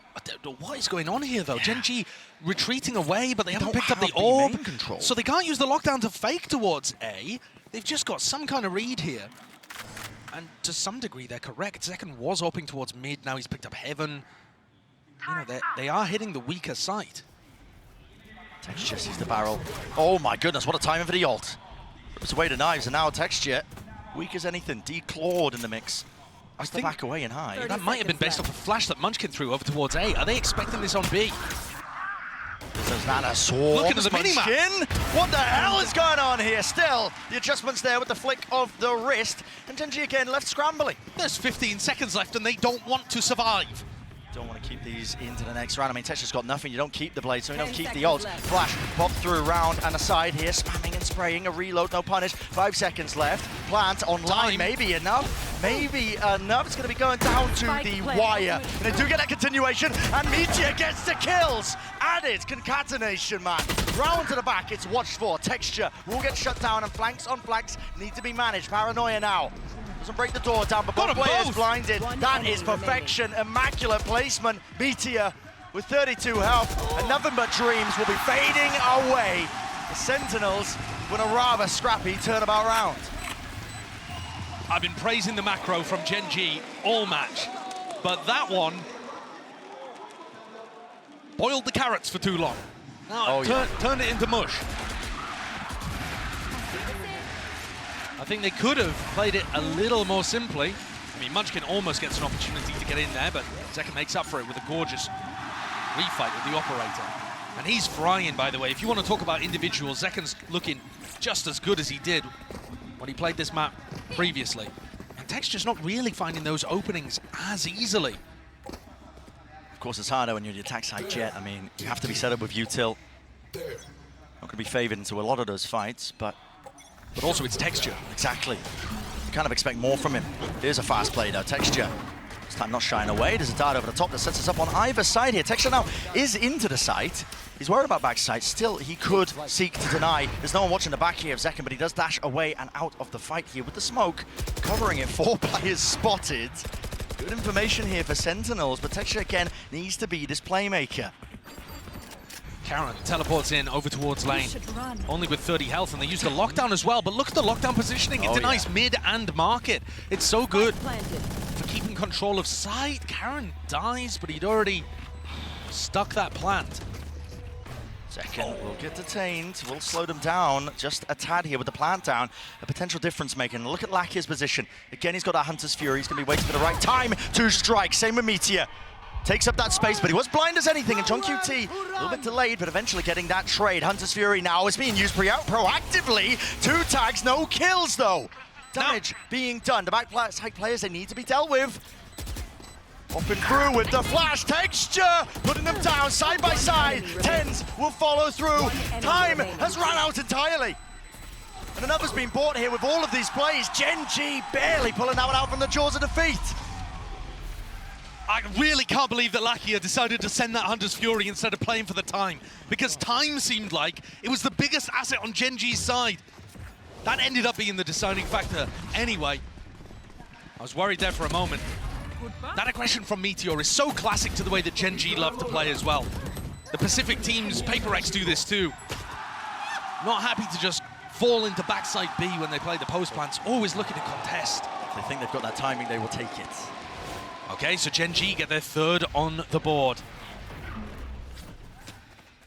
What is going on here, though? Yeah. GEN.G retreating away, but they haven't picked up the orb. Control. So they can't use the lockdown to fake towards A. They've just got some kind of read here. And to some degree, they're correct. Second was hoping towards mid. Now he's picked up Heaven. You know, they are hitting the weaker site. Texture sees the barrel. Oh my goodness, what a timing for the ult. Rips away the knives, and now Texture, weak as anything, declawed in the mix. I think back away and high. That might have been based off a flash that Munchkin threw over towards A. Are they expecting this on B? There's Nana swarms. Look at the minimap. What the hell is going on here? Still, the adjustments there with the flick of the wrist. And GEN.G again left scrambling. There's 15 seconds left and they don't want to survive. Don't want to keep these into the next round. I mean, Texture's got nothing. You don't keep the blade, so you don't keep the ult. Flash, pop through round and aside here. Spamming and spraying. A reload, no punish. 5 seconds left. Plant online, maybe enough. Maybe enough. It's going to be going down to the wire. And they do get that continuation. And Meteor gets the kills. Added concatenation, man. Round to the back, it's watched for. Texture will get shut down, and flanks on flanks need to be managed. Paranoia now. Doesn't break the door down, but both players blinded. That is perfection, immaculate placement. Meteor with 32 health, and nothing but dreams will be fading away. The Sentinels win a rather scrappy turnabout round. I've been praising the macro from GEN.G all match, but that one boiled the carrots for too long. Now turned it into mush. I think they could have played it a little more simply. I mean, Munchkin almost gets an opportunity to get in there, but Zeka makes up for it with a gorgeous refight with the operator. And he's frying, by the way. If you want to talk about individuals, Zeken's looking just as good as he did when he played this map previously. And Texture's not really finding those openings as easily. Of course, it's harder when you're the attack side jet. I mean, you have to be set up with util. Not going to be favored into a lot of those fights, but also it's Texture. Exactly. You kind of expect more from him. Here's a fast play though, Texture. This time not shying away. There's a dart over the top that sets us up on either side here. Texture now is into the site. He's worried about backside. Still, he could seek to deny. There's no one watching the back here of Zeken, but he does dash away and out of the fight here with the smoke. Covering it, 4 players spotted. Good information here for Sentinels, but Texture again needs to be this playmaker. Karen teleports in over towards lane, only with 30 health, and they use the lockdown as well, but look at the lockdown positioning. It denies mid and market. It's so good for keeping control of side. Karen dies, but he'd already stuck that plant. Zeken will get detained, will slow them down just a tad here with the plant down. A potential difference maker. And look at Lakia's position. Again, he's got that Hunter's Fury. He's going to be waiting for the right time to strike. Same with Meteor. Takes up that space, but he was blind as anything, and John QT a little bit delayed, but eventually getting that trade. Hunter's Fury now is being used proactively. 2 tags, no kills though. Damage being done. The back side players, they need to be dealt with. Popping through with the flash. Texture putting them down side by side. Tens will follow through. Time has run out entirely. And another's been bought here with all of these plays. GEN.G barely pulling that one out from the jaws of defeat. I really can't believe that Lakia decided to send that Hunter's Fury instead of playing for the time, because time seemed like it was the biggest asset on GEN.G's side. That ended up being the deciding factor anyway. I was worried there for a moment. That aggression from Meteor is so classic to the way that GEN.G love to play as well. The Pacific teams, Paper X do this too. Not happy to just fall into backside B when they play the post plants, always looking to contest. If they think they've got that timing, they will take it. Okay, so GEN.G get their 3rd on the board.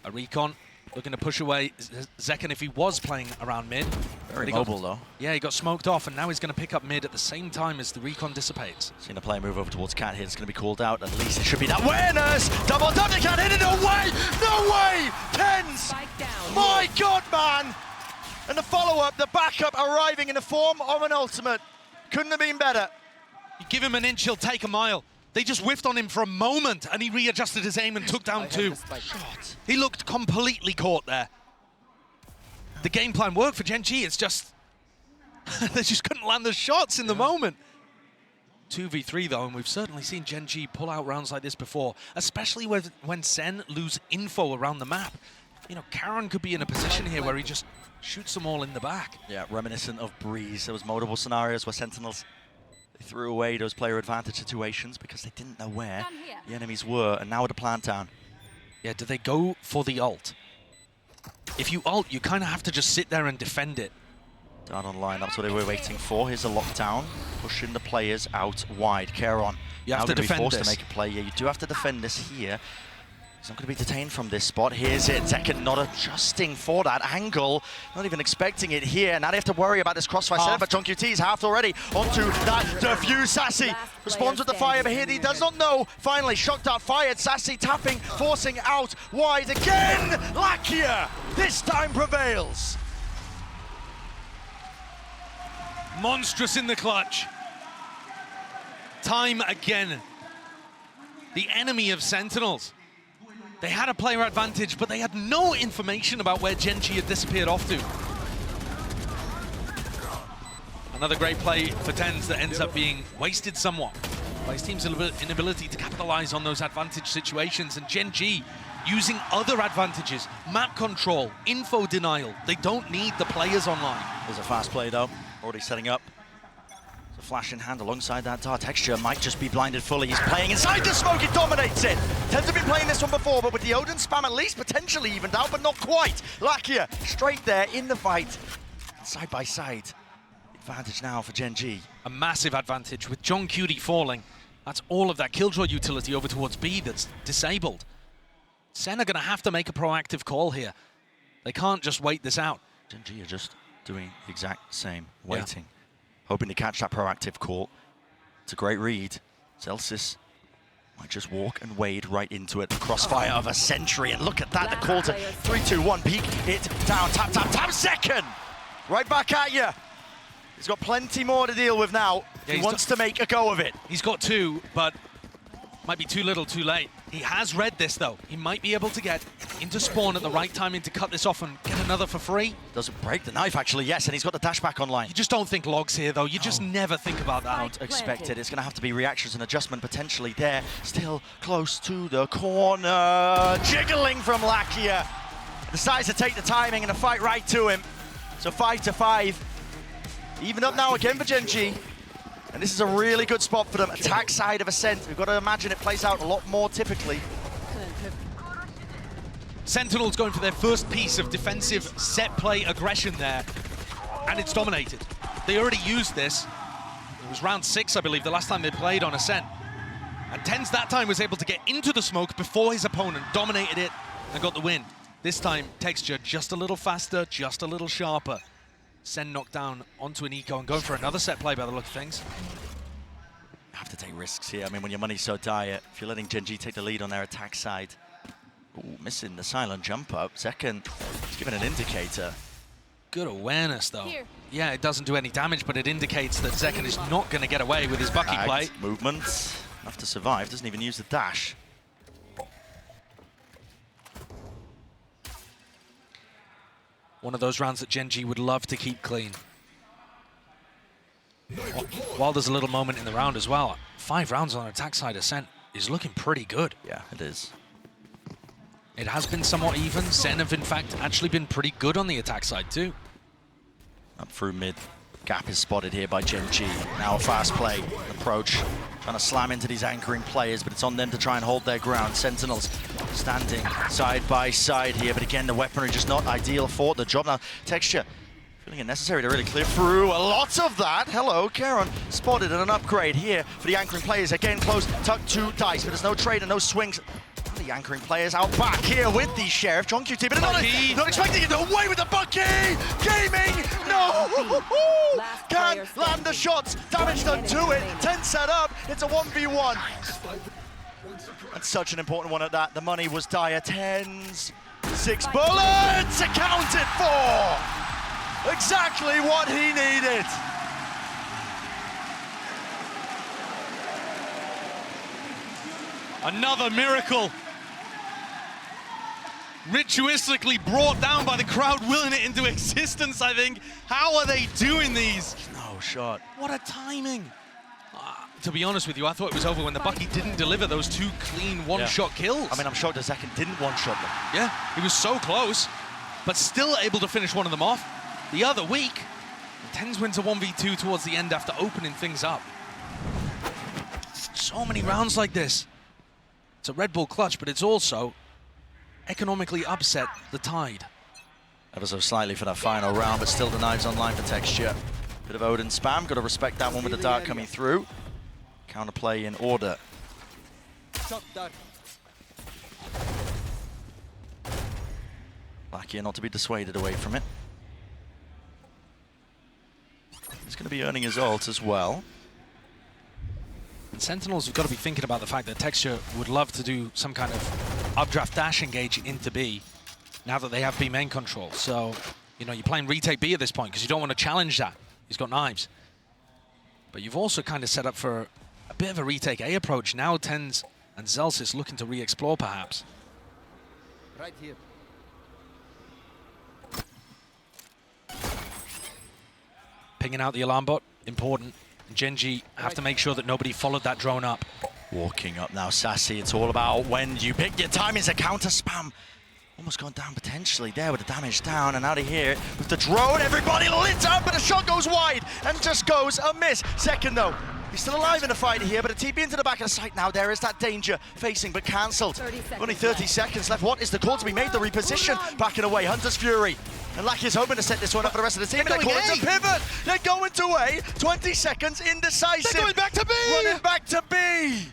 A recon looking to push away Zeken if he was playing around mid. Very mobile though. Yeah, he got smoked off, and now he's going to pick up mid at the same time as the recon dissipates. Seen a player move over towards Cat here. It's going to be called out. At least it should be that awareness. Double tap, they can't hit it. No way! No way! Tens! My God, man! And the follow-up, the backup arriving in the form of an ultimate. Couldn't have been better. You give him an inch, he'll take a mile. They just whiffed on him for a moment, and he readjusted his aim and took down 2. He looked completely caught there. The game plan worked for Gen.G. It's just they just couldn't land the shots in the moment. 2v3 though, and we've certainly seen Gen.G pull out rounds like this before, especially when SEN lose info around the map. You know, Karen could be in a position here where he just shoots them all in the back. Yeah, reminiscent of Breeze. There was multiple scenarios where Sentinels they threw away those player advantage situations because they didn't know where the enemies were, and now at the plant down. Yeah, do they go for the ult? If you ult, you kind of have to just sit there and defend it. Down online, that's what they were waiting for. Here's a lockdown, pushing the players out wide. Caron, you have to defend be forced this. to make a play. Yeah, you do have to defend this here. He's not going to be detained from this spot. Here's it. Zekken not adjusting for that angle. Not even expecting it here. Now they have to worry about this crossfire setup, but GENG.G's halved already. Onto that defuse. Sassy responds with the fire, but here he does not know. Finally, shock dart fired. Sassy tapping, forcing out wide again. Lakia this time prevails. Monstrous in the clutch. Time again. The enemy of Sentinels. They had a player advantage, but they had no information about where Gen.G had disappeared off to. Another great play for TenZ that ends up being wasted somewhat by his team's inability to capitalize on those advantage situations, and Gen.G using other advantages, map control, info denial. They don't need the players online. There's a fast play though, already setting up. A flash in hand alongside that dart. Texture might just be blinded fully. He's playing inside the smoke, he dominates it. TenZ have been playing this one before, but with the Odin spam at least potentially evened out, but not quite. Lakia straight there in the fight. Side by side. Advantage now for Gen.G. A massive advantage with John Cutie falling. That's all of that Killjoy utility over towards B that's disabled. SEN are going to have to make a proactive call here. They can't just wait this out. Gen.G are just doing the exact same, waiting. Yeah. Hoping to catch that proactive call. It's a great read. Celsius might just walk and wade right into it. The crossfire of a century, and look at that, the call to 3, 2, 1, peek it down, tap, tap, tap, second! Right back at you. He's got plenty more to deal with now. Yeah, he wants to make a go of it. He's got 2, but might be too little, too late. He has read this though. He might be able to get into spawn at the right timing to cut this off and get another for free. Doesn't break the knife actually, yes, and he's got the dash back online. You just don't think logs here though. You just never think about that. Don't expect it. It's going to have to be reactions and adjustment potentially there. Still close to the corner. Jiggling from Lakia. Decides to take the timing and the fight right to him. So 5-5. Even up now again for Gen.G. And this is a really good spot for them. Attack side of Ascent. We've got to imagine it plays out a lot more typically. Sentinels going for their first piece of defensive set play aggression there. And it's dominated. They already used this. It was round 6, I believe, the last time they played on Ascent. And TenZ that time was able to get into the smoke before his opponent, dominated it, and got the win. This time, Texture just a little faster, just a little sharper. SEN knocked down onto an eco and going for another set play by the look of things. You have to take risks here. I mean, when your money's so dire, if you're letting Gen.G take the lead on their attack side. Ooh, missing the silent jump up. Second, he's given an indicator. Good awareness, though. Here. Yeah, it doesn't do any damage, but it indicates that Zekken is not going to get away with his bucky play. Movement, enough to survive, doesn't even use the dash. One of those rounds that Gen.G would love to keep clean. While there's a little moment in the round as well, 5 rounds on attack side Ascent is looking pretty good. Yeah, it is. It has been somewhat even. SEN have, in fact, actually been pretty good on the attack side, too. Up through mid. Gap is spotted here by Gen.G. Now a fast play approach. Trying to slam into these anchoring players, but it's on them to try and hold their ground. Sentinels standing side by side here, but again, the weaponry just not ideal for the job. Now, Texture feeling it necessary to really clear through a lot of that. Hello, Karen spotted and an upgrade here for the anchoring players. Again, close, tucked to Dice, but there's no trade and no swings. The anchoring players out back here with the Sheriff, John QT, but not expecting it, away with the Bucky! Gaming! No! Can't land the shots, damage done to it, 10 set up, it's a 1v1. And such an important one at that, the money was dire, 10s, 6 bullets accounted for! Exactly what he needed. Another miracle. Ritualistically brought down by the crowd willing it into existence, I think. How are they doing these? No shot. What a timing. To be honest with you, I thought it was over when the Bucky didn't deliver those 2 clean one-shot kills. I mean, I'm shocked the second didn't one-shot them. Yeah, he was so close, but still able to finish one of them off. The other week, TenZ wins a 1v2 towards the end after opening things up. So many rounds like this. It's a Red Bull clutch, but it's also economically upset the tide. Ever so slightly for that final round, but still the knives online for Texture. Bit of Odin spam, got to respect that one with the dart coming through. Counterplay in order. Lakia not to be dissuaded away from it. He's going to be earning his ult as well. And Sentinels have got to be thinking about the fact that Texture would love to do some kind of updraft dash engage into B now that they have B main control. So, you know, you're playing retake B at this point because you don't want to challenge that. He's got knives. But you've also kind of set up for a bit of a retake A approach. Now TenZ and Zellsis looking to re-explore perhaps. Right here. Pinging out the alarm bot, important. GENG have to make sure that nobody followed that drone up. Walking up now, Sassy. It's all about when you pick your time. It's a counter spam. Almost gone down potentially there with the damage down, and out of here with the drone. Everybody lit up, but the shot goes wide and just goes a miss. Second though, he's still alive in the fight here, but a TP into the back of the site now. There is that danger facing, but cancelled. Only 30 seconds left. What is the call to be made? The reposition, backing away. Hunter's Fury. And Lakia's hoping to set this one up for the rest of the team. They're calling to pivot. They're going to A. 20 seconds, indecisive. They're going back to B. Running back to B.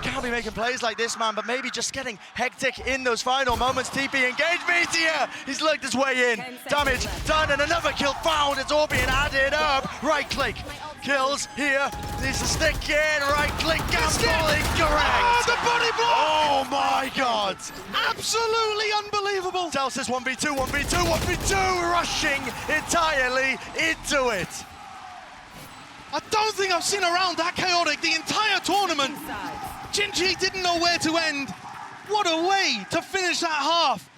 Can't be making plays like this, man, but maybe just getting hectic in those final moments. TP engage, Meteor. He's looked his way in. Damage done, and another kill found. It's all being added up. Right click. Kills here. Needs to stick in. Right click. Gamble incorrect. Oh, the body block. Oh my God. Absolutely unbelievable. Telsis 1v2, 1v2, 1v2. Rushing entirely into it. I don't think I've seen a round that chaotic the entire tournament. GENG didn't know where to end. What a way to finish that half.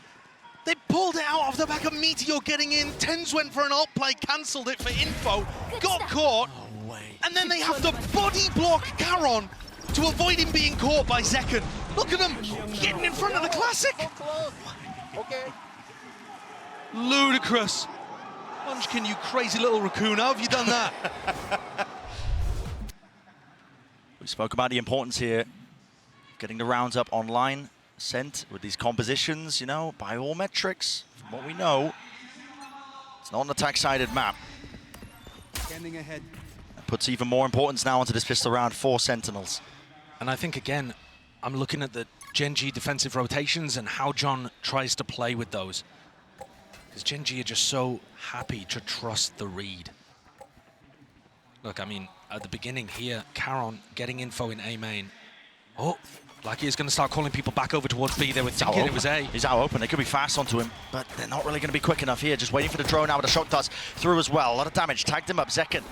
They pulled it out off the back of Meteor getting in. TenZ went for an alt play, cancelled it for info, got caught, and then they have to body block Caron to avoid him being caught by Zekken. Look at him getting in front of the Classic. Okay. Ludicrous. Munchkin, you crazy little raccoon, how have you done that? We spoke about the importance here, getting the rounds up online, sent with these compositions, you know, by all metrics, from what we know, it's not an attack-sided map. Scanning ahead. That puts even more importance now onto this pistol round for Sentinels. And I think, again, I'm looking at the GEN.G defensive rotations and how John tries to play with those. Because GEN.G are just so happy to trust the read. Look, I mean, at the beginning here, Caron getting info in A main. Oh, Lakia is going to start calling people back over towards B. They were thinking it was A. He's out open. They could be fast onto him, but they're not really going to be quick enough here. Just waiting for the drone now with a shot dust through as well. A lot of damage. Tagged him up. Zekken.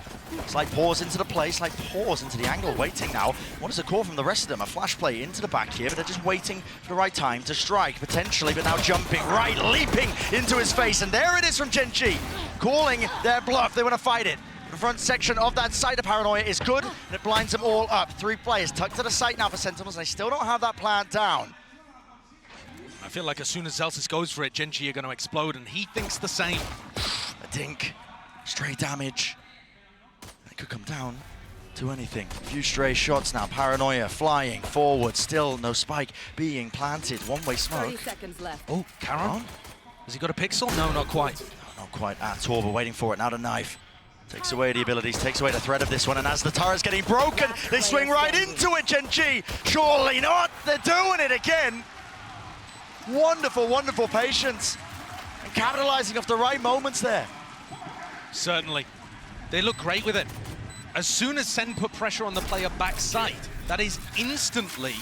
Slight pause into the play. Slight pause into the angle. Waiting now. What is the call from the rest of them? A flash play into the back here, but they're just waiting for the right time to strike, potentially, but now jumping right, leaping into his face. And there it is from GEN.G. Calling their bluff. They want to fight it. The front section of that side of Paranoia is good, and it blinds them all up. 3 players tucked to the site now for Sentinels, and they still don't have that plan down. I feel like as soon as Zellsis goes for it, GEN.G are going to explode, and he thinks the same. A dink, stray damage. It could come down to anything. A few stray shots now. Paranoia flying forward, still no spike being planted. One-way smoke. 30 seconds left. Oh, Caron? Has he got a pixel? No, not quite. Not quite at all, but waiting for it. Now the knife. Takes away the abilities, takes away the threat of this one, and as the turret's getting broken, they swing right into it, GEN.G. Surely not, they're doing it again. Wonderful, wonderful patience. And capitalizing off the right moments there. Certainly. They look great with it. As soon as Sen put pressure on the player backside, that is instantly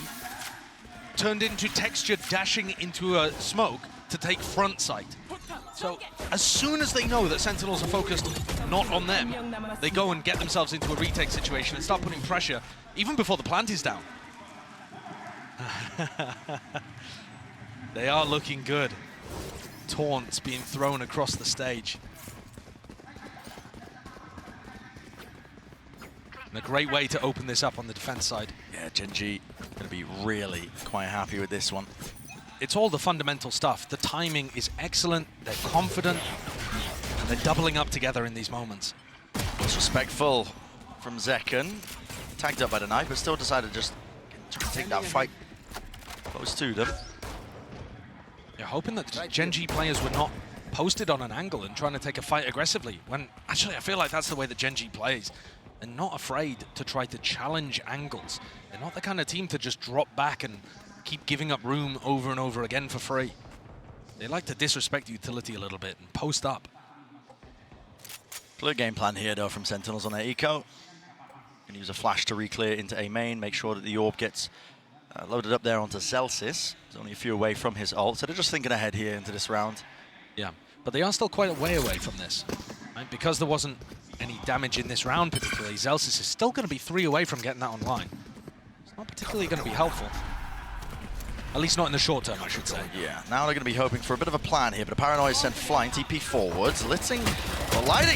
turned into Texture dashing into a smoke to take front sight. So as soon as they know that Sentinels are focused not on them, they go and get themselves into a retake situation and start putting pressure, even before the plant is down. They are looking good. Taunts being thrown across the stage. And a great way to open this up on the defense side. Yeah, GEN.G going to be really quite happy with this one. It's all the fundamental stuff. The timing is excellent, they're confident, and they're doubling up together in these moments. Disrespectful from Zekken. Tagged up by the knife, but still decided to just try and take that fight close to them. You're hoping that the GEN.G players were not posted on an angle and trying to take a fight aggressively, when actually I feel like that's the way that GEN.G plays. They're not afraid to try to challenge angles. They're not the kind of team to just drop back and keep giving up room over and over again for free. They like to disrespect utility a little bit and post up. Clear game plan here though from Sentinels on their eco. Gonna use a flash to re-clear into A main, make sure that the orb gets loaded up there onto Celsius. He's only a few away from his ult, so they're just thinking ahead here into this round. Yeah, but they are still quite a way away from this. Right? Because there wasn't any damage in this round particularly, Celsius is still going to be 3 away from getting that online. It's not particularly going to be helpful. At least not in the short term, I should say. Yeah, now they're going to be hoping for a bit of a plan here, but a Paranoia sent flying, TP forwards, lighting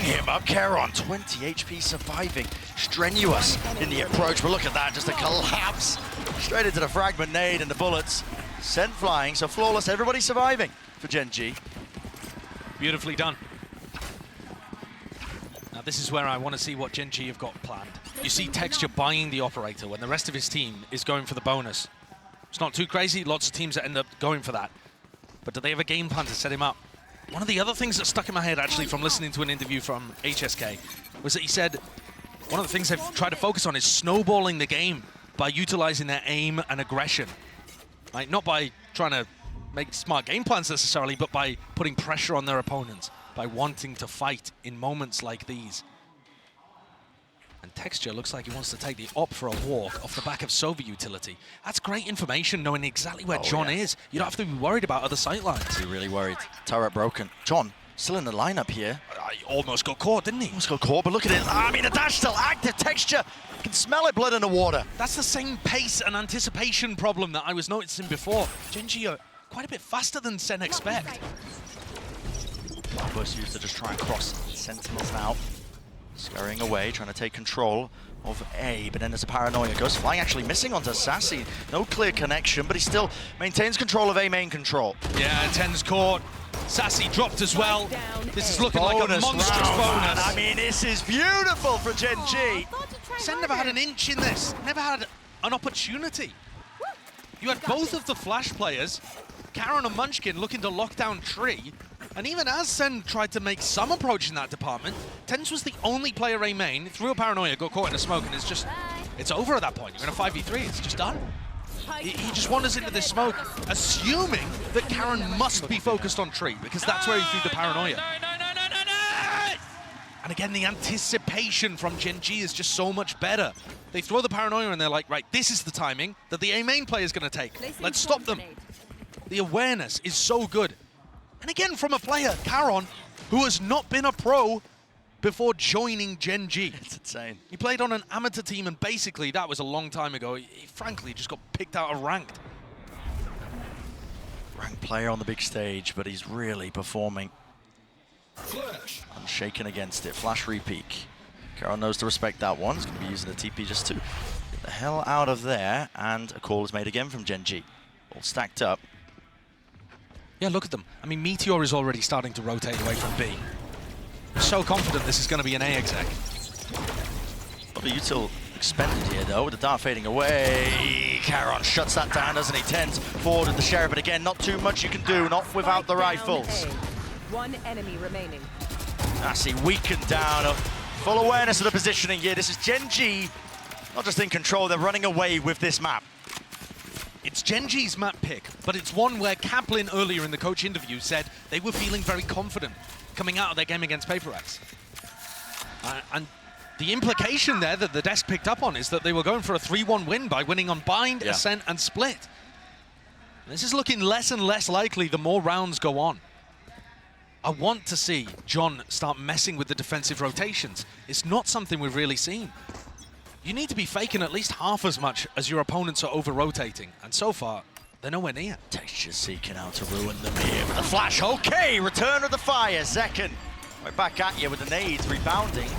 him up. Charon, 20 HP surviving, strenuous in the approach, but look at that, just a collapse straight into the fragment nade and the bullets sent flying, so flawless, everybody surviving for GEN.G. Beautifully done. Now this is where I want to see what GEN.G have got planned. You see Texture buying the operator when the rest of his team is going for the bonus. It's not too crazy, lots of teams that end up going for that. But do they have a game plan to set him up? One of the other things that stuck in my head actually from listening to an interview from HSK was that he said one of the things they've tried to focus on is snowballing the game by utilizing their aim and aggression. Right? Not by trying to make smart game plans necessarily, but by putting pressure on their opponents, by wanting to fight in moments like these. And Texture looks like he wants to take the op for a walk off the back of Sova utility. That's great information, knowing exactly where John is. You don't have to be worried about other sightlines. You're really worried. Turret broken. John, still in the lineup here. He almost got caught, didn't he? Almost got caught, but look at it. I mean, the dash still active. Texture, you can smell it, blood in the water. That's the same pace and anticipation problem that I was noticing before. GEN.G are quite a bit faster than SEN expect. Burst used to just try and cross Sentinels now. Scurrying away, trying to take control of A, but then there's a Paranoia. Goes flying, actually missing onto Sassy. No clear connection, but he still maintains control of A main control. Yeah, 10's caught. Sassy dropped as well. This is looking like a monstrous bonus. I mean, this is beautiful for GEN.G. SEN never had an inch in this, never had an opportunity. You had both of the Flash players, Karen and Munchkin, looking to lock down Tree. And even as SEN tried to make some approach in that department, Tens was the only player A main, threw a Paranoia, got caught in a smoke, and it's over at that point. You're in a 5v3, it's just done. He just wanders into this smoke, assuming that Karen must be focused on Tree, because that's where he threw the Paranoia. And again, the anticipation from GEN.G is just so much better. They throw the Paranoia and they're like, right, this is the timing that the A main player is going to take. Let's stop them. The awareness is so good. And again, from a player, Charon, who has not been a pro before joining GEN.G. It's insane. He played on an amateur team, and basically that was a long time ago. He frankly just got picked out of ranked. Ranked player on the big stage, but he's really performing. Unshaken against it. Flash re-peek. Charon knows to respect that one. He's going to be using the TP just to get the hell out of there. And a call is made again from GEN.G. All stacked up. Yeah, look at them. I mean, Meteor is already starting to rotate away from B. I'm so confident this is going to be an A exec. Well, the util expended here, though, with the dart fading away. Charon shuts that down, doesn't he? Tens forward with the Sheriff, but again, not too much you can do, not without the rifles. One enemy remaining. Sassy weakened down. Full awareness of the positioning here. This is GEN.G, not just in control, they're running away with this map. It's GEN.G's map pick, but it's one where Kaplan earlier in the coach interview said they were feeling very confident coming out of their game against Paper X. And the implication there that the desk picked up on is that they were going for a 3-1 win by winning on Bind, Ascent, and Split. This is looking less and less likely the more rounds go on. I want to see John start messing with the defensive rotations. It's not something we've really seen. You need to be faking at least half as much as your opponents are over-rotating. And so far, they're nowhere near. Texture's seeking out to ruin them here with a flash. Okay, return of the fire. Second, right back at you with the nades, rebounding.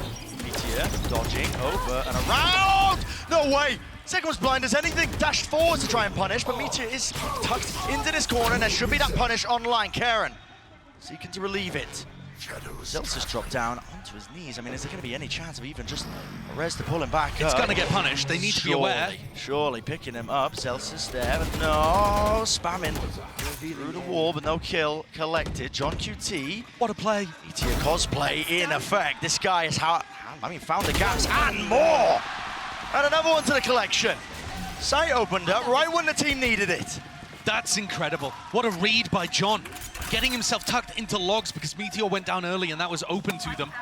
Meteor dodging over and around. No way. Second was blind as anything. Dashed forward to try and punish, but Meteor is tucked into this corner, and there should be that punish online. Karen seeking to relieve it. Zelsis dropped down onto his knees. I mean, is there going to be any chance of even just a res to pull him back It's up? going to get punished. They need to be aware. Surely picking him up. Zelsis there, but no, spamming through the wall, but no kill collected. John QT. What a play. Meteor cosplay in effect. This guy has found the gaps and more. And another one to the collection. Sight opened up right when the team needed it. That's incredible. What a read by John. Getting himself tucked into logs because Meteor went down early and that was open to them.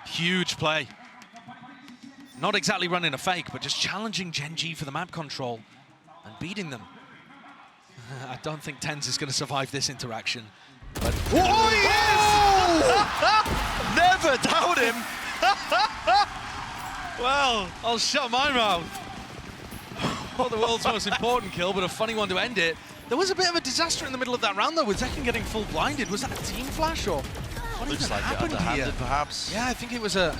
Huge play. Not exactly running a fake, but just challenging Gen.G for the map control and beating them. I don't think Tens is going to survive this interaction. But Oh, he is! Never doubt him. well, I'll shut my mouth. Not the world's most important kill, but a funny one to end it. There was a bit of a disaster in the middle of that round, though, with Zekken getting full blinded. Was that a team flash, or what Looks even like it happened underhanded, here? perhaps. Yeah, I think it was a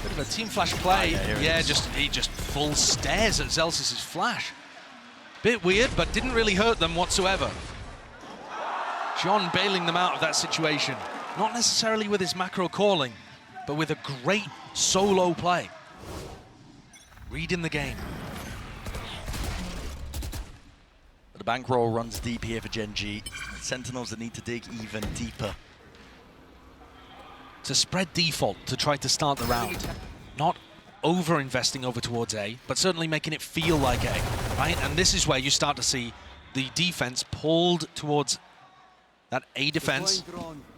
bit of a team flash play. Yeah, he just full stares at Zelsis' flash. Bit weird, but didn't really hurt them whatsoever. John bailing them out of that situation. Not necessarily with his macro calling, but with a great solo play. Reading the game. The bankroll runs deep here for Gen.G. Sentinels that need to dig even deeper. It's a spread default to try to start the round. Not over-investing over towards A, but certainly making it feel like A, right? And this is where you start to see the defense pulled towards that A defense.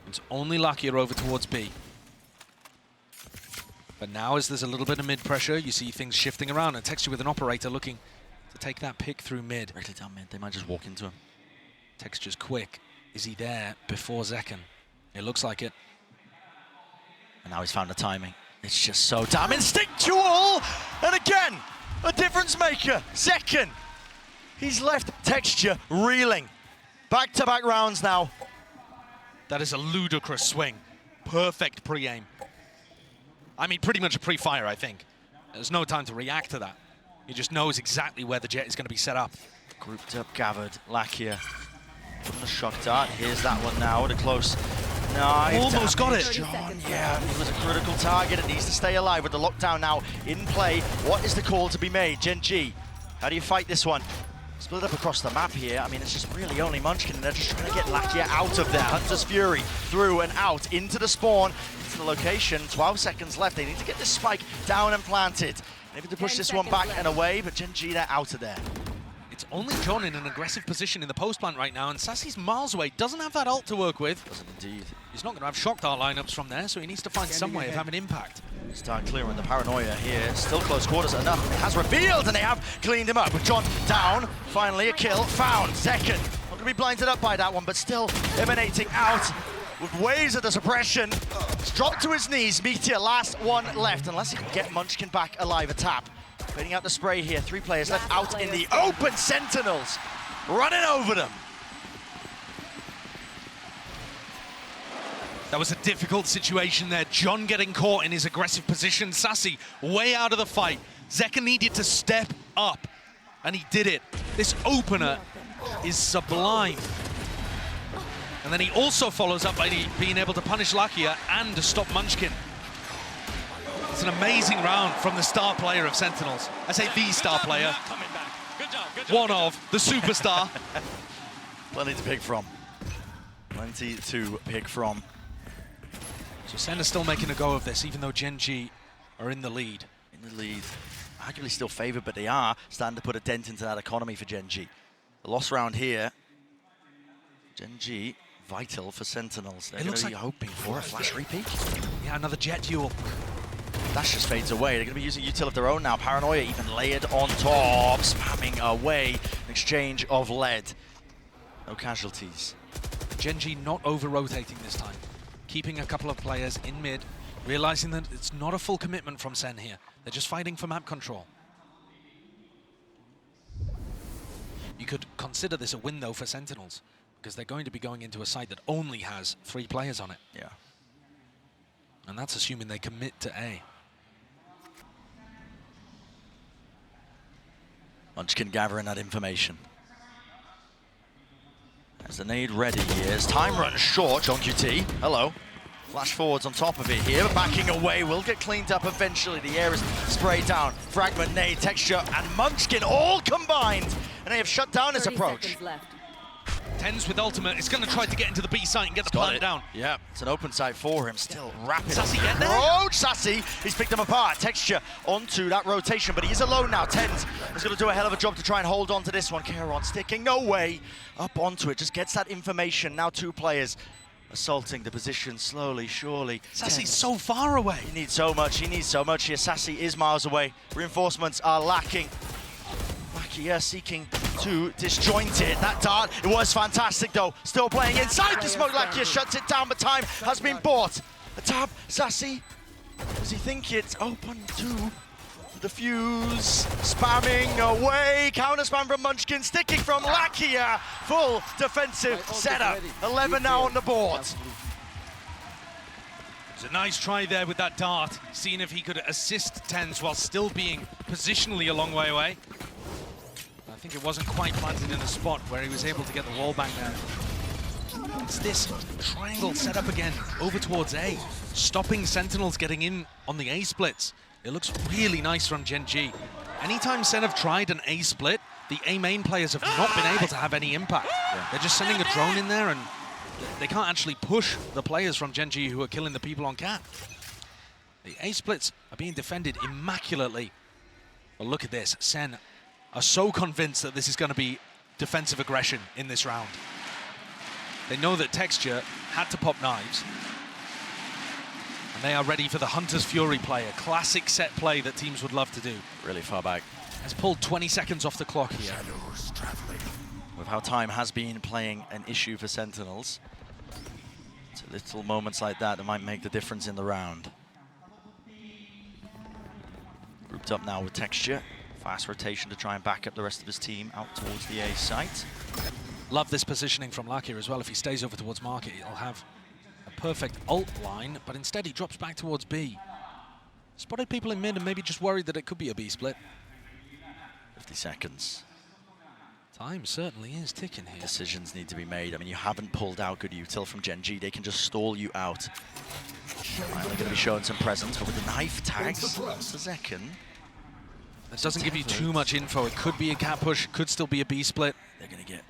It's only luckier over towards B. But now as there's a little bit of mid pressure, you see things shifting around, and Texture with an operator looking to take that pick through mid. Directly down mid, they might just walk into him. Texture's quick. Is he there before Zekken? It looks like it. And now he's found the timing. It's just so damn instinctual! And again, a difference maker. Zekken. He's left Texture reeling. Back-to-back rounds now. That is a ludicrous swing. Perfect pre-aim. I mean, pretty much a pre-fire, I think. There's no time to react to that. He just knows exactly where the jet is going to be set up. Grouped up, gathered. Lakia. From the shock dart. Here's that one now. The close. Nice. Almost got it. John, yeah, he was a critical target. It needs to stay alive with the lockdown now in play. What is the call to be made? Gen.G, how do you fight this one? Split up across the map here. I mean, it's just really only Munchkin, and they're just trying to get Lakia out of there. Hunter's Fury through and out into the spawn, into the location. 12 seconds left. They need to get this spike down and planted. Maybe to push this one back and away, but Gen.G, they're out of there. It's only John in an aggressive position in the post plant right now, and Sassy's miles away. Doesn't have that ult to work with. Doesn't indeed. He's not going to have shock dart lineups from there, so he needs to find some way of having impact. Start clearing the paranoia here. Still close quarters enough. It has revealed, and they have cleaned him up. With John down, finally a kill found. Second. Not going to be blinded up by that one, but still emanating out with waves of the suppression. It's dropped to his knees. Meteor, last one left, unless he can get Munchkin back alive. A tap. Fading out the spray here. 3 players left out in the open. Sentinels running over them. That was a difficult situation there. John getting caught in his aggressive position. Sassy way out of the fight. Zekken needed to step up, and he did it. This opener is sublime. And then he also follows up by being able to punish Lakia and to stop Munchkin. It's an amazing round from the star player of Sentinels. I say the star player. One of, the superstar. Plenty to pick from. Plenty to pick from. So Sen is still making a go of this, even though Gen.G are in the lead. In the lead. Arguably still favoured, but they are starting to put a dent into that economy for Gen.G. The loss round here. Gen.G, vital for Sentinels. They're going to be hoping for a flash repeat. Yeah, another jet duel. Dash just fades away. They're going to be using util of their own now. Paranoia even layered on top, spamming away. An exchange of lead. No casualties. GENG not over-rotating this time. Keeping a couple of players in mid, realizing that it's not a full commitment from SEN here. They're just fighting for map control. You could consider this a win, though, for Sentinels, because they're going to be going into a site that only has 3 players on it. Yeah. And that's assuming they commit to A. Munchkin gathering that information. As the nade ready here, as time runs short, GEN.G, hello. Flash forwards on top of it here, backing away, will get cleaned up eventually. The air is sprayed down. Fragment, nade, texture, and Munchkin all combined. And they have shut down his approach. Tens with ultimate is going to try to get into the B site and get the plant down. Yeah, it's an open site for him. Still rapid Sassy get there? approach. Sassy, he's picked him apart. Texture onto that rotation, but he is alone now. Tens is going to do a hell of a job to try and hold on to this one. Keron sticking, no way. Up onto it, just gets that information. Now 2 players assaulting the position slowly, surely. Sassy's so far away. He needs so much here. Sassy is miles away. Reinforcements are lacking. Here seeking to disjoint it. That dart, it was fantastic though. Still playing inside the smoke. Lakia shuts it down, but time has been bought. A tap, Sassy. Does he think it's open to the fuse? Spamming away. Counter spam from Munchkin, sticking from Lakia. Full defensive setup. 11 now on the board. It's a nice try there with that dart, seeing if he could assist Tens while still being positionally a long way away. I think it wasn't quite planted in a spot where he was able to get the wall bang there. It's this triangle set up again over towards A, stopping Sentinels getting in on the A splits. It looks really nice from GEN.G. Anytime SEN have tried an A split, the A main players have not been able to have any impact. Yeah. They're just sending a drone in there and they can't actually push the players from GEN.G who are killing the people on cat. The A splits are being defended immaculately. But look at this, SEN are so convinced that this is going to be defensive aggression in this round. They know that Texture had to pop knives. And they are ready for the Hunter's Fury play, a classic set play that teams would love to do. Really far back. Has pulled 20 seconds off the clock here. With how time has been playing an issue for Sentinels, it's little moments like that might make the difference in the round. Grouped up now with Texture. Fast rotation to try and back up the rest of his team out towards the A site. Love this positioning from Lakia as well. If he stays over towards Market, he'll have a perfect ult line, but instead he drops back towards B. Spotted people in mid and maybe just worried that it could be a B split. 50 seconds. Time certainly is ticking here. Decisions need to be made. I mean, you haven't pulled out good util from GEN.G. They can just stall you out. Finally going to be showing some presence, but with the knife tags, it's a second. That doesn't give you too much info. It could be a cat push, could still be a B split. They're going to get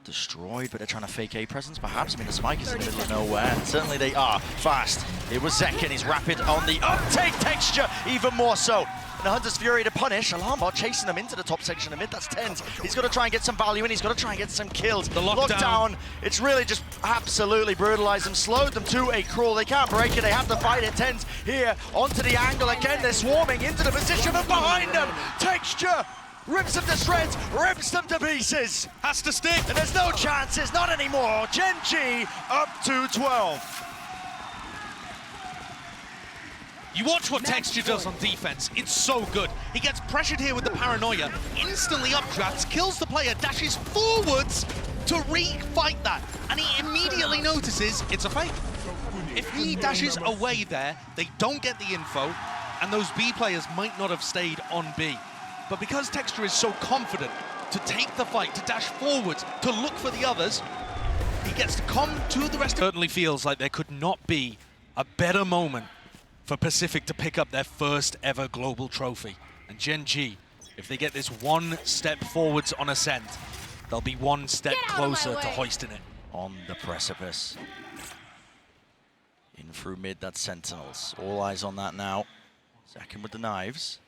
destroyed, but they're trying to fake A presence, perhaps. I mean, the spike is in the middle of nowhere. Certainly they are fast. It was Zekin. He's rapid on the uptake. Texture, even more so. And the Hunter's Fury to punish. Alarm bot chasing them into the top section of mid. That's Tens. He's got to try and get some value in. He's got to try and get some kills. The lockdown. It's really just absolutely brutalized them, slowed them to a crawl. They can't break it. They have to fight it. Tens here onto the angle again. They're swarming into the position of behind them. Texture rips them to shreds, rips them to pieces. Has to stick. And there's no chances, not anymore. GEN.G up to 12. You watch what Texture does on defense, it's so good. He gets pressured here with the paranoia, instantly updrafts, kills the player, dashes forwards to re-fight that, and he immediately notices it's a fake. If he dashes away there, they don't get the info, and those B players might not have stayed on B. But because Texture is so confident to take the fight, to dash forwards, to look for the others, he gets to come to the rest. It certainly feels like there could not be a better moment for Pacific to pick up their first ever global trophy. And GEN.G, if they get this one step forwards on Ascent, they'll be one step closer to hoisting it. On the precipice. In through mid, that's Sentinels. All eyes on that now. Second with the knives.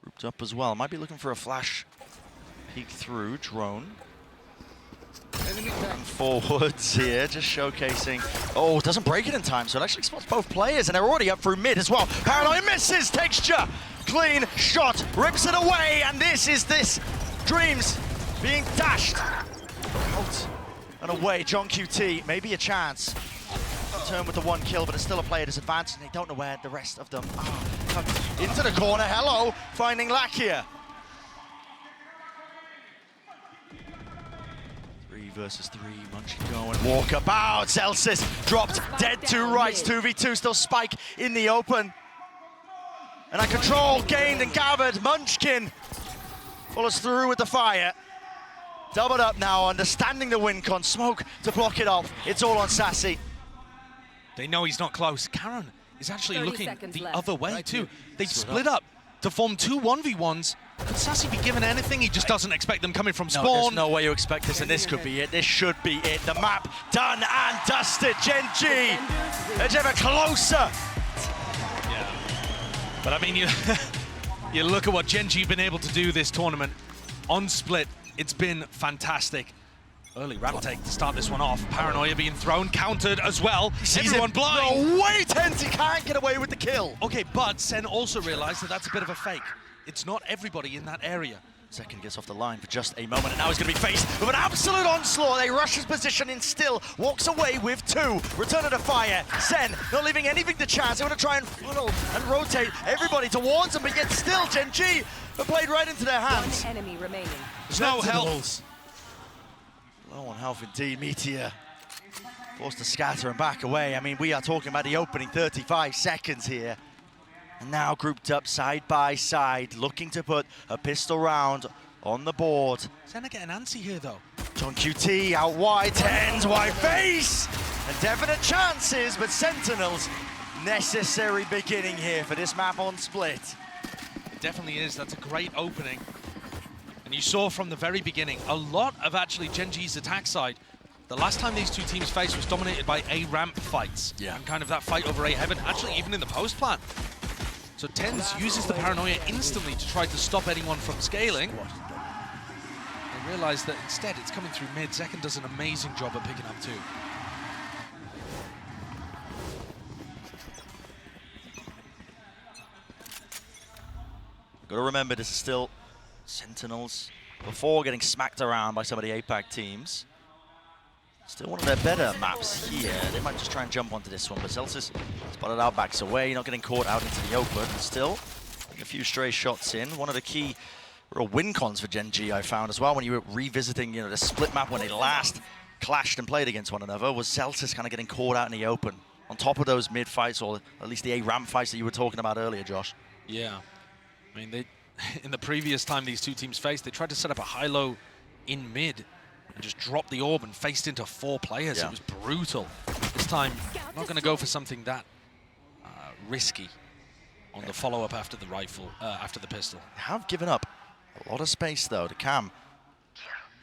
Grouped up as well. Might be looking for a flash peek through. Drone. And forwards here, just showcasing. Oh, doesn't break it in time, so it actually spots both players, and they're already up through mid as well. Paranoia misses. Texture. Clean shot. Rips it away, and this Dreams being dashed and away. John QT, maybe a chance. Turn with the 1 kill, but it's still a player disadvantage, and they don't know where the rest of them are. Come into the corner, hello, finding Lack here. 3 versus 3, Munchkin going, walkabout. Celsius dropped dead to rights, 2v2, still Spike in the open. And that control gained and gathered. Munchkin follows through with the fire. Doubled up now, understanding the win con. Smoke to block it off. It's all on Sassy. They know he's not close. Karan is actually looking the left. other way too. They've split up to form 2 1v1s. Could Sassy be given anything? He just doesn't expect them coming from spawn. No, there's no way you expect this, and this could be it. This should be it. The map done and dusted. GEN.G edge ever closer. Yeah. But I mean, you look at what GEN.G have been able to do this tournament on split. It's been fantastic. Early rattle take to start this one off. Paranoia being thrown, countered as well. Everyone blind. No way, Tens, he can't get away with the kill. Okay, but Sen also realized that that's a bit of a fake. It's not everybody in that area. Second gets off the line for just a moment, and now he's going to be faced with an absolute onslaught. They rush his position in still, walks away with 2. Return to fire. Sen not leaving anything to chance. They want to try and funnel and rotate everybody towards him, but yet still GEN.G are played right into their hands. 1 enemy remaining. There's no help. Low on health indeed. Meteor forced to scatter and back away. I mean, we are talking about the opening 35 seconds here. And now grouped up side by side, looking to put a pistol round on the board. Sen are getting antsy here though. John QT out wide, Tens wide face! And definite chances, but Sentinels, necessary beginning here for this map on split. It definitely is. That's a great opening. And you saw from the very beginning, a lot of actually GEN.G's attack side. The last time these 2 teams faced was dominated by A-ramp fights. Yeah. And kind of that fight over A-heaven, actually even in the post plan. So Tens uses the paranoia instantly to try to stop anyone from scaling. They realize that instead it's coming through mid. Second does an amazing job at picking up 2. Got to remember, this is still Sentinels before getting smacked around by some of the APAC teams. Still one of their better maps here. They might just try and jump onto this one, but Celsius spotted out, backs away, not getting caught out into the open. Still, a few stray shots in. One of the key real win cons for GEN.G I found as well when you were revisiting, the split map when they last clashed and played against one another was Celsius kind of getting caught out in the open. On top of those mid fights, or at least the A-ramp fights that you were talking about earlier, Josh. Yeah. I mean, they in the previous time these 2 teams faced, they tried to set up a high-low in mid and just dropped the orb and faced into 4 players. Yeah. It was brutal. This time, not going to go for something that risky on the follow-up after the rifle, after the pistol. They have given up a lot of space, though, to Cam.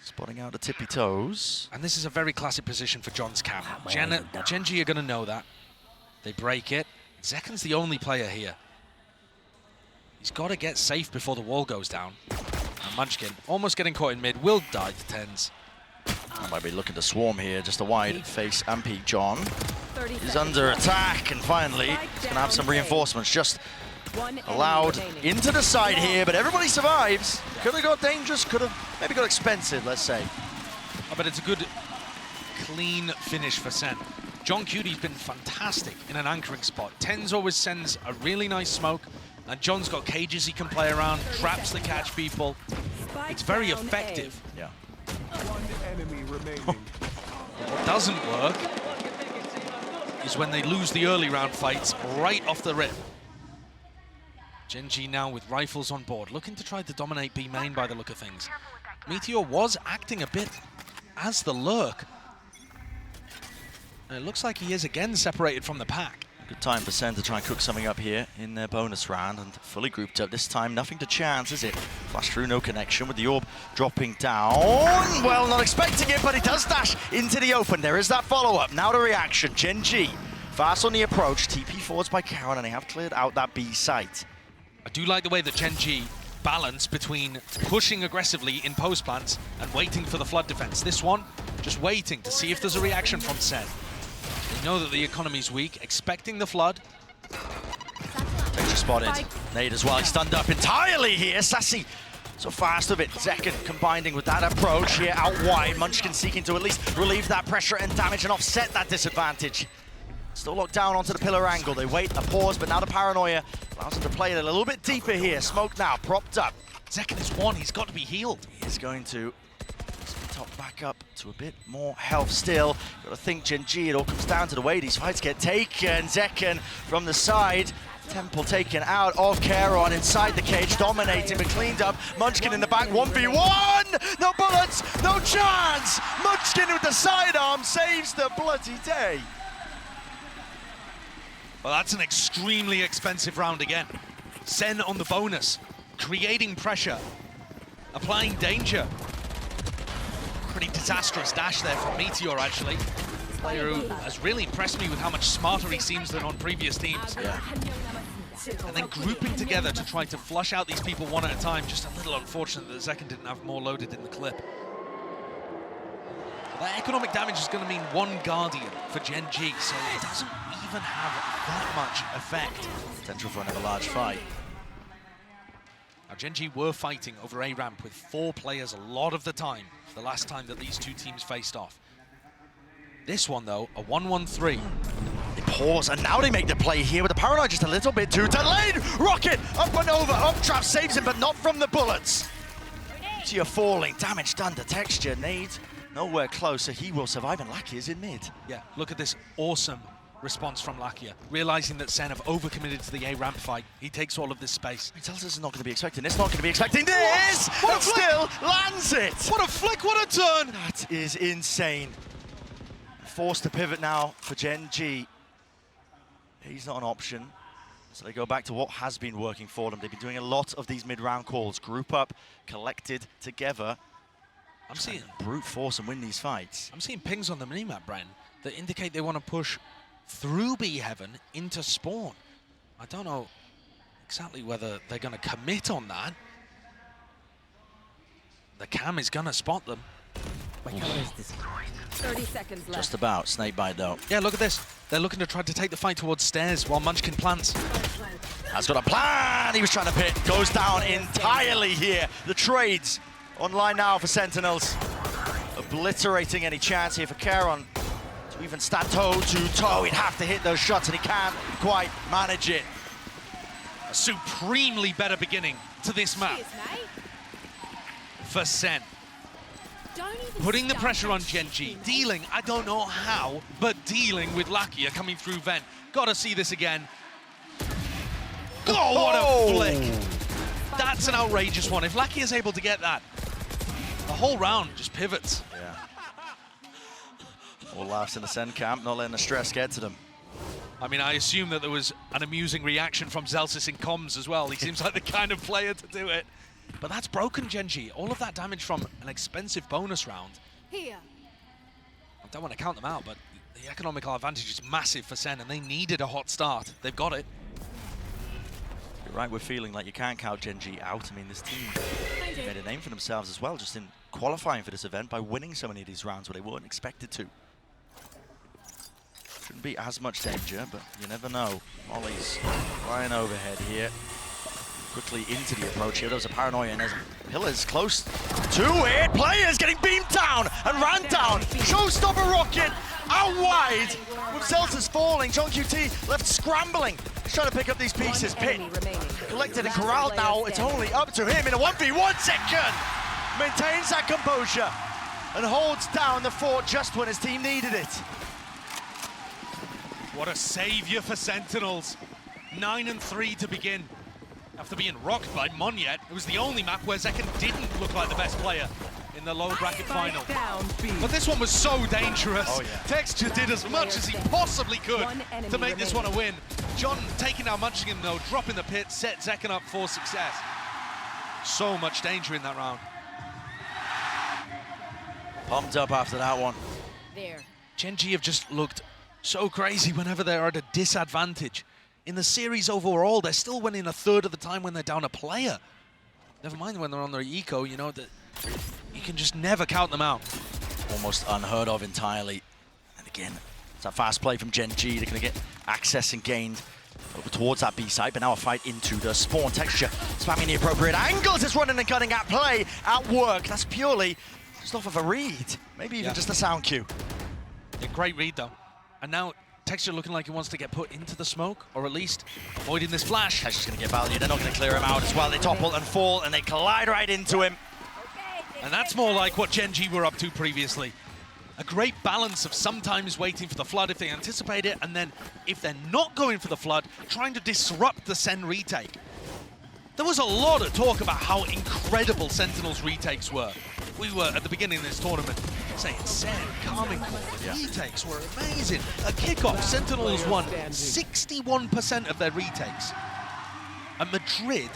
Spotting out the tippy toes. And this is a very classic position for John's Cam. GEN.G are going to know that. They break it. Zekan's the only player here. He's got to get safe before the wall goes down. And Munchkin, almost getting caught in mid, will die to Tens. I might be looking to swarm here, just a wide face and peek. John is 30 under attack, and finally he's going to have some reinforcements. Just allowed into the side here, but everybody survives. Could have got dangerous, could have maybe got expensive, let's say. Oh, but it's a good, clean finish for Sen. John Cuty's been fantastic in an anchoring spot. Tens always sends a really nice smoke, and John's got cages he can play around, traps that catch people. It's very effective. Yeah. 1 enemy remaining. What doesn't work is when they lose the early round fights right off the rip. GEN.G now with rifles on board, looking to try to dominate B main by the look of things. Meteor was acting a bit as the lurk. And it looks like he is again separated from the pack. Good time for Sen to try and cook something up here in their bonus round, and fully grouped up this time. Nothing to chance, is it? Flash through, no connection with the orb dropping down. Well, not expecting it, but it does dash into the open. There is that follow-up. Now the reaction. GEN.G fast on the approach. TP forwards by Karan, and they have cleared out that B site. I do like the way that GEN.G balance between pushing aggressively in post plants and waiting for the flood defense. This one, just waiting to see if there's a reaction from Sen. They know that the economy's weak, expecting the flood. Danger spotted. Nade as well, he's stunned up entirely here. Sassy so fast of it. Zekken combining with that approach here out wide. Munchkin seeking to at least relieve that pressure and damage and offset that disadvantage. Still locked down onto the pillar angle. They wait a pause, but now the paranoia allows them to play it a little bit deeper here. Smoke now, propped up. Zekken is one, he's got to be healed. He is going to top back up to a bit more health still. Got to think GEN.G, it all comes down to the way these fights get taken. Zekken from the side. Temple taken out of Charon inside the cage, dominating but cleaned up. Munchkin in the back, 1v1! No bullets, no chance! Munchkin with the sidearm saves the bloody day. Well, that's an extremely expensive round again. SEN on the bonus, creating pressure, applying danger. Pretty disastrous dash there from Meteor, actually. Player who has really impressed me with how much smarter he seems than on previous teams. Yeah. And then grouping together to try to flush out these people one at a time. Just a little unfortunate that the Zekken didn't have more loaded in the clip. That economic damage is going to mean one Guardian for GEN.G, so it doesn't even have that much effect. Potential for another large fight. Now, GEN.G were fighting over A ramp with 4 players a lot of the time, the last time that these two teams faced off. This one, though, a 1-1-3. They pause, and now they make the play here with the paranoid just a little bit too delayed. Rocket up and over, up trap saves him, but not from the bullets. You're falling, damage done to texture. Nade nowhere close, so he will survive, and Lakia is in mid. Yeah, look at this awesome response from Lakia. Realizing that SEN have overcommitted to the A ramp fight, he takes all of this space. He tells us it's not going to be expecting this, not going to be expecting this, and still lands it. What a flick, what a turn! That is insane. Forced to pivot now for GEN.G. He's not an option, so they go back to what has been working for them. They've been doing a lot of these mid-round calls. Group up, collected together. I'm seeing brute force and win these fights. I'm seeing pings on the minimap, Bren, that indicate they want to push through B Heaven into spawn. I don't know exactly whether they're going to commit on that. The cam is going to spot them. 30 seconds left. Just about. Snakebite though. Yeah, look at this. They're looking to try to take the fight towards stairs while Munchkin plants. Has got a plan. He was trying to pit. Goes down entirely here. The trades online now for Sentinels. Obliterating any chance here for Charon to even stand toe to toe. He'd have to hit those shots, and he can't quite manage it. A supremely better beginning to this map for SEN. Putting the pressure on GEN.G, dealing, I don't know how, but dealing with Lakia coming through vent. Gotta see this again. Oh, what a flick. That's an outrageous one. If Lakia is able to get that, the whole round just pivots. Yeah. All laughs in the SEN camp, not letting the stress get to them. I mean, I assume that there was an amusing reaction from Zelsis in comms as well. He seems like the kind of player to do it. But that's broken GEN.G. All of that damage from an expensive bonus round. Here. I don't want to count them out, but the economical advantage is massive for SEN, and they needed a hot start. They've got it. You're right, we're feeling like you can't count GEN.G out. I mean, this team made a name for themselves as well, just in qualifying for this event by winning so many of these rounds where they weren't expected to. Shouldn't be as much danger, but you never know. Ollie's flying overhead here. Quickly into the approach here. There was a paranoia, and there's pillars close to it. Players getting beamed down and ran down. Showstopper rocket out wide with Zelsis falling. John QT left scrambling. He's trying to pick up these pieces. Pit collected and corralled now. It's only up to him in a 1v1 second. Maintains that composure and holds down the fort just when his team needed it. What a savior for Sentinels. 9-3 to begin. After being rocked by Monyet, it was the only map where Zekken didn't look like the best player in the lower bracket final. But this one was so dangerous. Oh, yeah. Texture did as much as he possibly could to make this one a win. John taking down Munchkin though, dropping the pit, set Zekken up for success. So much danger in that round. Pumped up after that one. There. GEN.G have just looked so crazy whenever they're at a disadvantage. In the series overall, they're still winning a third of the time when they're down a player. Never mind when they're on their eco, you know, that you can just never count them out. Almost unheard of entirely. And again, it's that fast play from GEN.G. They're going to get access and gained Over towards that B side, but now a fight into the spawn. Texture spamming the appropriate angles. It's running and gunning at play, at work. That's purely just off of a read. Maybe even just a sound cue. Yeah, great read, though. And now Texture looking like he wants to get put into the smoke, or at least avoiding this flash. Texture's going to get value. They're not going to clear him out as well. They topple and fall, and they collide right into him. And that's more like what GEN.G were up to previously. A great balance of sometimes waiting for the flood if they anticipate it, and then if they're not going for the flood, trying to disrupt the SEN retake. There was a lot of talk about how incredible Sentinels retakes were. We were, at the beginning of this tournament, saying SEN, Calming Core, the retakes were amazing. At kickoff, Sentinels won 61% of their retakes. At Madrid,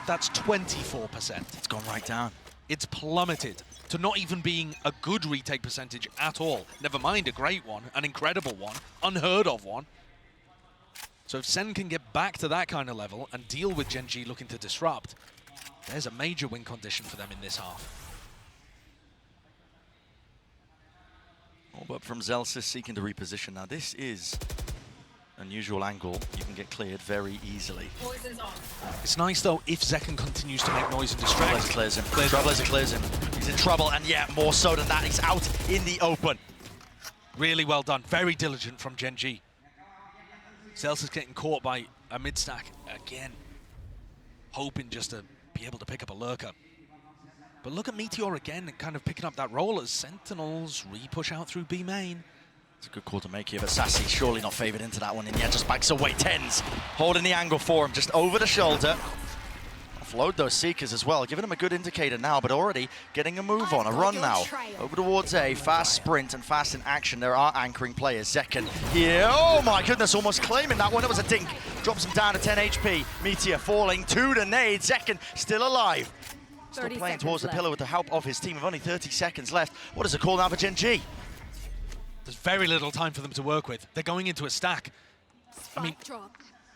that's 24%. It's gone right down. It's plummeted to not even being a good retake percentage at all. Never mind a great one, an incredible one, unheard of one. So if SEN can get back to that kind of level and deal with GEN.G looking to disrupt, there's a major win condition for them in this half. Oh, but from Zelsis seeking to reposition. Now this is an unusual angle. You can get cleared very easily. It's nice though if Zekken continues to make noise and distract. Trailblazer clears him. Trailblazer clears him. He's in trouble, and yeah, more so than that, he's out in the open. Really well done. Very diligent from GEN.G. Zelsis getting caught by a mid-stack again. Hoping just to be able to pick up a lurker. But look at Meteor again, kind of picking up that role as Sentinels re-push out through B main. It's a good call to make here, but Sassy surely not favored into that one, and yeah, just backs away. Tens holding the angle for him, just over the shoulder. Offload those Seekers as well, giving him a good indicator now, but already getting a move on, a run now. Over towards A, fast sprint and fast in action. There are anchoring players. Zekken here, oh my goodness, almost claiming that one. It was a dink. Drops him down to 10 HP. Meteor falling to the nade. Zekken still alive. Still playing towards the pillar with the help of his team with only 30 seconds left. What is the call now for GEN.G? There's very little time for them to work with. They're going into a stack. I mean,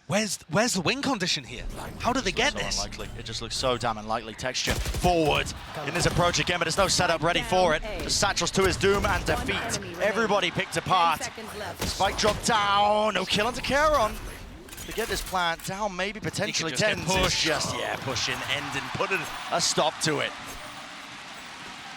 where's the win condition here? How do they get this? Unlikely. It just looks so damn unlikely. Texture forward in his approach again, but there's no setup ready for it. Just Satchels to his doom and defeat. Everybody picked apart. Spike drop down. No kill onto Charon. To get this plant down, maybe potentially Tens is just, pushing, ending, putting a stop to it.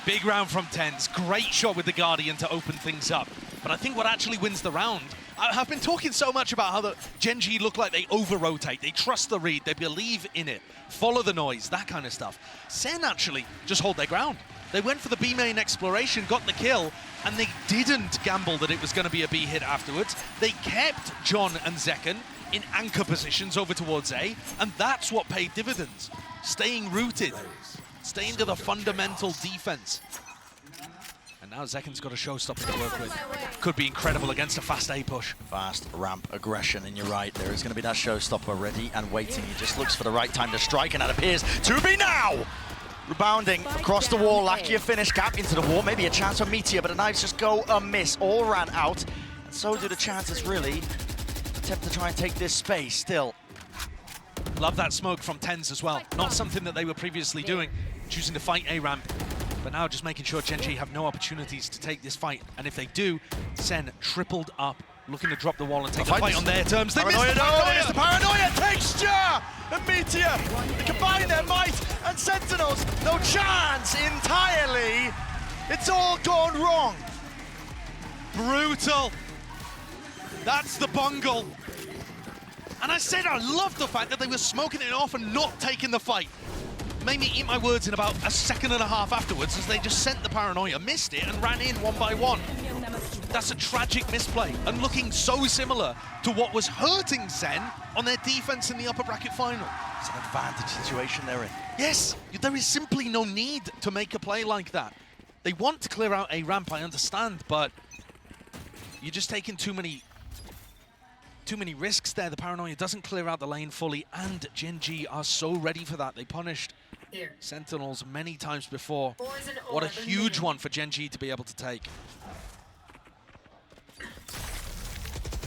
Big round from Tens. Great shot with the Guardian to open things up. But I think what actually wins the round, I've been talking so much about how the GEN.G look like they over-rotate. They trust the read. They believe in it. Follow the noise, that kind of stuff. SEN actually just hold their ground. They went for the B main exploration, got the kill, and they didn't gamble that it was going to be a B hit afterwards. They kept John and Zekken in anchor positions over towards A, and that's what paid dividends. Staying rooted, staying to the fundamental defense. And now Zekken's got a showstopper to work with. Could be incredible against a fast A push. Fast ramp aggression, and you're right, there is going to be that showstopper ready and waiting. He just looks for the right time to strike, and that appears to be now! Rebounding across the wall, Lakia finish, gap into the wall, maybe a chance for Meteor, but the knives just go amiss, all ran out. And so do the chances, really. Attempt to try and take this space still. Love that smoke from Tens as well. Not something that they were previously doing, choosing to fight A ramp. But now just making sure GEN.G have no opportunities to take this fight. And if they do, SEN tripled up, looking to drop the wall and take the fight on their terms. They missed the paranoia! There's the paranoia! Texture! And Meteor! They combine their might, and Sentinels, no chance entirely! It's all gone wrong! Brutal! That's the bungle. And I said I loved the fact that they were smoking it off and not taking the fight. Made me eat my words in about a second and a half afterwards as they just sent the paranoia, missed it, and ran in one by one. That's a tragic misplay, and looking so similar to what was hurting SEN on their defense in the upper bracket final. It's an advantage situation they're in. Yes, there is simply no need to make a play like that. They want to clear out a ramp, I understand, but you're just taking too many risks there. The paranoia doesn't clear out the lane fully, and GEN.G are so ready for that. They punished Sentinels many times before. What a huge one for GEN.G to be able to take.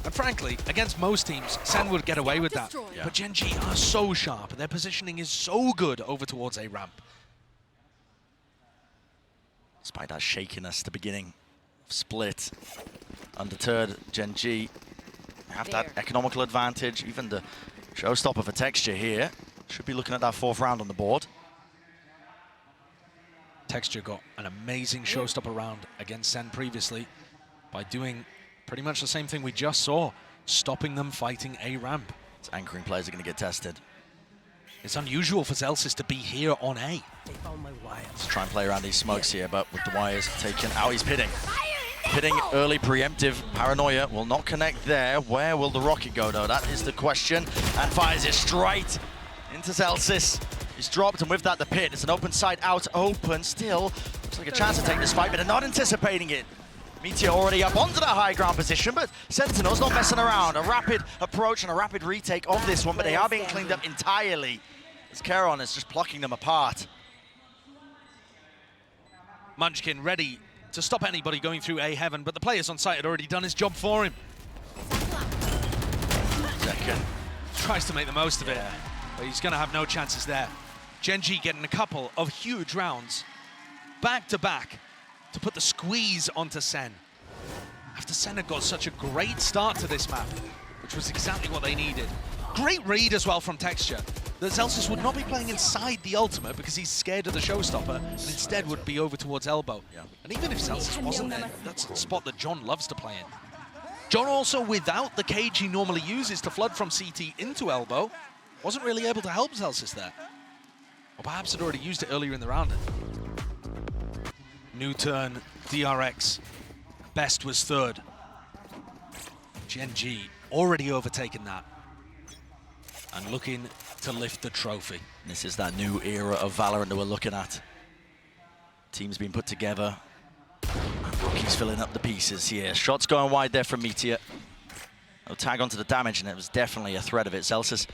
And frankly, against most teams, SEN would get away with that. Yeah. But GEN.G are so sharp, and their positioning is so good over towards A ramp. Despite that shakiness at the beginning of split, undeterred, GEN.G have that economical advantage, even the showstopper for Texture here. Should be looking at that 4th round on the board. Texture got an amazing showstopper round against SEN previously by doing pretty much the same thing we just saw, stopping them fighting A ramp. Its anchoring players are going to get tested. It's unusual for Zelsis to be here on A. Let's try and play around these smokes here, but with the wires taken out, he's pitting. Pitting early preemptive. Paranoia will not connect there. Where will the rocket go, though? That is the question. And fires it straight into Zelsis. He's dropped, and with that, the pit. It's an open side out, open still. Looks like a chance to take this fight, but they're not anticipating it. Meteor already up onto the high ground position, but Sentinels not messing around. A rapid approach and a rapid retake of this one, but they are being cleaned up entirely. As Charon is just plucking them apart. Munchkin ready to stop anybody going through A heaven, but the players on site had already done his job for him. Second. Tries to make the most of it, but he's going to have no chances there. GEN.G getting a couple of huge rounds back to back to put the squeeze onto SEN. After SEN had got such a great start to this map, which was exactly what they needed. Great read as well from Texture, that Zelsis would not be playing inside the ultimate because he's scared of the showstopper, and instead would be over towards elbow. And even if Zelsis wasn't there, that's a spot that John loves to play in. John also, without the cage he normally uses to flood from CT into elbow, wasn't really able to help Zelsis there. Or perhaps had already used it earlier in the round. New turn, DRX. Best was 3rd. GEN.G already overtaken that. And looking to lift the trophy. This is that new era of Valorant that we're looking at. Teams being put together. And Rookie's filling up the pieces here. Shots going wide there from Meteor. No tag onto the damage, and it was definitely a threat of it. Zelsis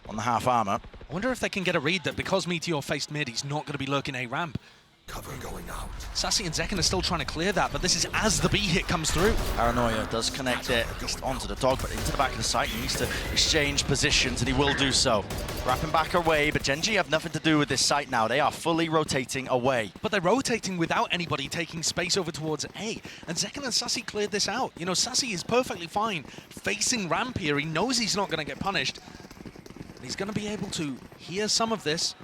on the half armor. I wonder if they can get a read that because Meteor faced mid, he's not going to be lurking A ramp. Cover going out. Sassy and Zekken are still trying to clear that, but this is as the B hit comes through. Paranoia does connect it, at least onto the dog, but into the back of the site. He needs to exchange positions, and he will do so. Wrapping back away, but GEN.G have nothing to do with this site now. They are fully rotating away. But they're rotating without anybody taking space over towards A. And Zekken and Sassy cleared this out. You know, Sassy is perfectly fine facing ramp here. He knows he's not going to get punished. He's going to be able to hear some of this.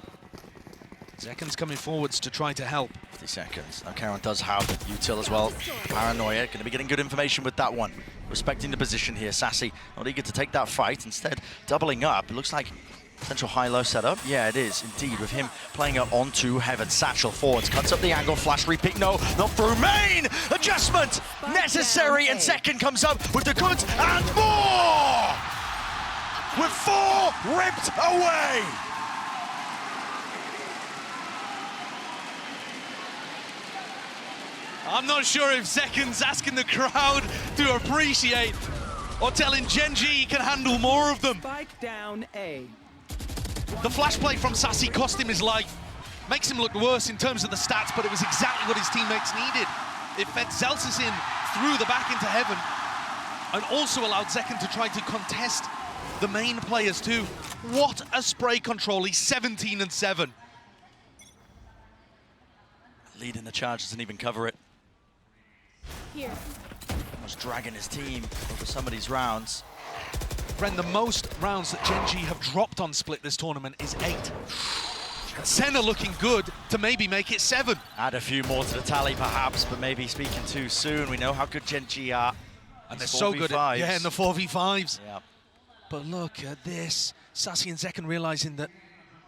Zekken's coming forwards to try to help. 50 seconds. Now Charon does have util as well. Paranoia going to be getting good information with that one. Respecting the position here. Sassy not eager to take that fight. Instead, doubling up. It looks like potential high-low setup. Yeah, it is indeed, with him playing up onto Heaven. Satchel forwards, cuts up the angle, flash repick. No, not through main. Adjustment necessary, and Zekken comes up with the goods and more. With 4 ripped away. I'm not sure if Zekken's asking the crowd to appreciate or telling GEN.G he can handle more of them. Spike down A. The flash play from Sassy cost him his life. Makes him look worse in terms of the stats, but it was exactly what his teammates needed. It fed Zelsis in through the back into Heaven and also allowed Zekken to try to contest the main players too. What a spray control. He's 17-7. Leading the charge, doesn't even cover it. Here. Almost dragging his team over some of these rounds. Friend, the most rounds that GEN.G have dropped on split this tournament is 8. SEN are looking good to maybe make it 7. Add a few more to the tally perhaps, but maybe speaking too soon. We know how good GEN.G are. And they're so good at, in the 4v5s. Yeah. But look at this. Sassy and Zekken realizing that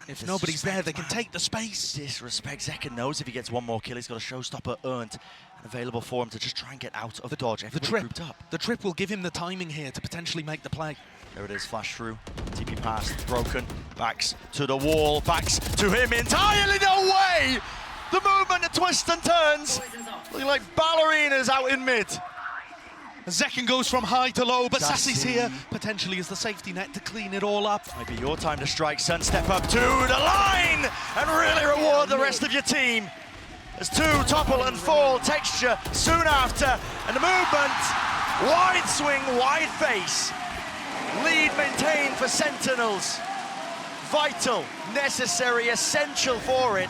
if nobody's there, they can take the space. Disrespect. Zekken knows if he gets one more kill, he's got a showstopper earned and available for him to just try and get out of the dodge. Everybody grouped up. The trip will give him the timing here to potentially make the play. There it is, flash through. TP pass, broken. Backs to the wall, backs to him entirely. No way! The movement, the twists and turns. Looking like ballerinas out in mid. Zekken goes from high to low, but Sassy's here, potentially as the safety net to clean it all up. Might be your time to strike, son. Step up to the line and really reward the rest of your team. As 2 topple and fall, Texture soon after, and the movement, wide swing, wide face. Lead maintained for Sentinels. Vital, necessary, essential for it.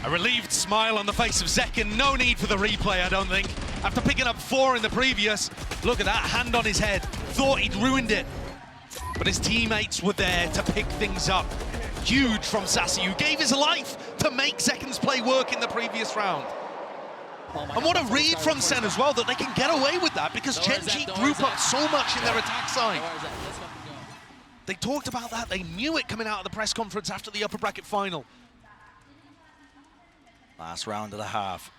A relieved smile on the face of Zekken. No need for the replay, I don't think. after picking up 4 in the previous. Look at that hand on his head. Thought he'd ruined it. But his teammates were there to pick things up. Huge from Sassy, who gave his life to make Zeken's play work in the previous round. And what a read from SEN as well, that they can get away with that, because GEN.G group up so much in their attack side. They talked about that, they knew it coming out of the press conference after the upper bracket final. Last round of the half.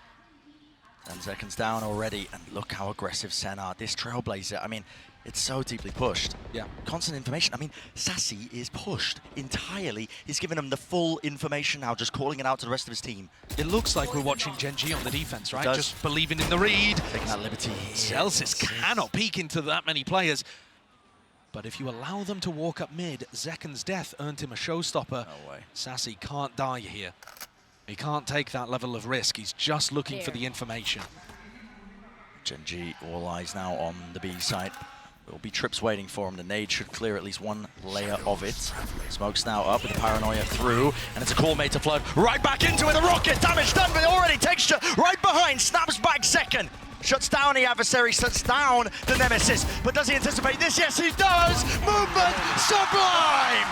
10 seconds down already, and look how aggressive SEN are. This Trailblazer, I mean, it's so deeply pushed. Yeah. Constant information. I mean, Sassy is pushed entirely. He's given him the full information now, just calling it out to the rest of his team. It looks like we're watching GEN.G on the defense, right? does. Just believing in the read. Taking that liberty. Celsius cannot peek into that many players. But if you allow them to walk up mid, Zeken's death earned him a showstopper. No way. Sassy can't die here. He can't take that level of risk. He's just looking for the information. GEN.G, all eyes now on the B side. There'll be trips waiting for him. The nade should clear at least one layer of it. Smoke's now up with the paranoia through, and it's a call made to flood right back into it. The rocket damage done, but already Texture right behind, snaps back second. Shuts down the adversary, shuts down the nemesis. But does he anticipate this? Yes, he does! Movement sublime!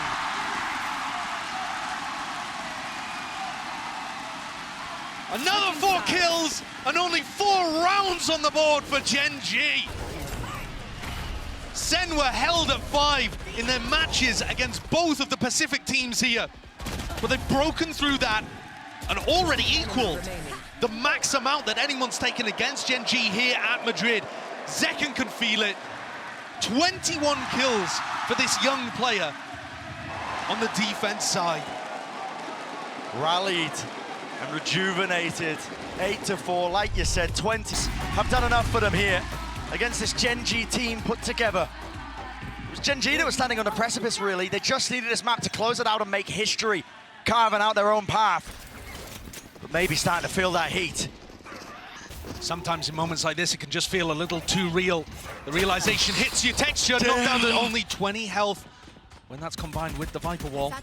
Another 4 kills and only 4 rounds on the board for GEN.G. SEN were held at 5 in their matches against both of the Pacific teams here. But they've broken through that and already equaled the max amount that anyone's taken against GEN.G here at Madrid. Zeken can feel it. 21 kills for this young player on the defense side. Rallied and rejuvenated. 8-4, like you said, 20 have done enough for them here against this GEN.G team put together. It was GEN.G that was standing on the precipice, really. They just needed this map to close it out and make history, carving out their own path. But maybe starting to feel that heat. Sometimes in moments like this, it can just feel a little too real. The realization hits you. Texture knocked down to only 20 health when that's combined with the Viper wall.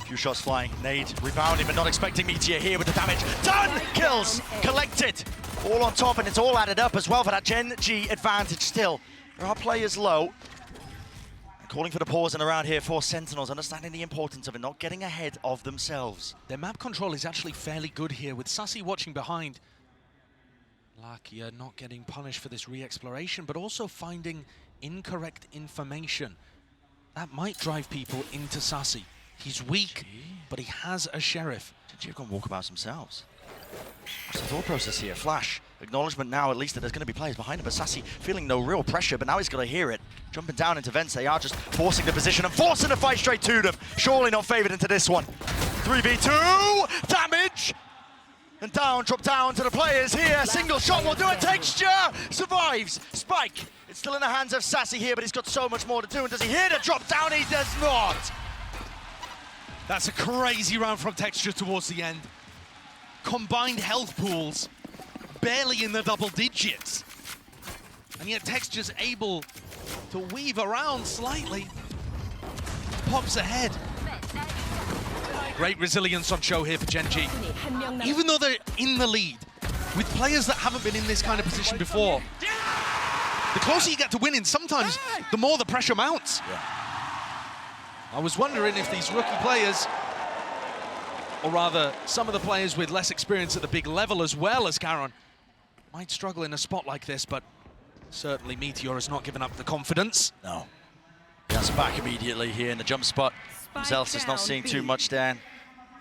Few shots flying, nade rebounding, but not expecting Meteor here with the damage. Done! Kills collected. All on top, and it's all added up as well for that GEN.G advantage still. There are players low. Calling for the pause and around here for Sentinels, understanding the importance of it, not getting ahead of themselves. Their map control is actually fairly good here, with Sassy watching behind. Lakia not getting punished for this re-exploration, but also finding incorrect information. That might drive people into Sassy. He's weak, but he has a sheriff. GEN.G have gone walkabouts themselves. What's the thought process here? Flash, acknowledgement now at least that there's going to be players behind him, but Sassy feeling no real pressure, but now he's got to hear it. Jumping down into vents, they are just forcing the position and forcing the fight straight to them. Surely not favored into this one. 3v2, damage! And down, drop down to the players here. Single shot will do it. Texture survives. Spike, it's still in the hands of Sassy here, but he's got so much more to do. And does he hear the drop down? He does not. That's a crazy round from Texture towards the end. Combined health pools, barely in the double digits. And yet Texture's able to weave around slightly. Pops ahead. Great resilience on show here for GEN.G. Even though they're in the lead, with players that haven't been in this kind of position before, the closer you get to winning, sometimes the more the pressure mounts. Yeah. I was wondering if these rookie players, or rather some of the players with less experience at the big level as well as Caron, might struggle in a spot like this, but certainly Meteor has not given up the confidence. No. That's back immediately here in the jump spot. Himself is not seeing too much down.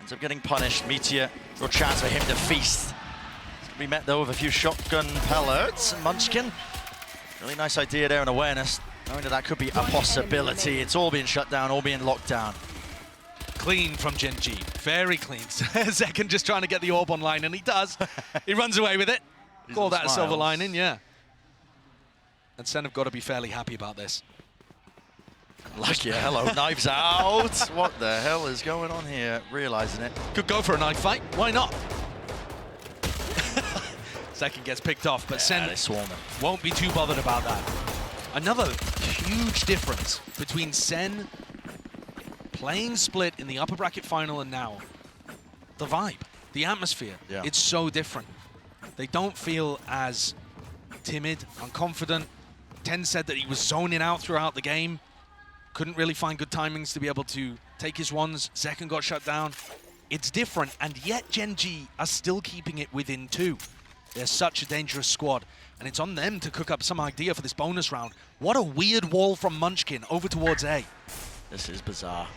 Ends up getting punished. Meteor, real chance for him to feast. It's gonna be met though with a few shotgun pellets. Munchkin, really nice idea there and awareness. Knowing that that could be a possibility. It's all being shut down, all being locked down. Clean from GEN.G, very clean. Zeken just trying to get the orb online, and he does. He runs away with it. Call that a silver lining, yeah. And SEN have got to be fairly happy about this. Lucky, hello, knives out. What the hell is going on here? Realizing it. Could go for a knife fight, why not? Zeken gets picked off, but SEN won't be too bothered about that. Another huge difference between SEN playing split in the upper bracket final and now. The vibe, the atmosphere, it's so different. They don't feel as timid, unconfident. Ten said that he was zoning out throughout the game. Couldn't really find good timings to be able to take his ones. Zekken got shut down. It's different, and yet GEN.G are still keeping it within 2. They're such a dangerous squad, and it's on them to cook up some idea for this bonus round. What a weird wall from Munchkin over towards A. This is bizarre.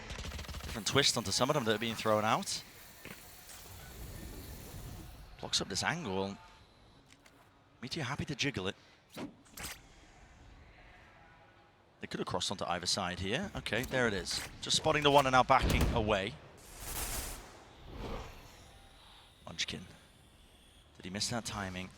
Different twist onto some of them that are being thrown out. Blocks up this angle. Meteor happy to jiggle it. They could have crossed onto either side here. Okay, there it is. Just spotting the one and now backing away. Munchkin. Did he miss that timing?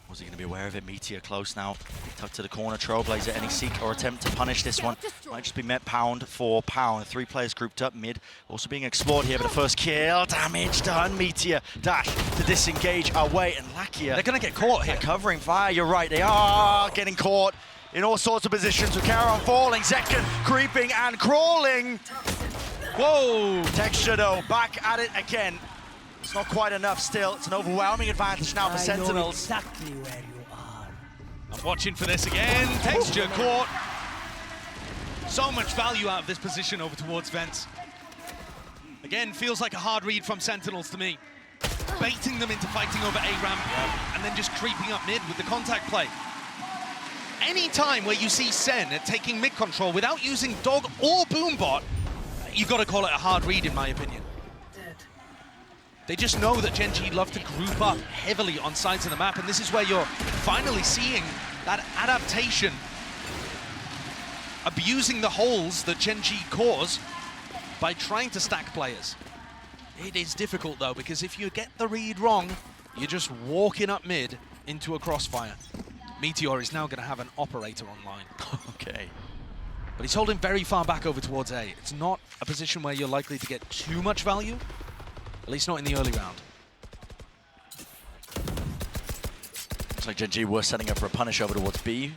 Was he going to be aware of it? Meteor close now. Tucked to the corner. Trailblazer, any seek or attempt to punish this one. Might just be met pound for pound. 3 players grouped up mid. Also being explored here, but the first kill. Damage done. Meteor dash to disengage away. And Lakia. They're going to get caught here. Covering fire. You're right. They are getting caught in all sorts of positions with Charon falling. Zekken creeping and crawling. Whoa. Texture though. Back at it again. It's not quite enough still. It's an overwhelming advantage now for Sentinels. Exactly where you are. I'm watching for this again. Texture caught. So much value out of this position over towards Vents. Again, feels like a hard read from Sentinels to me. Baiting them into fighting over A ramp and then just creeping up mid with the contact play. Any time where you see SEN taking mid control without using Dog or Boombot, you've got to call it a hard read in my opinion. They just know that GEN.G love to group up heavily on sides of the map, and this is where you're finally seeing that adaptation, abusing the holes that GEN.G cause by trying to stack players. It is difficult though, because if you get the read wrong, you're just walking up mid into a crossfire. Meteor is now going to have an operator online. Okay. But he's holding very far back over towards A. It's not a position where you're likely to get too much value. At least not in the early round. Looks like GEN.G were setting up for a punish over towards B.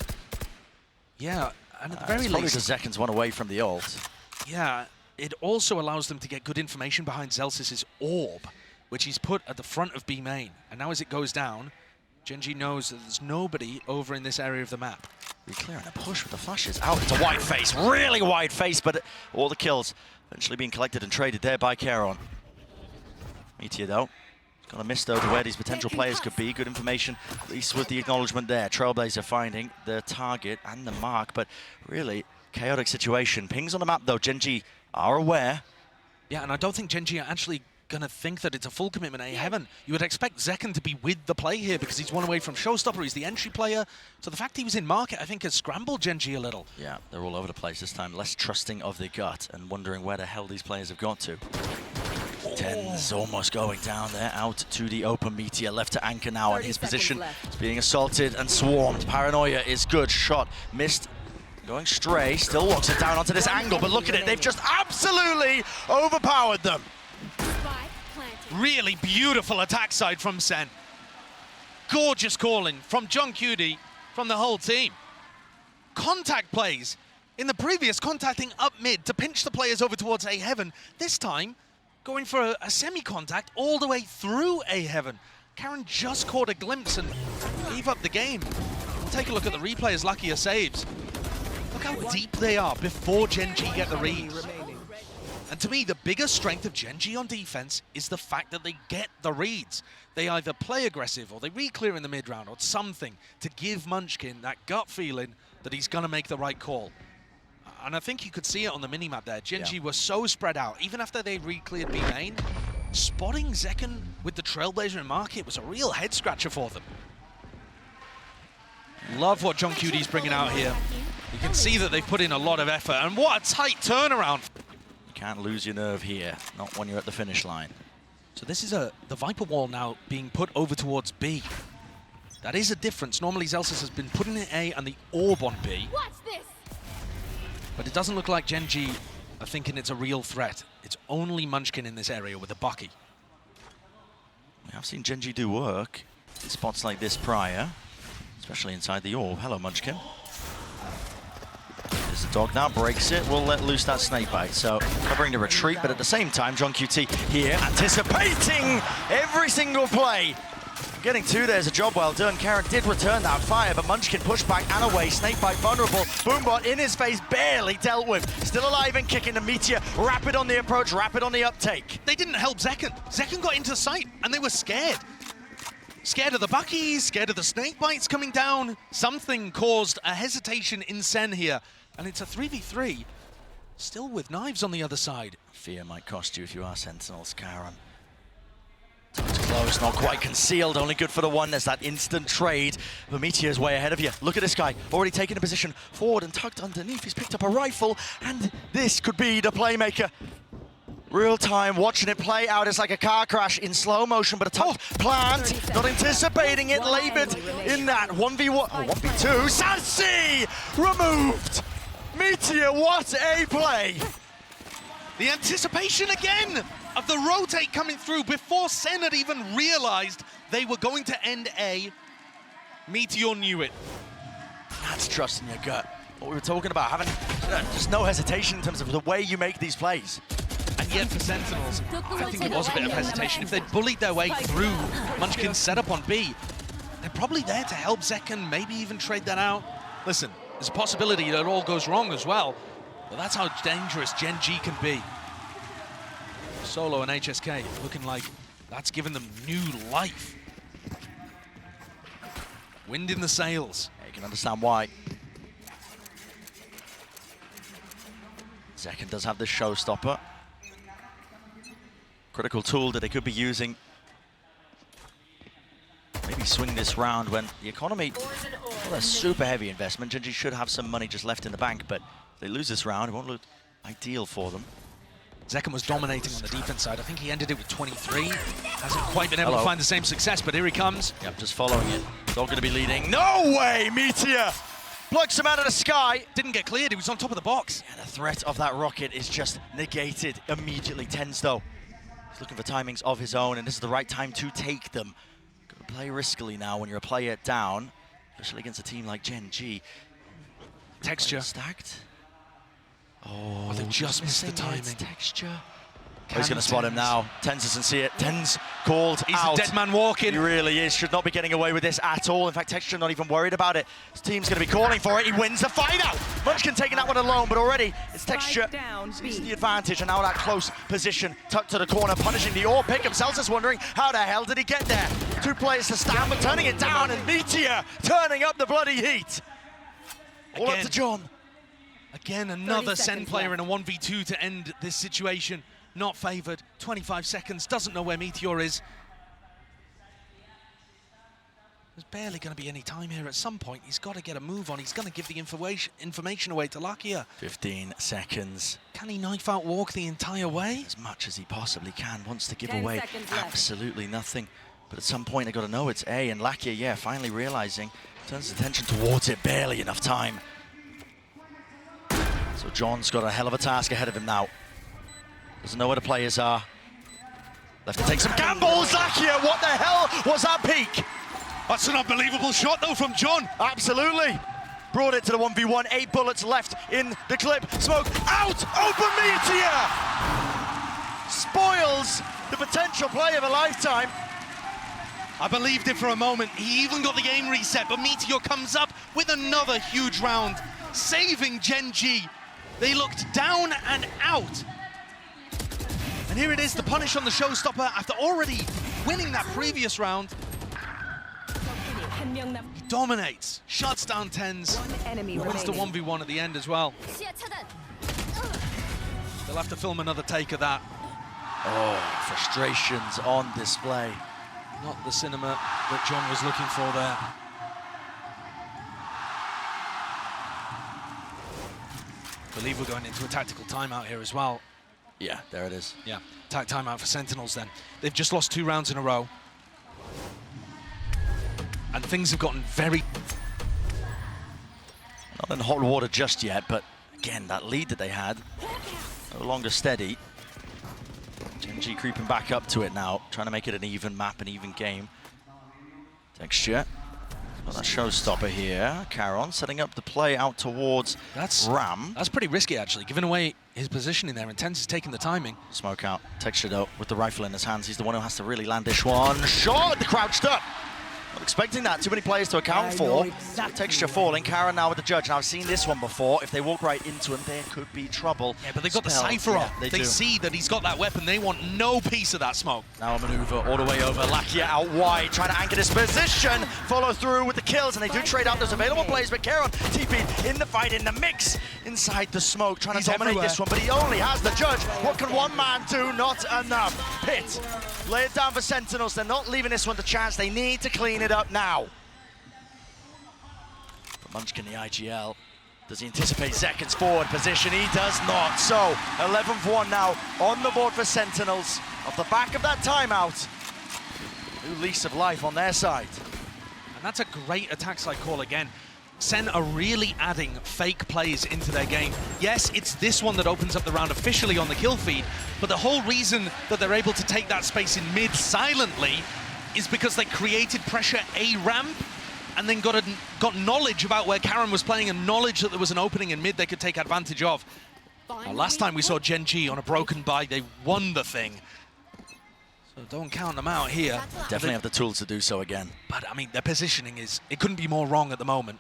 Yeah, and at the very probably least... because Zekken's one away from the ult. Yeah, it also allows them to get good information behind Zelsis's orb, which he's put at the front of B main. And now as it goes down, GEN.G knows that there's nobody over in this area of the map. Clearing a push with the flashes out into wide face. Really wide face, but all the kills eventually being collected and traded there by Charon. Meteor though, got a miss though to where these potential players could be. Good information, at least with the acknowledgement there. Trailblazer finding the target and the mark, but really chaotic situation. Pings on the map though, GEN.G are aware. Yeah, and I don't think GEN.G are actually going to think that it's a full commitment A heaven. You would expect Zekken to be with the play here because he's one away from Showstopper, he's the entry player. So the fact he was in market, I think, has scrambled GEN.G a little. Yeah, they're all over the place this time, less trusting of the gut and wondering where the hell these players have got to. Ten's almost going down there, out to the open. Meteor left to anchor now, and his position is being assaulted and swarmed. Paranoia is good, shot missed, going stray, still walks it down onto this angle, but look at it, they've just absolutely overpowered them. Really beautiful attack side from SEN. Gorgeous calling from John Cutie, from the whole team. Contact plays. In the previous, contacting up mid to pinch the players over towards A heaven. This time, going for a semi-contact all the way through A heaven. Karen just caught a glimpse and gave up the game. Take a look at the replay as Lakia saves. Look how deep they are before GEN.G get the read. And to me, the biggest strength of GEN.G on defense is the fact that they get the reads. They either play aggressive or they re-clear in the mid-round or something to give Munchkin that gut feeling that he's going to make the right call. And I think you could see it on the minimap there. GEN.G were so spread out. Even after they re-cleared B main, spotting Zekken with the Trailblazer in market was a real head-scratcher for them. Love what John Cutie's bringing out here. You can see that they've put in a lot of effort. And what a tight turnaround. Can't lose your nerve here, not when you're at the finish line. So this is the Viper wall now being put over towards B. That is a difference. Normally Zelsis has been putting in A and the orb on B. What's this? But it doesn't look like GEN.G are thinking it's a real threat. It's only Munchkin in this area with a Bucky. I've seen GEN.G do work in spots like this prior, especially inside the orb. Hello, Munchkin. There's the dog now, breaks it, will let loose that snake bite. So covering the retreat, but at the same time, John QT here anticipating every single play Getting two there's a job well done. Karen did return that fire, but Munchkin pushed back and away. Snakebite vulnerable. Boombot in his face, barely dealt with. Still alive and kicking the Meteor. Rapid on the approach, rapid on the uptake. They didn't help Zekken. Zekken got into sight, and they were scared. Scared of the Buckies, scared of the Snakebites coming down. Something caused a hesitation in SEN here, and it's a 3v3, still with knives on the other side. Fear might cost you if you are Sentinels, Karen. Touch close, not quite concealed, only good for the one. There's that instant trade. The Meteor's way ahead of you. Look at this guy, already taking a position forward and tucked underneath. He's picked up a rifle, and this could be the playmaker. Real time, watching it play out. It's like a car crash in slow motion, but a tough plant. Not anticipating it, labored in that 1v1, or 1v2. Sassy removed. Meteor, what a play. The anticipation again of the rotate coming through before SEN had even realized they were going to end A. Meteor knew it. That's trust in your gut. What we were talking about, having just no hesitation in terms of the way you make these plays. And yet for Sentinels, I think it was a bit of hesitation. If they'd bullied their way through Munchkin's setup on B, they're probably there to help Zekken, maybe even trade that out. Listen, there's a possibility that it all goes wrong as well, but that's how dangerous GEN.G can be. Solo and HSK looking like that's given them new life. Wind in the sails. Yeah, you can understand why. Zekken does have this showstopper. Critical tool that they could be using. Maybe swing this round when the economy, well, a super heavy investment. GEN.G should have some money just left in the bank, but if they lose this round, it won't look ideal for them. Zekken was dominating on the defense side. I think he ended it with 23. Hasn't quite been able to find the same success, but here he comes. Yep, just following it. It's all going to be leading. No way, Meteor! Plucks him out of the sky. Didn't get cleared, he was on top of the box. And the threat of that rocket is just negated immediately. TenZ, though, he's looking for timings of his own, and this is the right time to take them. Got to play riskily now when you're a player down, especially against a team like GEN.G. Texture. Stacked. Oh, they just missed the timing. Texture. Oh, he's going to spot him now. TenZ doesn't see it. TenZ called He's out. a dead man walking. He really is. Should not be getting away with this at all. In fact, Texture not even worried about it. His team's going to be calling for it. He wins the fight out. Munchkin taking that one alone, but already it's Texture sees the advantage, and now that close position tucked to the corner, punishing the AWP pick. Himself is wondering how the hell did he get there? Two players to stand, but turning it down, and Meteor turning up the bloody heat. All up to John. Again, another SEN player in a 1v2 to end this situation. Not favored, 25 seconds, doesn't know where Meteor is. There's barely going to be any time here. At some point, he's got to get a move on. He's going to give the information away to Lakia. 15 seconds. Can he knife out walk the entire way? As much as he possibly can. Wants to give away absolutely nothing. But at some point, they got to know it's A. And Lakia, yeah, finally realizing, turns his attention towards it. Barely enough time. So John's got a hell of a task ahead of him now. Doesn't know where the players are. Left to take some gambles. Lakia, what the hell was that peak? That's an unbelievable shot, though, from John. Absolutely. Brought it to the 1v1. 8 bullets left in the clip. Smoke out. Open Meteor. Spoils the potential play of a lifetime. I believed it for a moment. He even got the game reset, but Meteor comes up with another huge round, saving GEN.G. They looked down and out. And here it is, the punish on the showstopper after already winning that previous round. He dominates, shuts down TenZ, wins the 1v1 at the end as well. They'll have to film another take of that. Oh, frustrations on display. Not the cinema that John was looking for there. I believe we're going into a tactical timeout here as well. Yeah, there it is. Yeah, timeout for Sentinels then. They've just lost 2 rounds in a row. And things have gotten very... Not in hot water just yet, but again, that lead that they had, no longer steady. GEN.G creeping back up to it now, trying to make it an even map, an even game. Texture. Got that showstopper here. Caron setting up the play out towards Ram. That's pretty risky, actually, giving away his positioning there. TenZ is taking the timing. Smoke out. Texture, though, with the rifle in his hands. He's the one who has to really land this one. Shot! The crouched up. Not expecting that. Too many players to account for. Texture falling. Karen now with the judge. Now, I've seen this one before. If they walk right into him, there could be trouble. Yeah, but they've got the Cypher on. They They see that he's got that weapon. They want no piece of that smoke. Now a maneuver all the way over. Lakia out wide, trying to anchor this position. Follow through with the kills, and they do trade out those available players. But Karen, TP in the fight, in the mix, inside the smoke, trying to dominate this one. But he only has the judge. What can one man do? Not enough. Hit. Lay it down for Sentinels. They're not leaving this one to chance. They need to clean it up now. But Munchkin, the IGL. Does he anticipate Zekin's forward position? He does not. So, 11-1 now on the board for Sentinels. Off the back of that timeout. New lease of life on their side. And that's a great attack side call again. Sen are really adding fake plays into their game. Yes, it's this one that opens up the round officially on the kill feed, but the whole reason that they're able to take that space in mid silently is because they created pressure A ramp and then got knowledge about where Karen was playing and knowledge that there was an opening in mid they could take advantage of. Now, last time we saw GEN.G on a broken buy, they won the thing. So don't count them out here. Definitely have the tools to do so again. But, I mean, their positioning it couldn't be more wrong at the moment.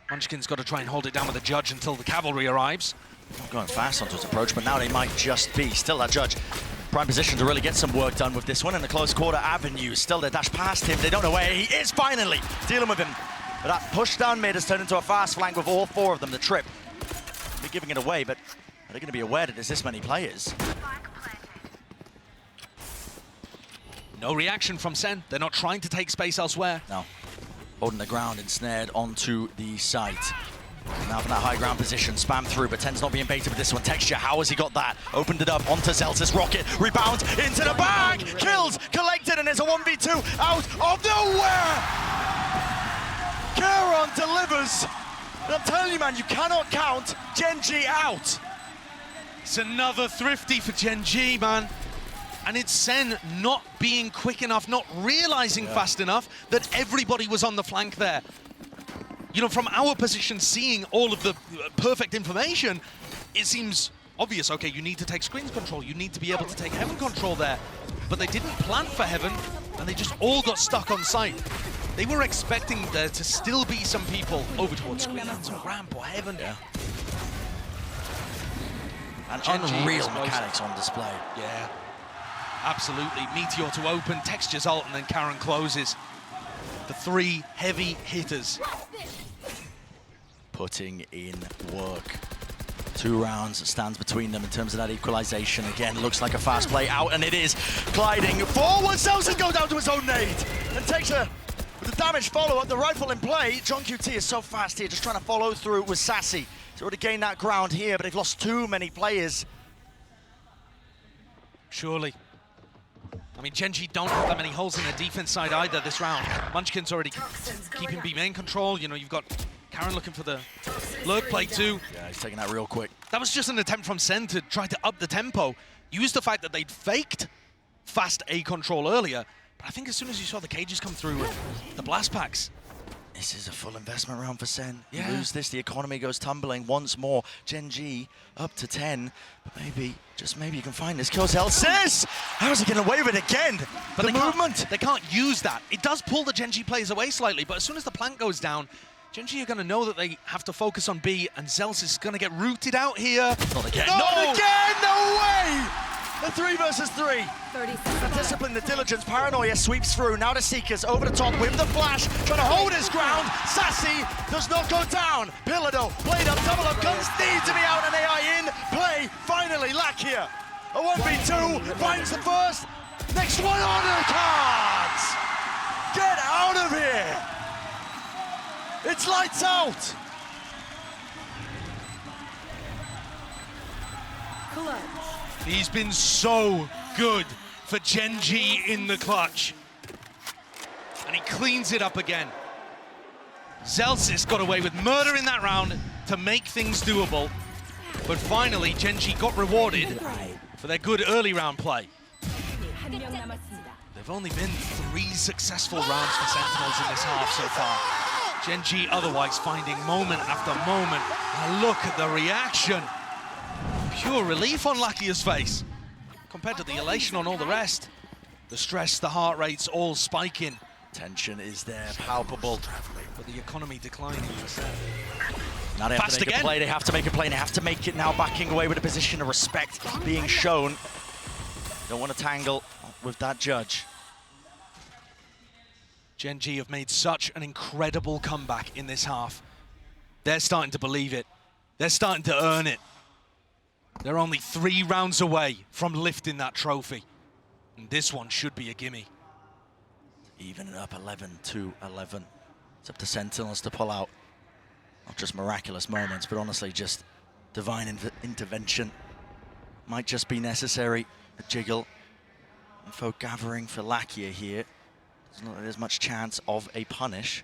Munchkin's got to try and hold it down with the judge until the cavalry arrives. Not going fast onto his approach, but now they might just be. Still that judge. Prime position to really get some work done with this one in the close quarter avenue. Still they dash past him. They don't know where he is finally. Dealing with him. But that push down mid has turned into a fast flank with all four of them. The trip. They're giving it away, but are they going to be aware that there's this many players? No reaction from Sen. They're not trying to take space elsewhere. No. Holding the ground, ensnared onto the site. Now from that high ground position, spam through, but Ten's not being baited with this one. Texture, how has he got that? Opened it up onto Zelsis, rocket, rebound into the bag! Kills, collected, and there's a 1v2 out of nowhere! Karen delivers! And I'm telling you, man, you cannot count GEN.G out! It's another thrifty for GEN.G, man. And it's Sen not being quick enough, not realizing fast enough that everybody was on the flank there. You know, from our position, seeing all of the perfect information, it seems obvious. Okay, you need to take screens control. You need to be able to take heaven control there. But they didn't plan for heaven, and they just all got stuck on site. They were expecting there to still be some people over towards screens or ramp or heaven. Yeah. And GEN.G's mechanics on display. Yeah. Absolutely. Meteor to open, Texture's ult, and then Karen closes. The three heavy hitters. Putting in work. 2 rounds stands between them in terms of that equalization. Again, looks like a fast play out, and it is. Gliding forward, Zelsis go down to his own nade. And Texture with the damage follow-up, the rifle in play. John QT is so fast here, just trying to follow through with Sassy. He's already gained that ground here, but they've lost too many players. Surely. I mean, GEN.G don't have that many holes in their defense side either this round. Munchkin's already keeping B main control. You know, you've got Karen looking for the lurk play too. Yeah, he's taking that real quick. That was just an attempt from Sen to try to up the tempo. Use the fact that they'd faked fast A control earlier. But I think as soon as you saw the cages come through with the blast packs, this is a full investment round for Sen. Yeah. You lose this, the economy goes tumbling once more. GEN.G up to 10, but maybe, just maybe you can find this kill. Zelsis! How's he getting away with it again? But the movement! They can't use that. It does pull the GEN.G players away slightly, but as soon as the plant goes down, GEN.G are going to know that they have to focus on B, and Zelsis is going to get rooted out here. Not again. No! Not again! No way! The 3 versus 3. 30 The seconds. discipline, the diligence, paranoia sweeps through. Now the Seekers over the top with the flash, trying to hold his ground. Sassy does not go down. Pillado, blade up, double up, guns need to be out, and AI in play. Finally, Lakia. A 1v2, finds the first. Next one on the cards. Get out of here. It's lights out. Clutch. He's been so good for GEN.G in the clutch. And he cleans it up again. Zelsis got away with murder in that round to make things doable. But finally, GEN.G got rewarded for their good early round play. They've only been 3 successful rounds for Sentinels in this half so far. GEN.G otherwise finding moment after moment. And look at the reaction. Pure relief on Lakia's face, compared to the elation on all the rest. The stress, the heart rates, all spiking. Tension is there, palpable. But the economy declining. Now they have Fast to make again. a play, they have to make a play, they have to make it now, backing away with a position of respect being shown. Don't want to tangle with that judge. GENG have made such an incredible comeback in this half. They're starting to believe it. They're starting to earn it. They're only 3 rounds away from lifting that trophy. And this one should be a gimme. Even up 11-11. It's up to Sentinels to pull out. Not just miraculous moments, but honestly just divine intervention. Might just be necessary. A jiggle. Info gathering for Lakia here. Doesn't look like there's much chance of a punish.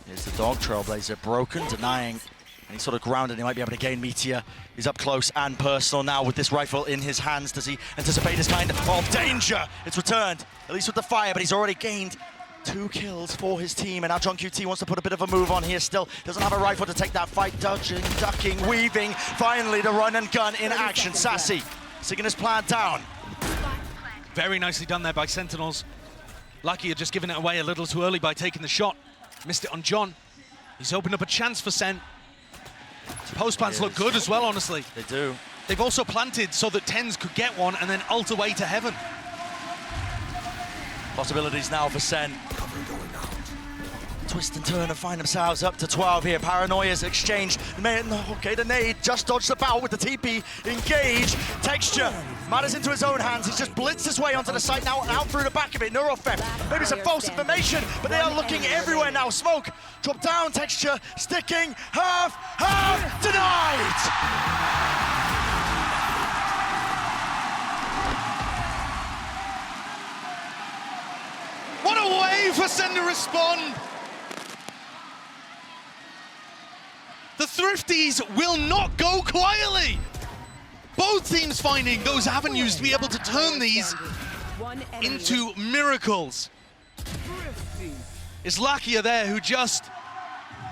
Here's the dog, Trailblazer broken, denying any sort of grounded. He might be able to gain Meteor. He's up close and personal now with this rifle in his hands. Does he anticipate this kind of danger? It's returned, at least with the fire, but he's already gained 2 kills for his team. And now John QT wants to put a bit of a move on here still. Doesn't have a rifle to take that fight. Dodging, ducking, weaving. Finally, the run and gun in action. Sassy, singing his plan down. Very nicely done there by Sentinels. Lucky had just given it away a little too early by taking the shot. Missed it on John. He's opened up a chance for Sen. Post plants look good as well, honestly. They do. They've also planted so that Tens could get one and then ult away to heaven. Possibilities now for Sen. Twist and turn and find themselves up to 12 here. Paranoia's exchanged. Okay, the nade just dodged the bow with the TP. Engage. Texture. Matters into his own hands. He's just blitzed his way onto the site now and out through the back of it. Neurofem. Maybe some false information, but they are looking everywhere now. Smoke. Drop down. Texture. Sticking. Half. Denied. What a way for Sen to respond! The Thrifties will not go quietly! Both teams finding those avenues to be able to turn these into miracles. It's Lakia there who just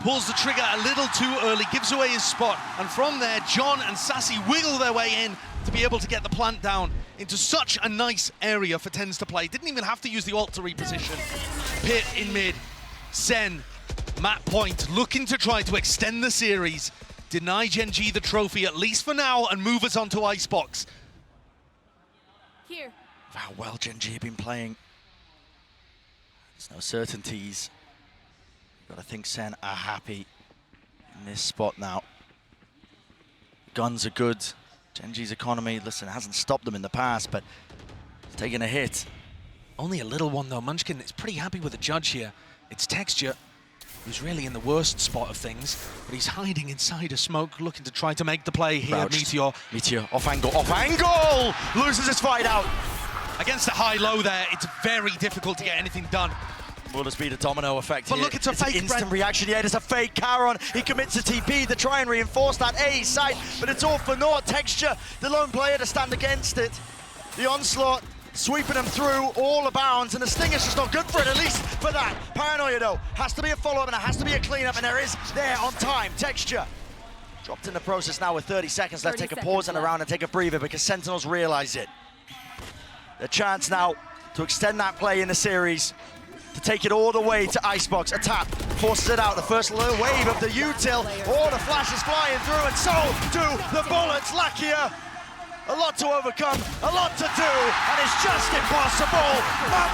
pulls the trigger a little too early, gives away his spot, and from there, John and Sassy wiggle their way in to be able to get the plant down into such a nice area for Tens to play. Didn't even have to use the ult to reposition. Pit in mid, Sen, Matt Point looking to try to extend the series, deny GEN.G the trophy at least for now, and move us on to Icebox. Here. How well GEN.G have been playing. There's no certainties. But I think Sen are happy in this spot now. Guns are good. GEN.G's economy, listen, hasn't stopped them in the past, but it's taking a hit. Only a little one though. Munchkin is pretty happy with the judge here. It's Texture, who's really in the worst spot of things, but he's hiding inside a smoke, looking to try to make the play here. Crouched. Meteor. Off angle! Loses his fight out. Against the high-low there, it's very difficult to get anything done. Will this be the domino effect But here? look, it's a fake, instant Brent. reaction. Yeah, it's a fake. Caron, he commits to TP to try and reinforce that A side, but it's all for naught. Texture, the lone player to stand against it. The onslaught sweeping them through all the bounds, and the Stinger's just not good for it, at least for that. Paranoia, though, has to be a follow-up, and it has to be a clean-up, and there is there on time. Texture dropped in the process now with 30 seconds left. Take a pause in the round and take a breather because Sentinels realize it. The chance now to extend that play in the series, to take it all the way to Icebox. A tap forces it out. The first little wave of the util. All the flashes flying through, and so do the bullets. Lakia, a lot to overcome, a lot to do, and it's just impossible. Map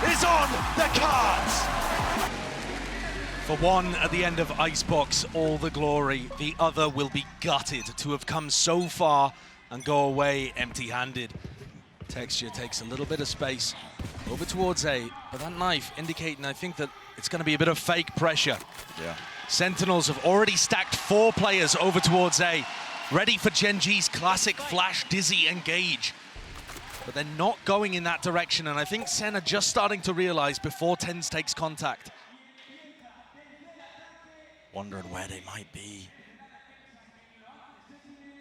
5 is on the cards. For one at the end of Icebox, all the glory. The other will be gutted to have come so far and go away empty-handed. Texture takes a little bit of space over towards A, but that knife indicating, I think, that it's going to be a bit of fake pressure. Yeah. Sentinels have already stacked 4 players over towards A, ready for GEN.G's classic flash, dizzy, engage. But they're not going in that direction, and I think Sen are just starting to realize before Tens takes contact. Wondering where they might be.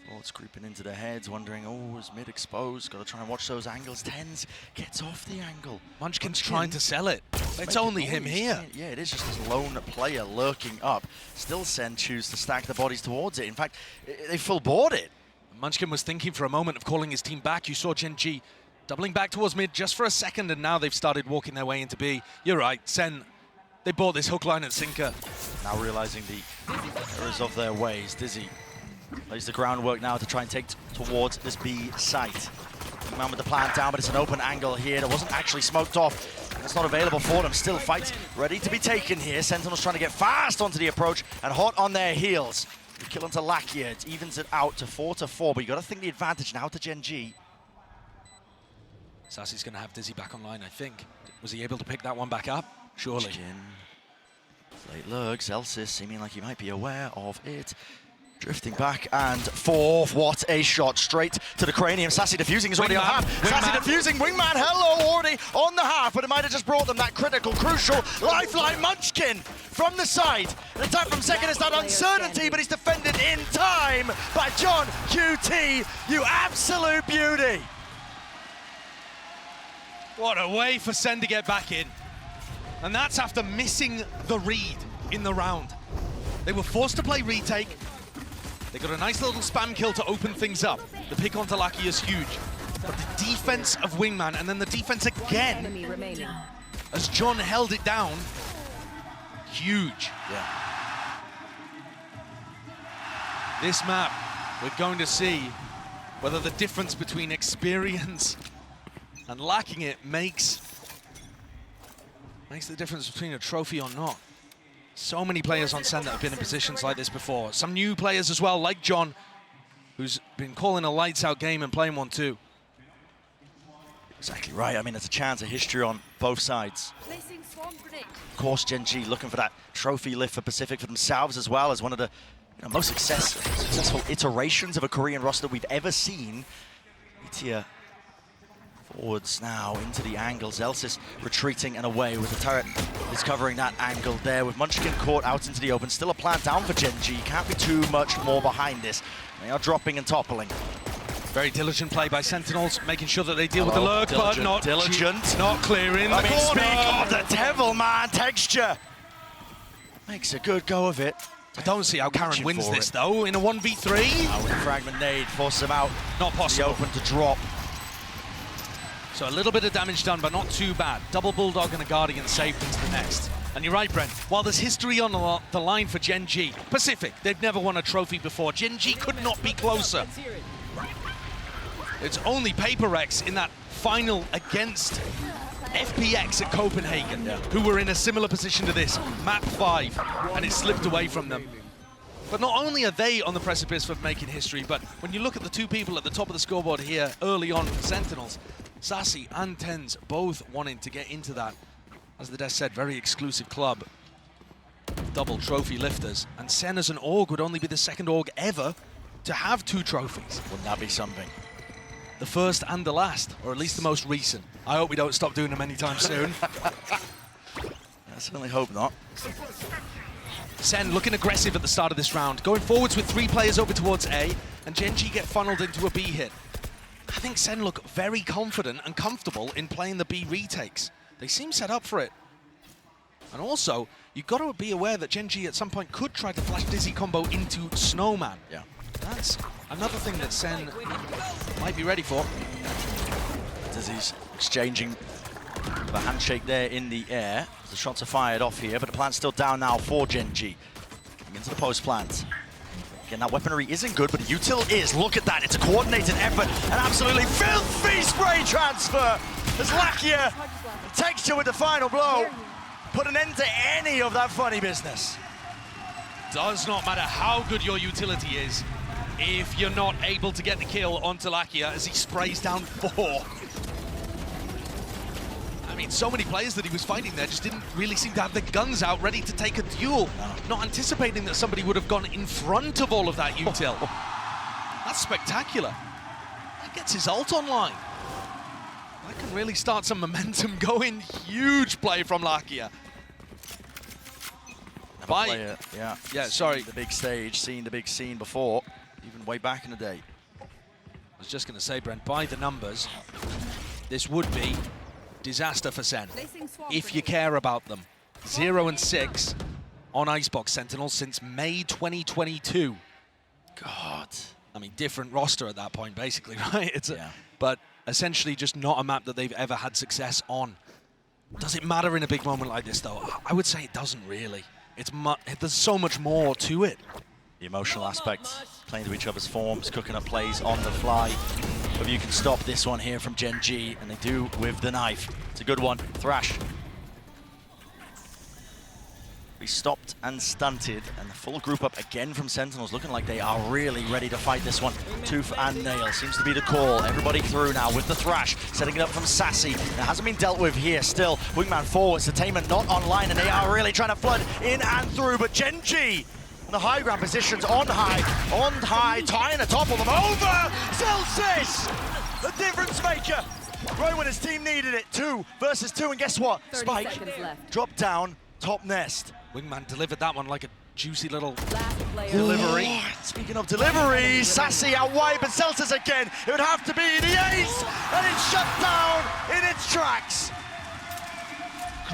Thoughts creeping into their heads, wondering, oh, is mid exposed? Got to try and watch those angles. Tens gets off the angle. Munchkin's trying to sell it. It's only him here. Yeah, it is just this lone player lurking up. Still Sen choose to stack the bodies towards it. In fact, they full board it. Munchkin was thinking for a moment of calling his team back. You saw GEN.G Doubling back towards mid just for a second, and now they've started walking their way into B. You're right, Sen, they bought this hook, line, and sinker. Now realizing the errors of their ways, Dizzy lays the groundwork now to try and take towards this B site. Man with the plant down, but it's an open angle here that wasn't actually smoked off. And it's not available for them. Still fights ready to be taken here. Sentinels trying to get fast onto the approach and hot on their heels. The kill onto Lakia, it evens it out to 4-4, but you got to think the advantage now to GEN.G. Sassy's going to have Dizzy back online, I think. Was he able to pick that one back up? Surely. Late lurk, Zelsis seeming like he might be aware of it. Drifting back and forth. What a shot straight to the cranium. Sassy defusing is already on half. Sassy defusing. Wingman, hello, already on the half, but it might have just brought them that critical, crucial lifeline. Munchkin from the side. An attack from second is that uncertainty, but he's defended in time by John QT. You absolute beauty. What a way for Sen to get back in. And that's after missing the read in the round. They were forced to play retake. They got a nice little spam kill to open things up. The pick onto Lakia is huge. But the defense of Wingman, and then the defense again, as John held it down, huge. Yeah. This map, we're going to see whether the difference between experience and lacking it makes the difference between a trophy or not. So many players on Sen that have been in positions like this before. Some new players as well, like John, who's been calling a lights-out game and playing one too. Exactly right. I mean, there's a chance of history on both sides. Of course, GEN.G looking for that trophy lift for Pacific for themselves as well as one of the most successful iterations of a Korean roster we've ever seen. Itia forwards now into the angle. Zelsis retreating and away with the turret is covering that angle there with Munchkin caught out into the open. Still a plant down for GEN.G. Can't be too much more behind this. They are dropping and toppling. Very diligent play by Sentinels, making sure that they deal with the lurk, but not clearing. I mean, speak of the devil, man, texture. Makes a good go of it. I don't see how Karen wins this, though, in a 1v3. Now with a fragment nade, force them out. Not possible. The open to drop. So a little bit of damage done, but not too bad. Double Bulldog and a Guardian saved into the next. And you're right, Brent. While there's history on the line for GEN.G, Pacific, they've never won a trophy before. GEN.G could not be closer. It's only Paper-Rex in that final against FPX at Copenhagen, who were in a similar position to this, map 5, and it slipped away from them. But not only are they on the precipice of making history, but when you look at the two people at the top of the scoreboard here early on for Sentinels, Sassy and Tens both wanting to get into that, as the desk said, very exclusive club. Double trophy lifters. And Sen as an org would only be the second org ever to have 2 trophies. Wouldn't that be something? The first and the last, or at least the most recent. I hope we don't stop doing them anytime soon. I certainly hope not. Sen looking aggressive at the start of this round, going forwards with 3 players over towards A, and GEN.G get funneled into a B hit. I think Sen look very confident and comfortable in playing the B retakes. They seem set up for it. And also, you've got to be aware that GEN.G at some point could try to flash Dizzy combo into Snowman. Yeah. That's another thing that Sen might be ready for. Dizzy's exchanging the handshake there in the air. The shots are fired off here, but the plant's still down now for GEN.G. Into the post plant. Again, that weaponry isn't good, but the util is. Look at that. It's a coordinated effort. An absolutely filthy spray transfer. As Lakia, texture with the final blow. Put an end to any of that funny business. Does not matter how good your utility is if you're not able to get the kill onto Lakia as he sprays down 4. I mean, so many players that he was fighting there just didn't really seem to have their guns out ready to take a duel. Not anticipating that somebody would have gone in front of all of that util. That's spectacular. That gets his ult online. That can really start some momentum going. Huge play from Lakia. Sorry. The big stage, seen the big scene before, even way back in the day. I was just going to say, Brent, by the numbers, this would be disaster for Sen, if you care about them. 0-6 on Icebox Sentinels since May 2022. God. I mean, different roster at that point, basically, right? But essentially just not a map that they've ever had success on. Does it matter in a big moment like this, though? I would say it doesn't really. There's so much more to it. The emotional aspect, playing to each other's forms, cooking up plays on the fly. But you can stop this one here from GEN.G, and they do with the knife. It's a good one. Thrash. We stopped and stunted, and the full group up again from Sentinels, looking like they are really ready to fight this one. Tooth and nail seems to be the call. Everybody through now with the Thrash, setting it up from Sassy. That hasn't been dealt with here still. Wingman forwards, Entertainment not online, and they are really trying to flood in and through, but GEN.G in the high ground positions on high, trying to topple them over. Celsius, the difference maker. Right when his team needed it, 2 versus 2, and guess what? Spike, drop down, top nest. Wingman delivered that one like a juicy little delivery. Oh, speaking of delivery, Sassy out wide, but Celsius again. It would have to be the ace, and it's shut down in its tracks.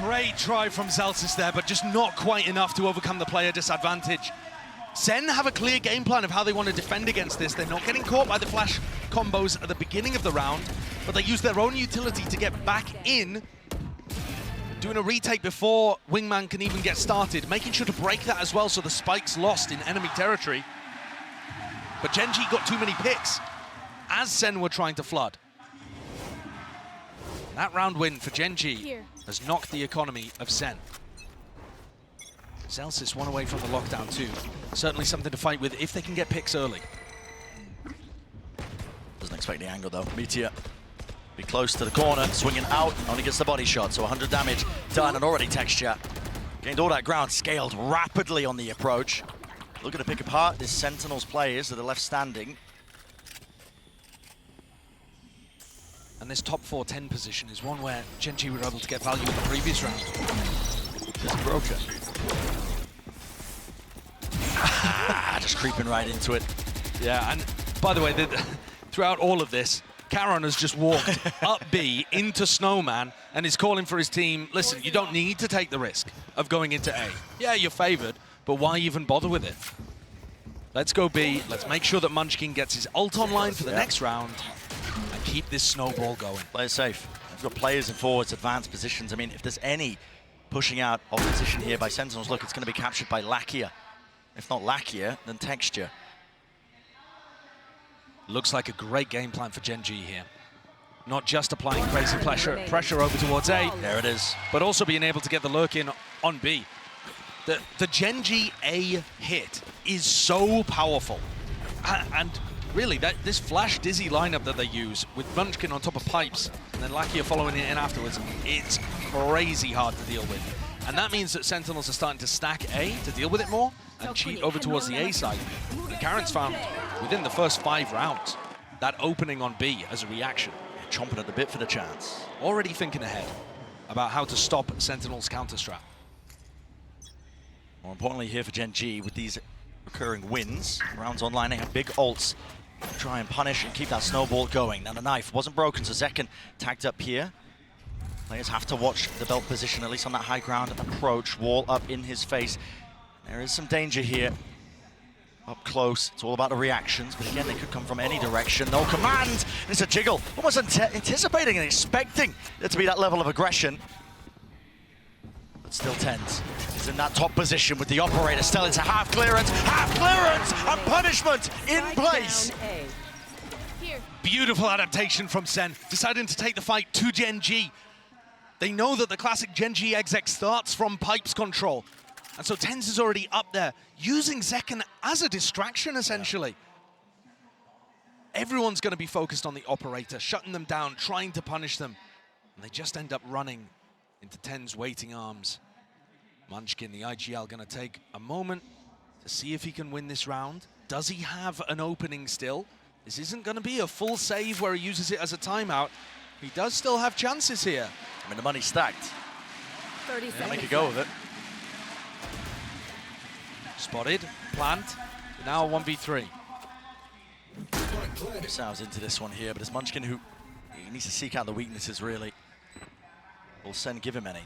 Great try from Celsius there, but just not quite enough to overcome the player disadvantage. SEN have a clear game plan of how they want to defend against this. They're not getting caught by the flash combos at the beginning of the round, but they use their own utility to get back in, doing a retake before Wingman can even get started, making sure to break that as well so the spike's lost in enemy territory. But GEN.G got too many picks as SEN were trying to flood. That round win for GEN.G has knocked the economy of SEN. Celsius one away from the lockdown too. Certainly something to fight with if they can get picks early. Doesn't expect the angle though. Meteor be close to the corner, swinging out, only gets the body shot, so 100 damage done, and already Texture gained all that ground, scaled rapidly on the approach. Looking to pick apart this Sentinels players that are left standing. And this top 4-10 position is one where GEN.G were able to get value in the previous round. Just broken. Just creeping right into it. Yeah, and by the way, throughout all of this, Caron has just walked up B into Snowman and is calling for his team, listen, you don't need to take the risk of going into A. Yeah, you're favored, but why even bother with it? Let's go B, let's make sure that Munchkin gets his ult online for the next round and keep this snowball going. Play it safe. We've got players in forwards, advanced positions. I mean, if there's any pushing out of position here by Sentinels, look, it's going to be captured by Lakia. If not Lakia, then Texture. Looks like a great game plan for GEN.G here. Not just applying crazy pressure over towards A. There it is. But also being able to get the lurk in on B. The GEN.G A hit is so powerful. And really, this Flash Dizzy lineup that they use with Munchkin on top of pipes and then Lakia following it in afterwards, it's crazy hard to deal with. And that means that Sentinels are starting to stack A to deal with it more and cheat over towards the A side. And Karen's found within the first 5 rounds that opening on B as a reaction. Chomping at the bit for the chance. Already thinking ahead about how to stop Sentinels' counter-strat. More importantly here for GEN.G, with these recurring wins, rounds online, they have big ults to try and punish and keep that snowball going. Now the knife wasn't broken, so Zekken tagged up here. Players have to watch the belt position, at least on that high ground approach. Wall up in his face. There is some danger here. Up close, it's all about the reactions, but again, they could come from any direction. No command, it's a jiggle. Almost anticipating and expecting there to be that level of aggression. But still Tens is in that top position with the operator still into half clearance, and punishment in place. Beautiful adaptation from SEN, deciding to take the fight to GEN.G. They know that the classic GEN.G exec starts from pipes control. And so Tens is already up there, using Zekken as a distraction, essentially. Everyone's going to be focused on the operator, shutting them down, trying to punish them. And they just end up running into Tens' waiting arms. Munchkin, the IGL, going to take a moment to see if he can win this round. Does he have an opening still? This isn't going to be a full save where he uses it as a timeout. He does still have chances here. I mean, the money's stacked. 30 seconds. Make a go of it. Spotted, plant, now 1v3. Sounds into this one here, but it's Munchkin who he needs to seek out the weaknesses, really. Will SEN give him any?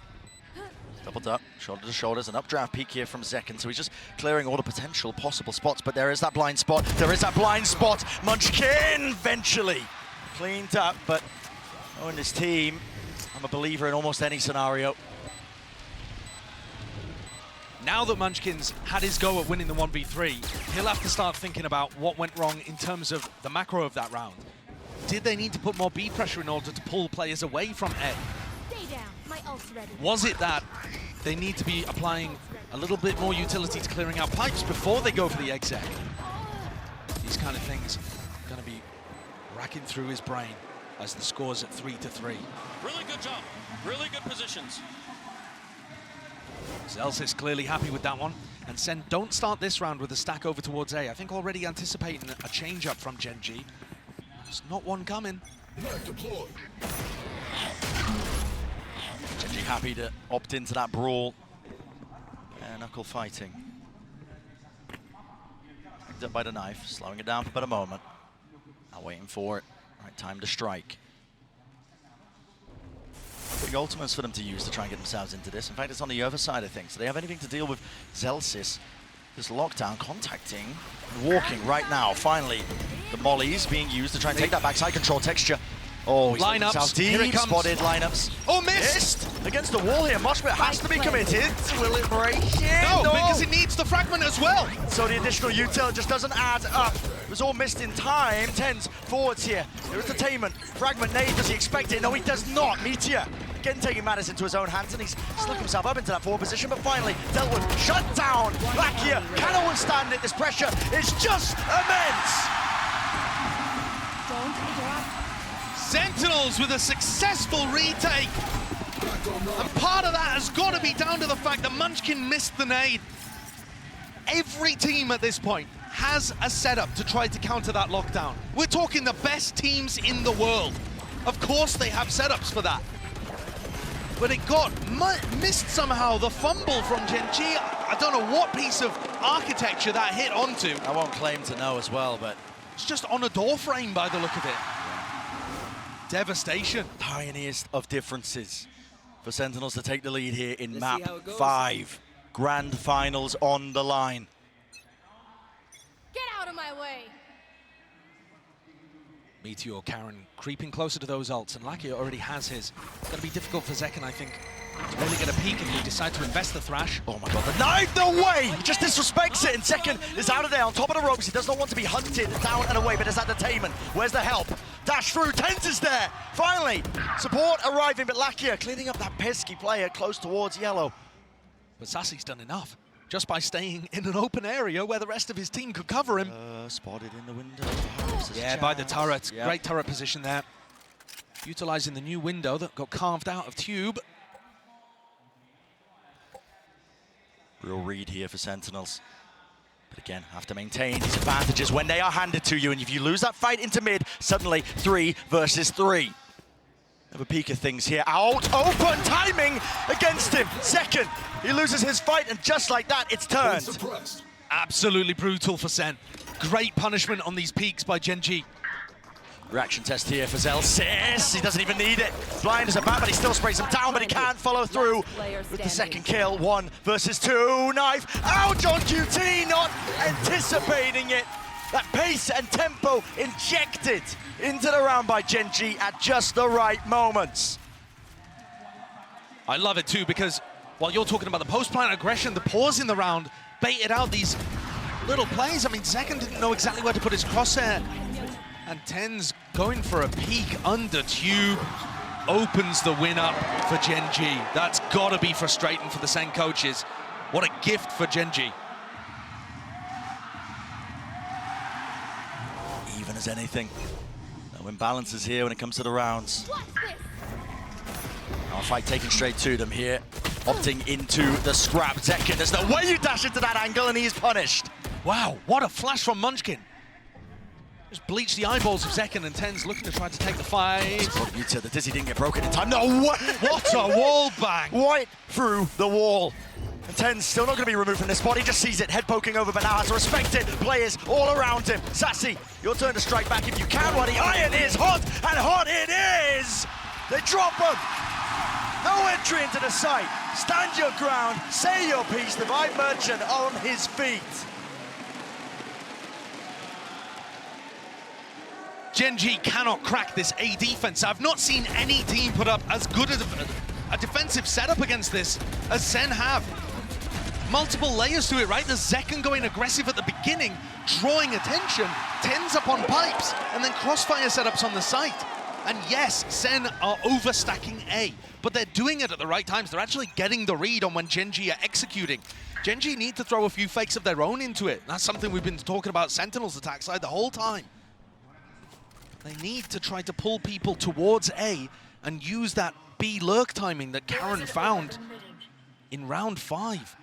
Doubled up, shoulder to shoulders, an updraft peek here from Zekken, so he's just clearing all the potential possible spots, but there is that blind spot. There is that blind spot. Munchkin eventually cleaned up, but knowing this team, I'm a believer in almost any scenario. Now that Munchkin's had his go at winning the 1v3, he'll have to start thinking about what went wrong in terms of the macro of that round. Did they need to put more B pressure in order to pull players away from A? Stay down. My ult's ready. Was it that they need to be applying a little bit more utility to clearing out pipes before they go for the exec? These kind of things are going to be racking through his brain as the score's at 3-3. Really good job. Really good positions. Zelsis clearly happy with that one. And SEN don't start this round with a stack over towards A. I think already anticipating a change-up from GEN.G. There's not one coming. GEN.G happy to opt into that brawl. Knuckle fighting. Picked up by the knife, slowing it down for but a moment. Now waiting for it. Right time to strike. Big ultimates for them to use to try and get themselves into this. In fact, it's on the other side of things. Do they have anything to deal with Zelsis? This lockdown contacting and walking right now. Finally, the mollies being used to try and take that backside control texture. Oh, he's lineups. Deep Here it comes. spotted lineups. Oh, missed! Against the wall here. Moshpit has to be committed. Will it break it? No, because it needs the fragment as well. So the additional util just doesn't add up. It was all missed in time. Tens forwards here. There is detainment. Fragment nade. Does he expect it? No, he does not. Meteor again taking matters into his own hands, and he's slipped himself up into that forward position, but finally dealt with. Shut down. Back here. Cannot withstand it. This pressure is just immense. Don't interrupt. Sentinels with a successful retake. And part of that has got to be down to the fact that Munchkin missed the nade. Every team at this point has a setup to try to counter that lockdown. We're talking the best teams in the world. Of course they have setups for that. But it got missed somehow, the fumble from GEN.G. I don't know what piece of architecture that hit onto. I won't claim to know as well, but It's just on a door frame by the look of it. Devastation. tiniest of differences for Sentinels to take the lead here in map 5. Grand finals on the line. Get out of my way. Meteor, Karen creeping closer to those ults, and Lakia already has his. It's going to be difficult for Zekken, I think, to really get a peek if he decides to invest the Thrash. Oh my god, the knife, no way! He just disrespects it, and Zekken is out of there on top of the ropes. He does not want to be hunted down and away, but there's that detainment. Where's the help? Dash through, Tens is there! Finally, support arriving, but Lakia cleaning up that pesky player close towards yellow. But Sassy's done enough, just by staying in an open area where the rest of his team could cover him. Spotted in the window. Yeah, by the turret. Yep. Great turret position there. Utilizing the new window that got carved out of Tube. Real read here for Sentinels. But again, have to maintain these advantages when they are handed to you. And if you lose that fight into mid, suddenly 3 versus 3. Have a peek of things here. Out, open, timing against him. Second, he loses his fight, and just like that, it's turned. Absolutely brutal for Sen. Great punishment on these peaks by GEN.G. Reaction test here for Zelsis. He doesn't even need it. Blind as a bat, but he still sprays him down, but he can't follow through with the second kill. 1 versus 2. Knife. Ouch on QT, not anticipating it. That pace and tempo injected into the round by GEN.G at just the right moments. I love it too, because while you're talking about the post-plant aggression, the pause in the round baited out these little plays. I mean, Zekken didn't know exactly where to put his crosshair. And Tens going for a peek under Tube opens the win up for GEN.G. That's got to be frustrating for the SEN coaches. What a gift for GEN.G. Even as anything. No imbalances here when it comes to the rounds. What's this? Our fight taken straight to them here. Opting into the scrap. Zekken, there's no way you dash into that angle, and he is punished. Wow, what a flash from Munchkin. Just bleached the eyeballs of Zekken, and Tens looking to try to take the fight. The dizzy didn't get broken in time. No way! What a wall bang! Right through the wall. And Tens still not going to be removed from this spot. He just sees it, head poking over, but now has to respect it. Players all around him. Sassy, your turn to strike back if you can. While the iron is hot, and hot it is! They drop him! No entry into the site. Stand your ground, say your piece. Divide Merchant on his feet. GEN.G cannot crack this A defense. I've not seen any team put up as good as a defensive setup against this as SEN have. Multiple layers to it, right? The Zekken going aggressive at the beginning, drawing attention, tens up on pipes, and then crossfire setups on the site. And yes, SEN are overstacking A, but they're doing it at the right times. They're actually getting the read on when GEN.G are executing. GEN.G need to throw a few fakes of their own into it. That's something we've been talking about Sentinels attack side the whole time. They need to try to pull people towards A and use that B lurk timing that Karen found in round 5.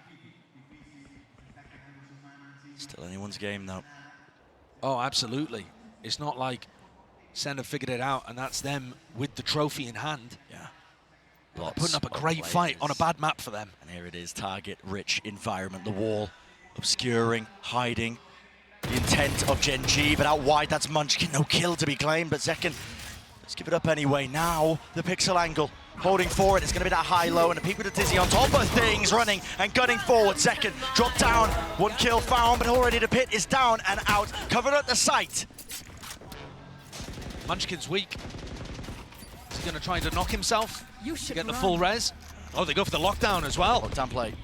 Still anyone's game, though. Oh, absolutely. It's not like SEN have figured it out and that's them with the trophy in hand. Yeah. They're putting up a great fight on a bad map for them. And here it is, target-rich environment. The wall obscuring, hiding. The intent of GEN.G, but out wide, that's Munchkin. No kill to be claimed, but Zekken, let's give it up anyway. Now, the pixel angle. Holding forward, it's going to be that high-low, and a peek with a Dizzy on top of things, running and gunning forward. Zekken, drop down, 1 kill found, but already the pit is down and out, covered at the site. Munchkin's weak. Is he going to try to knock himself to get the full res? Oh, they go for the lockdown as well. Lockdown play.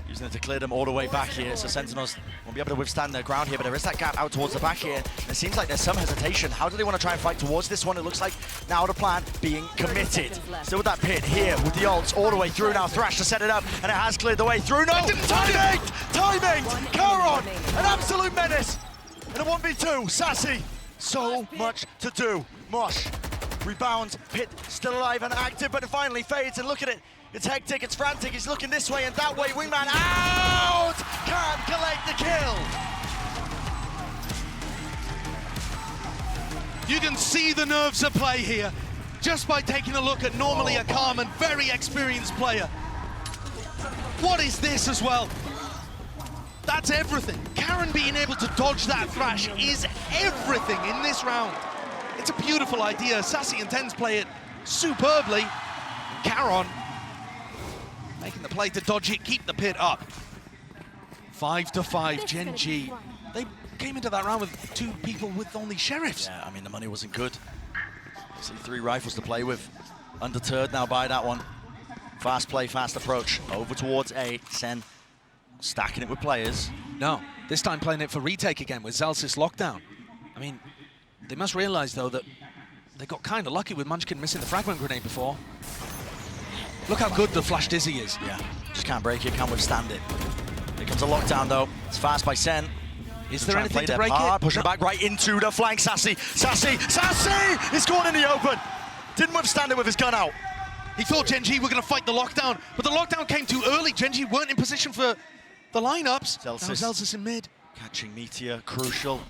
Using it to clear them all the way back here, so Sentinels won't be able to withstand their ground here, but there is that gap out towards the back here. It seems like there's some hesitation. How do they want to try and fight towards this one? It looks like now the plan being committed. Still with that pit here with the ults all the way through now. Thrash to set it up, and it has cleared the way through. No! Timing! Timing! Charon! An absolute menace! In a 1v2, Sassy. So much to do. Mosh rebounds, pit still alive and active, but it finally fades, and look at it. It's hectic, it's frantic, he's looking this way and that way. Wingman out! Can't collect the kill. You can see the nerves at play here just by taking a look at normally a calm and very experienced player. What is this as well? That's everything. Karen being able to dodge that Thrash is everything in this round. It's a beautiful idea. Sassy and Tens play it superbly. Karen making the play to dodge it, keep the pit up. 5-5, GEN.G. They came into that round with 2 people with only sheriffs. Yeah, I mean, the money wasn't good. See 3 rifles to play with. Undeterred now by that one. Fast play, fast approach. Over towards A. SEN stacking it with players. No, this time playing it for retake again with Zelsys lockdown. I mean, they must realize, though, that they got kind of lucky with Munchkin missing the fragment grenade before. Look how good the Flash Dizzy is. Yeah, just can't break it, can't withstand it. Here comes a lockdown, though. It's fast by SEN. Is there anything to break it? Pushing back right into the flank. Sassy! Sassy! Sassy! He's going in the open. Didn't withstand it with his gun out. He thought GEN.G were going to fight the lockdown, but the lockdown came too early. GEN.G weren't in position for the lineups. Now Zelsys in mid. Catching Meteor, crucial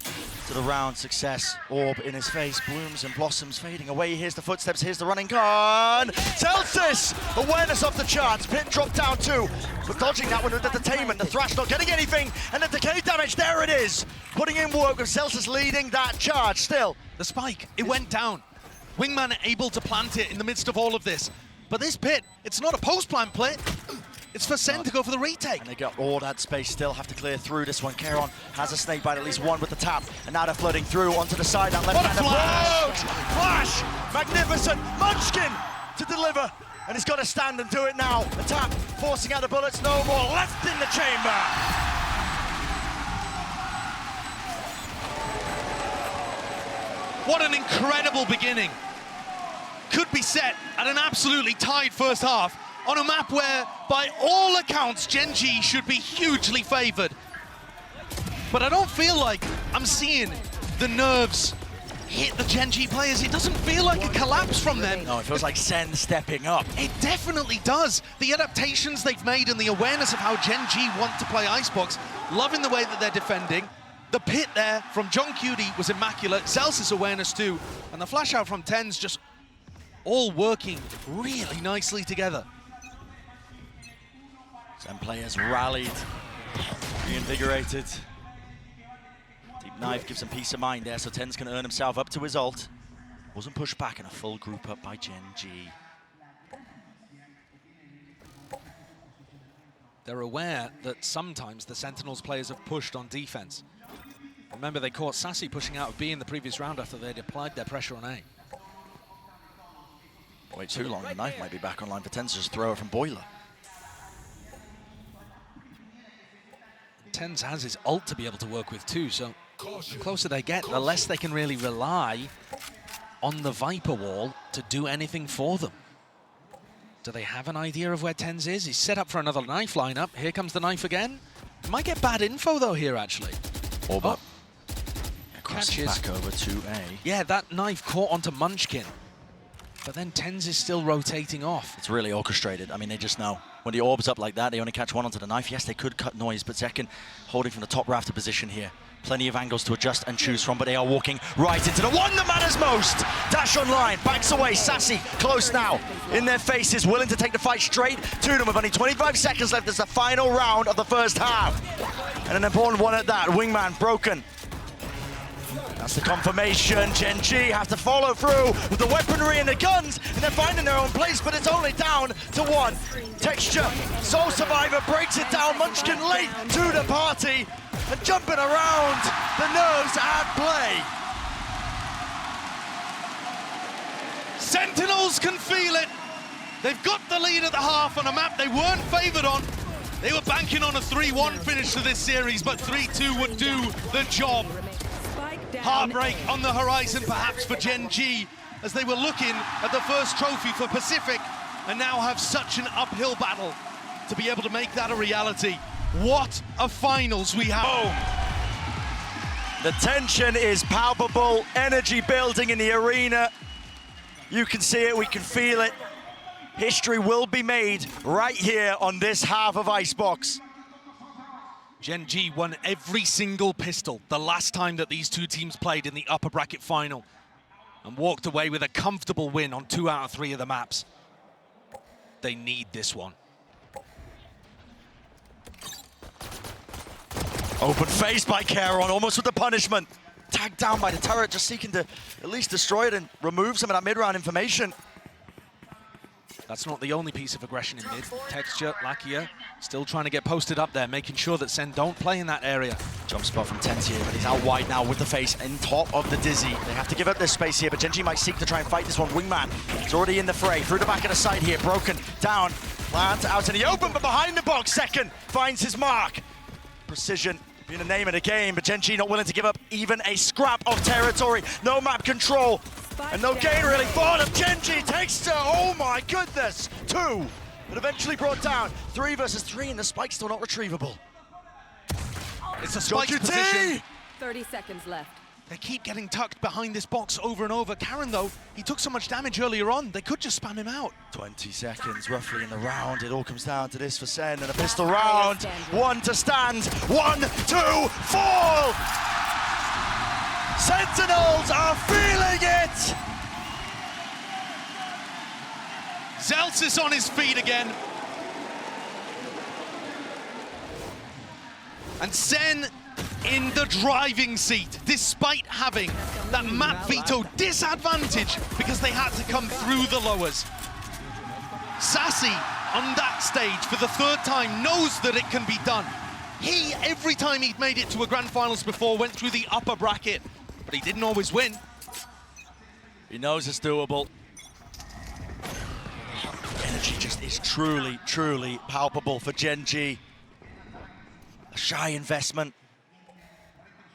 to the round. Success. Orb in his face, blooms and blossoms fading away. Here's the footsteps, here's the running gun. Zelsys! Awareness off the charts. Pit dropped down too. But dodging that one with the detainment. The Thrash not getting anything. And the decay damage, there it is. Putting in work with Zelsys leading that charge still. The spike, it went down. Wingman able to plant it in the midst of all of this. But this pit, it's not a post-plant play. It's for SEN to go for the retake. And they got all that space still, have to clear through this one. Charon has a snake bite, at least one with the tap. And now they're flooding through onto the side. That left-hand approach! Flash! Magnificent! Munchkin to deliver. And he's got to stand and do it now. The tap, forcing out the bullets, no more. Left in the chamber. What an incredible beginning. Could be set at an absolutely tied first half on a map where, by all accounts, GEN.G should be hugely favored. But I don't feel like I'm seeing the nerves hit the GEN.G players. It doesn't feel like a collapse from them. No, it feels like SEN stepping up. It definitely does. The adaptations they've made and the awareness of how GEN.G want to play Icebox, loving the way that they're defending. The pit there from John Cutie was immaculate. Zelsys' awareness too. And the flash out from Tens just all working really nicely together. SEN players rallied, reinvigorated. Deep knife gives him peace of mind there, so Tens can earn himself up to his ult. Wasn't pushed back, and a full group up by GEN.G. They're aware that sometimes the Sentinels players have pushed on defense. Remember, they caught Sassy pushing out of B in the previous round after they'd applied their pressure on A. Wait too long, the knife might be back online for TenZ to just throw it from Boiler. TenZ has his ult to be able to work with too, so the closer they get, the less they can really rely on the Viper wall to do anything for them. Do they have an idea of where TenZ is? He's set up for another knife lineup. Here comes the knife again. Might get bad info though here, actually. Orba. Crosses Catches. back over to A. Yeah, that knife caught onto Munchkin. But then TenZ is still rotating off. It's really orchestrated. I mean, they just know. When the orb's up like that, they only catch one onto the knife. Yes, they could cut noise, but Zekken holding from the top rafter position here. Plenty of angles to adjust and choose from, but they are walking right into the one that matters most. Dash online, backs away, Sassy, close now. In their faces, willing to take the fight straight to them with only 25 seconds left as the final round of the first half. And an important one at that, Wingman broken. That's the confirmation. GEN.G have to follow through with the weaponry and the guns, and they're finding their own place, but it's only down to one. Texture, Soul Survivor breaks it down. Munchkin late to the party and jumping around. The nerves at play. Sentinels can feel it. They've got the lead at the half on a map they weren't favoured on. They were banking on a 3-1 finish to this series, but 3-2 would do the job. Heartbreak on the horizon, perhaps, for GEN.G, as they were looking at the first trophy for Pacific and now have such an uphill battle to be able to make that a reality. What a finals we have. Oh. The tension is palpable, energy building in the arena. You can see it, we can feel it. History will be made right here on this half of Icebox. GEN.G won every single pistol the last time that these two teams played in the upper bracket final and walked away with a comfortable win on 2 out of 3 of the maps. They need this one. Open face by Caron, almost with the punishment. Tagged down by the turret, just seeking to at least destroy it and remove some of that mid-round information. That's not the only piece of aggression in mid. Texture, Lakia, still trying to get posted up there, making sure that SEN don't play in that area. Jump spot from TenZ here, but he's out wide now with the face in top of the Dizzy. They have to give up this space here, but GEN.G might seek to try and fight this one. Wingman is already in the fray, through the back of the side here, broken, down, plant out in the open, but behind the box, Second finds his mark. Precision being the name of the game, but GEN.G not willing to give up even a scrap of territory. No map control, and no gain really for them. GEN.G takes to, oh my goodness, 2, but eventually brought down. 3 versus 3, and the spike's still not retrievable. It's a spike position. 30 seconds left. They keep getting tucked behind this box over and over. Caron, though, he took so much damage earlier on, they could just spam him out. 20 seconds roughly in the round. It all comes down to this for SEN, and a pistol round. 1 to stand, 1, 2, fall! Sentinels are feeling it! Zelsis on his feet again. And SEN in the driving seat, despite having that map veto disadvantage because they had to come through the lowers. Sassy on that stage for the 3rd time knows that it can be done. He, every time he'd made it to a grand finals before, went through the upper bracket, but he didn't always win. He knows it's doable. Energy just is truly, truly palpable for GEN.G. A shy investment.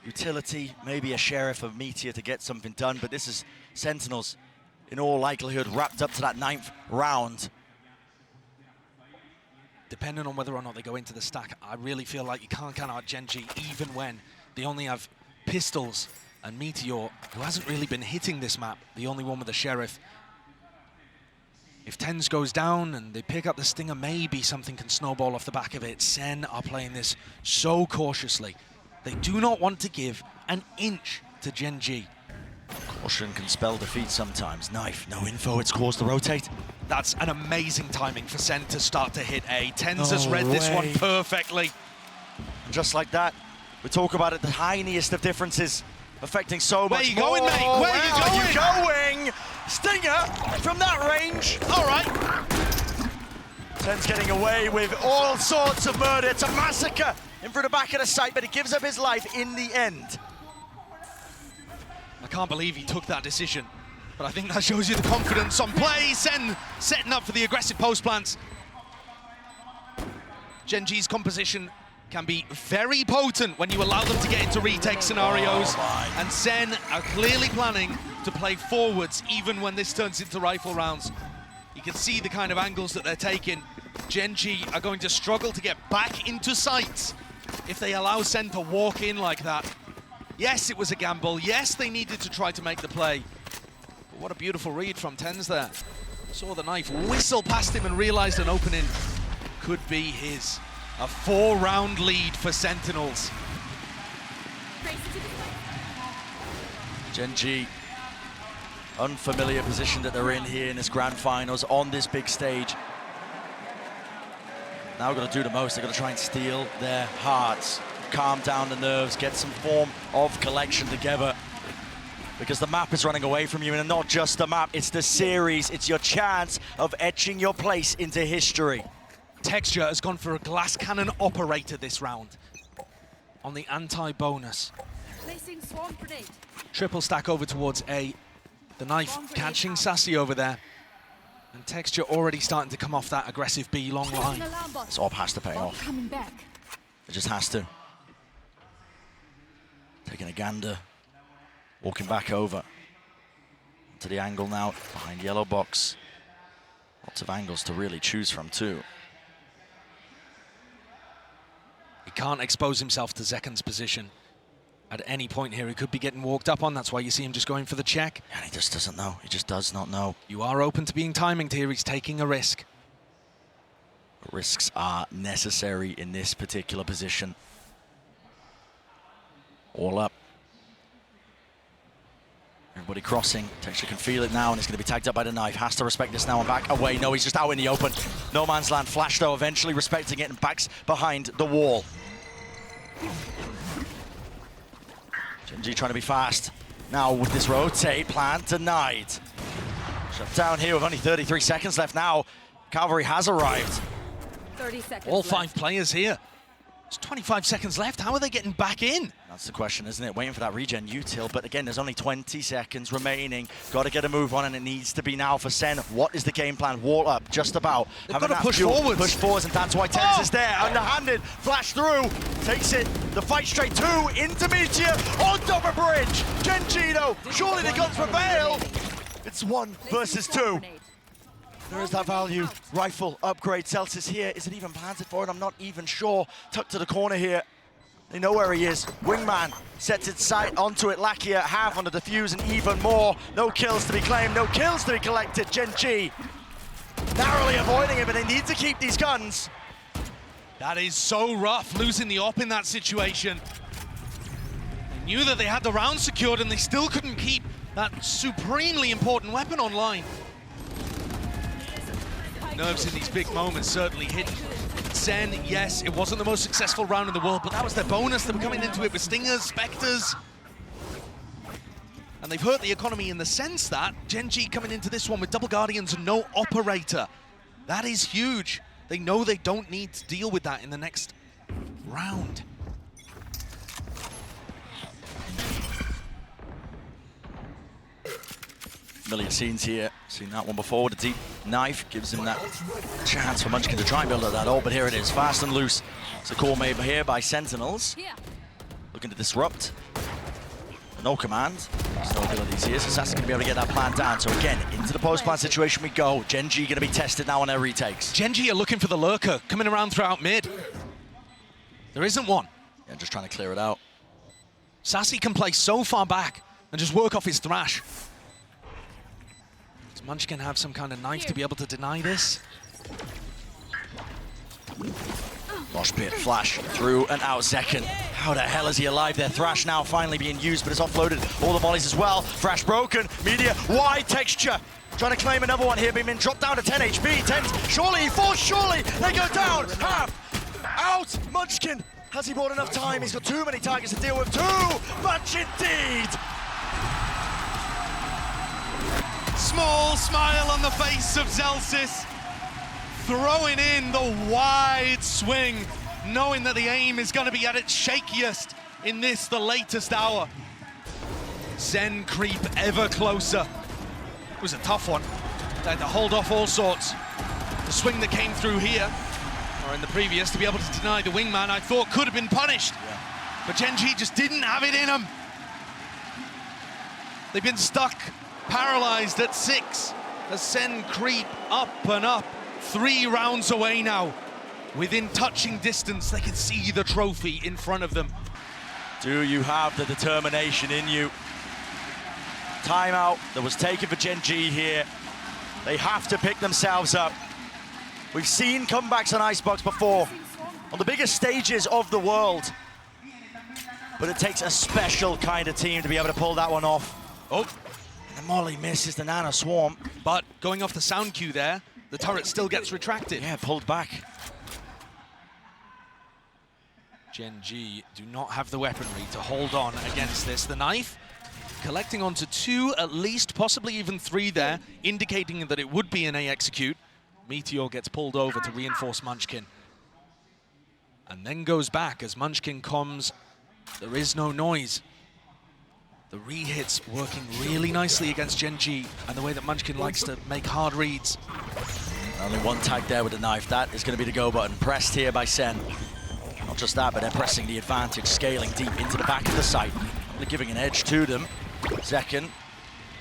Utility, maybe a sheriff of Meteor to get something done, but this is Sentinels, in all likelihood, wrapped up to that 9th round. Depending on whether or not they go into the stack, I really feel like you can't count out GEN.G even when they only have pistols and Meteor, who hasn't really been hitting this map, the only one with the sheriff. If TenZ goes down and they pick up the Stinger, maybe something can snowball off the back of it. SEN are playing this so cautiously. They do not want to give an inch to GEN.G. Caution can spell defeat sometimes. Knife, no info, it's caused to rotate. That's an amazing timing for SEN to start to hit A. TenZ has read this one perfectly. And just like that, we talk about it, the tiniest of differences affecting so much Where you going, mate? Where are you going? Stinger from that range. All right. TenZ getting away with all sorts of murder. It's a massacre in through the back of the site, but he gives up his life in the end. I can't believe he took that decision. But I think that shows you the confidence on play. Sen setting up for the aggressive post plants. GEN.G's composition can be very potent when you allow them to get into retake scenarios. And Sen are clearly planning to play forwards even when this turns into rifle rounds. You can see the kind of angles that they're taking. GEN.G are going to struggle to get back into sights if they allow Sen to walk in like that. Yes, it was a gamble. Yes, they needed to try to make the play. But what a beautiful read from Tens there. Saw the knife whistle past him and realized an opening could be his. A 4-round lead for Sentinels. GEN.G, unfamiliar position that they're in here in this grand finals on this big stage. Now we've got to do the most. They've got to try and steal their hearts, calm down the nerves, get some form of collection together. Because the map is running away from you, and not just the map, it's the series. It's your chance of etching your place into history. Texture has gone for a glass cannon operator this round on the anti-bonus. Placing swarm grenade. Triple stack over towards A. The knife catching Sassy over there. And Texture already starting to come off that aggressive B long line. This op has to pay off. Coming back. It just has to. Taking a gander. Walking back over. To the angle now, behind yellow box. Lots of angles to really choose from too. He can't expose himself to Zeken's position. At any point here, he could be getting walked up on. That's why you see him just going for the check. And he just doesn't know. He just does not know. You are open to being timinged here. He's taking a risk. Risks are necessary in this particular position. All up. Everybody crossing. Texture can feel it now, and it's going to be tagged up by the knife. Has to respect this now and back away. No, he's just out in the open. No man's land. Flash, though, eventually respecting it and backs behind the wall. GEN.G trying to be fast. Now with this rotate plan denied. Shut down here with only 33 seconds left now. Cavalry has arrived. 30 seconds All left. 5 players here. There's 25 seconds left. How are they getting back in? That's the question, isn't it? Waiting for that regen util, but again, there's only 20 seconds remaining. Got to get a move on, and it needs to be now for Sen. What is the game plan? Wall up, just about. They've got to push forwards. Push forwards, and that's why Tens is there. Underhanded, flash through, takes it. The fight straight to Intermediate on top of bridge. GEN.G though, surely the guns prevail. It's 1 versus 2. There is that value. Rifle upgrade. Celsius here. Is it even planted for it? I'm not even sure. Tucked to the corner here. They know where he is. Wingman sets its sight onto it. Lakia half on the defuse and even more. No kills to be claimed. No kills to be collected. GEN.G narrowly avoiding it, but they need to keep these guns. That is so rough, losing the op in that situation. They knew that they had the round secured, and they still couldn't keep that supremely important weapon online. Nerves in these big moments certainly hit Sen. Yes, it wasn't the most successful round in the world, but that was their bonus. They were coming into it with Stingers, Spectres. And they've hurt the economy in the sense that GEN.G coming into this one with double Guardians and no operator. That is huge. They know they don't need to deal with that in the next round. Familiar scenes here. Seen that one before. The deep knife gives him that chance for Munchkin to try and build up that ult, but here it is, fast and loose. It's a call made here by Sentinels. Looking to disrupt. No command. There's no abilities here, so Sassy going to be able to get that plan down. So again, into the post-plan situation we go. GEN.G going to be tested now on their retakes. GEN.G are looking for the lurker, coming around throughout mid. There isn't one. Yeah, just trying to clear it out. Sassy can play so far back and just work off his thrash. Does Munchkin have some kind of knife to be able to deny this? Mosh pit, flash, through and out second. How the hell is he alive there? Thrash now finally being used, but it's offloaded. All the volleys as well. Thrash broken, media, wide texture. Trying to claim another one here, being dropped down to 10 HP. 10, surely he falls, surely they go down. Half, out, Munchkin. Has he bought enough time? He's got too many targets to deal with. Too much indeed. Small smile on the face of Zelsis, throwing in the wide swing, knowing that the aim is going to be at its shakiest in this, the latest hour. Zen creep ever closer. It was a tough one. They had to hold off all sorts. The swing that came through here, or in the previous, to be able to deny the wingman, I thought could have been punished. Yeah. But GEN.G just didn't have it in them. They've been stuck, paralyzed at 6. As Sen creep up and up. 3 rounds away now. Within touching distance, they can see the trophy in front of them. Do you have the determination in you? Timeout that was taken for GEN.G here. They have to pick themselves up. We've seen comebacks on Icebox before, on the biggest stages of the world. But it takes a special kind of team to be able to pull that one off. Oh, and the molly misses the Nano Swarm. But going off the sound cue there, the turret still gets retracted. Yeah, pulled back. GEN.G do not have the weaponry to hold on against this. The knife collecting onto 2 at least, possibly even 3 there, indicating that it would be an A execute. Meteor gets pulled over to reinforce Munchkin. And then goes back as Munchkin comes. There is no noise. The re-hits working really nicely against GEN.G and the way that Munchkin likes to make hard reads. Only one tag there with the knife. That is going to be the go button. Pressed here by Sen. Not just that, but they're pressing the advantage, scaling deep into the back of the site. They're giving an edge to them. Zekken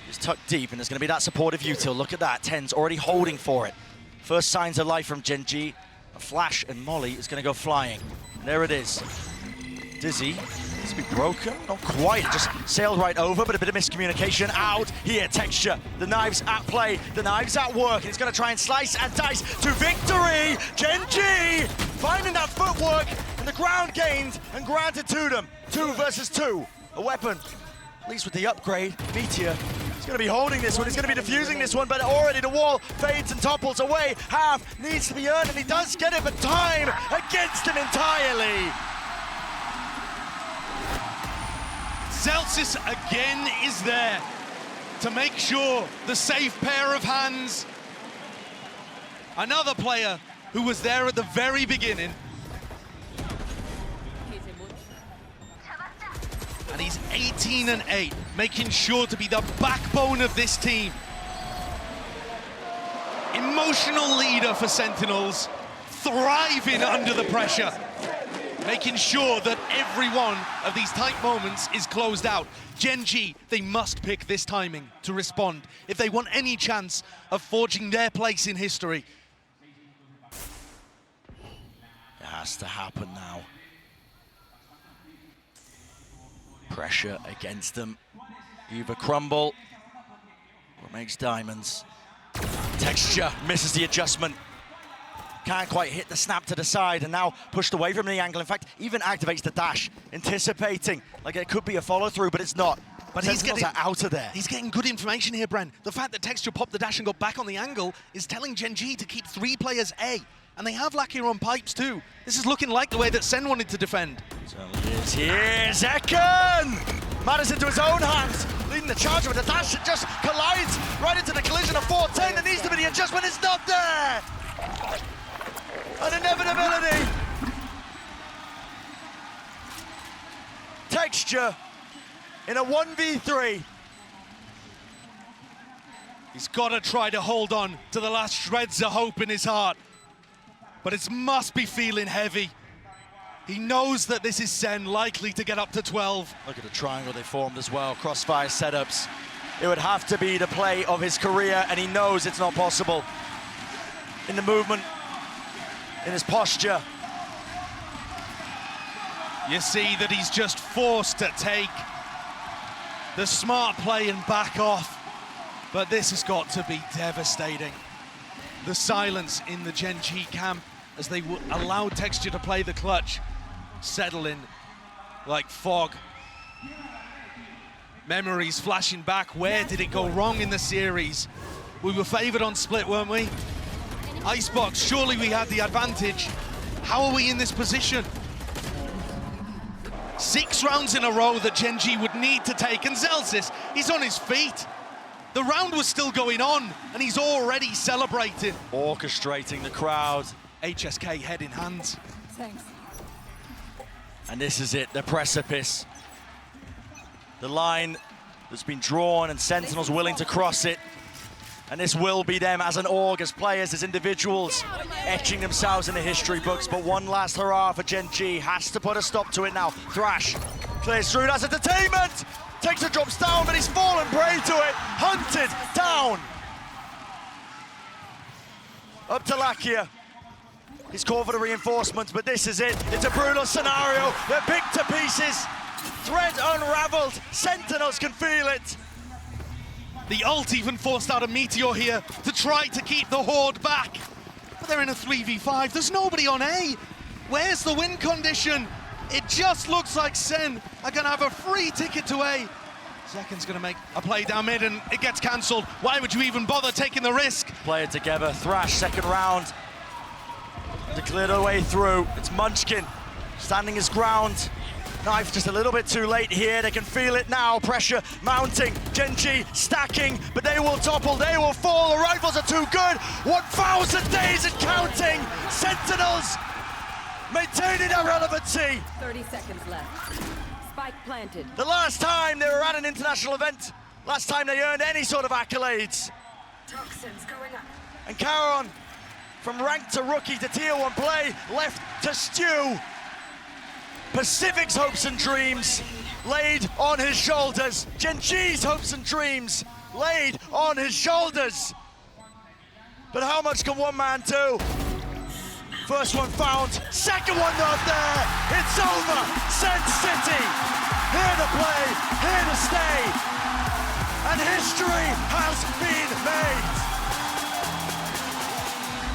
is tucked deep, and there's going to be that supportive util. Look at that. Ten's already holding for it. First signs of life from GEN.G. A flash, and Molly is going to go flying. And there it is. Dizzy needs to be broken. Not quite. It just sailed right over, but a bit of miscommunication out here. Texture. The knife's at play. The knife's at work. And it's going to try and slice and dice to victory. GEN.G finding that footwork, and the ground gained and granted to them. 2 versus 2. A weapon. At least with the upgrade, Meteor is going to be holding this one. He's going to be defusing this one, but already the wall fades and topples away. Half needs to be earned, and he does get it, but time against him entirely. Celsius again is there to make sure the safe pair of hands. Another player who was there at the very beginning. And he's 18-8, making sure to be the backbone of this team. Emotional leader for Sentinels, thriving under the pressure, making sure that every one of these tight moments is closed out. GEN.G, they must pick this timing to respond if they want any chance of forging their place in history. It has to happen now. Pressure against them. Either crumble or makes diamonds. Texture misses the adjustment. Can't quite hit the snap to the side, and now pushed away from the angle. In fact, even activates the dash, anticipating like it could be a follow-through, but it's not. But he's getting out of there. He's getting good information here, Bren. The fact that Texture popped the dash and got back on the angle is telling GEN.G to keep 3 players A. And they have Lackier on pipes too. This is looking like the way that Sen wanted to defend. Certainly is. Here, Zekken! Matters into his own hands, leading the charge with a dash that just collides right into the collision of 410. There needs to be the adjustment, it's not there! An inevitability! Texture in a 1v3. He's got to try to hold on to the last shreds of hope in his heart. But it must be feeling heavy. He knows that this is Sen likely to get up to 12. Look at the triangle they formed as well, crossfire setups. It would have to be the play of his career, and he knows it's not possible. In the movement, in his posture. You see that he's just forced to take the smart play and back off. But this has got to be devastating. The silence in the GEN.G camp as they allowed Texture to play the clutch, settle in like fog. Memories flashing back. Where did it go wrong in the series? We were favored on split, weren't we? Icebox, surely we had the advantage. How are we in this position? 6 rounds in a row that GEN.G would need to take, and Celsius, he's on his feet. The round was still going on, and he's already celebrating. Orchestrating the crowd. HSK head in hands. Thanks. And this is it, the precipice. The line that's been drawn, and Sentinels willing to cross it. And this will be them as an org, as players, as individuals, etching themselves in the history books. But one last hurrah for GEN.G. Has to put a stop to it now. Thrash clears through, that's entertainment! Takes a drops down, but he's fallen prey to it. Hunted down. Up to Lakia. He's called for the reinforcements, but this is it. It's a brutal scenario. They're picked to pieces. Thread unraveled. Sentinels can feel it. The ult even forced out a Meteor here to try to keep the Horde back. But they're in a 3v5. There's nobody on A. Where's the win condition? It just looks like Sen are going to have a free ticket to A. Zekin's going to make a play down mid and it gets cancelled. Why would you even bother taking the risk? Play it together. Thrash, second round. To clear the way through. It's Munchkin standing his ground. Knife just a little bit too late here. They can feel it now. Pressure mounting. GEN.G stacking, but they will topple. They will fall. The rifles are too good. 1,000 days and counting. Sentinels maintaining their relevancy. 30 seconds left. Spike planted. The last time they were at an international event, last time they earned any sort of accolades. Toxins going up. And Caron, from ranked to rookie to tier 1 play, left to stew. Pacific's hopes and dreams laid on his shoulders. GEN.G's hopes and dreams laid on his shoulders. But how much can one man do? First one found, second one not there. It's over. Sen City, here to play, here to stay. And history has been made.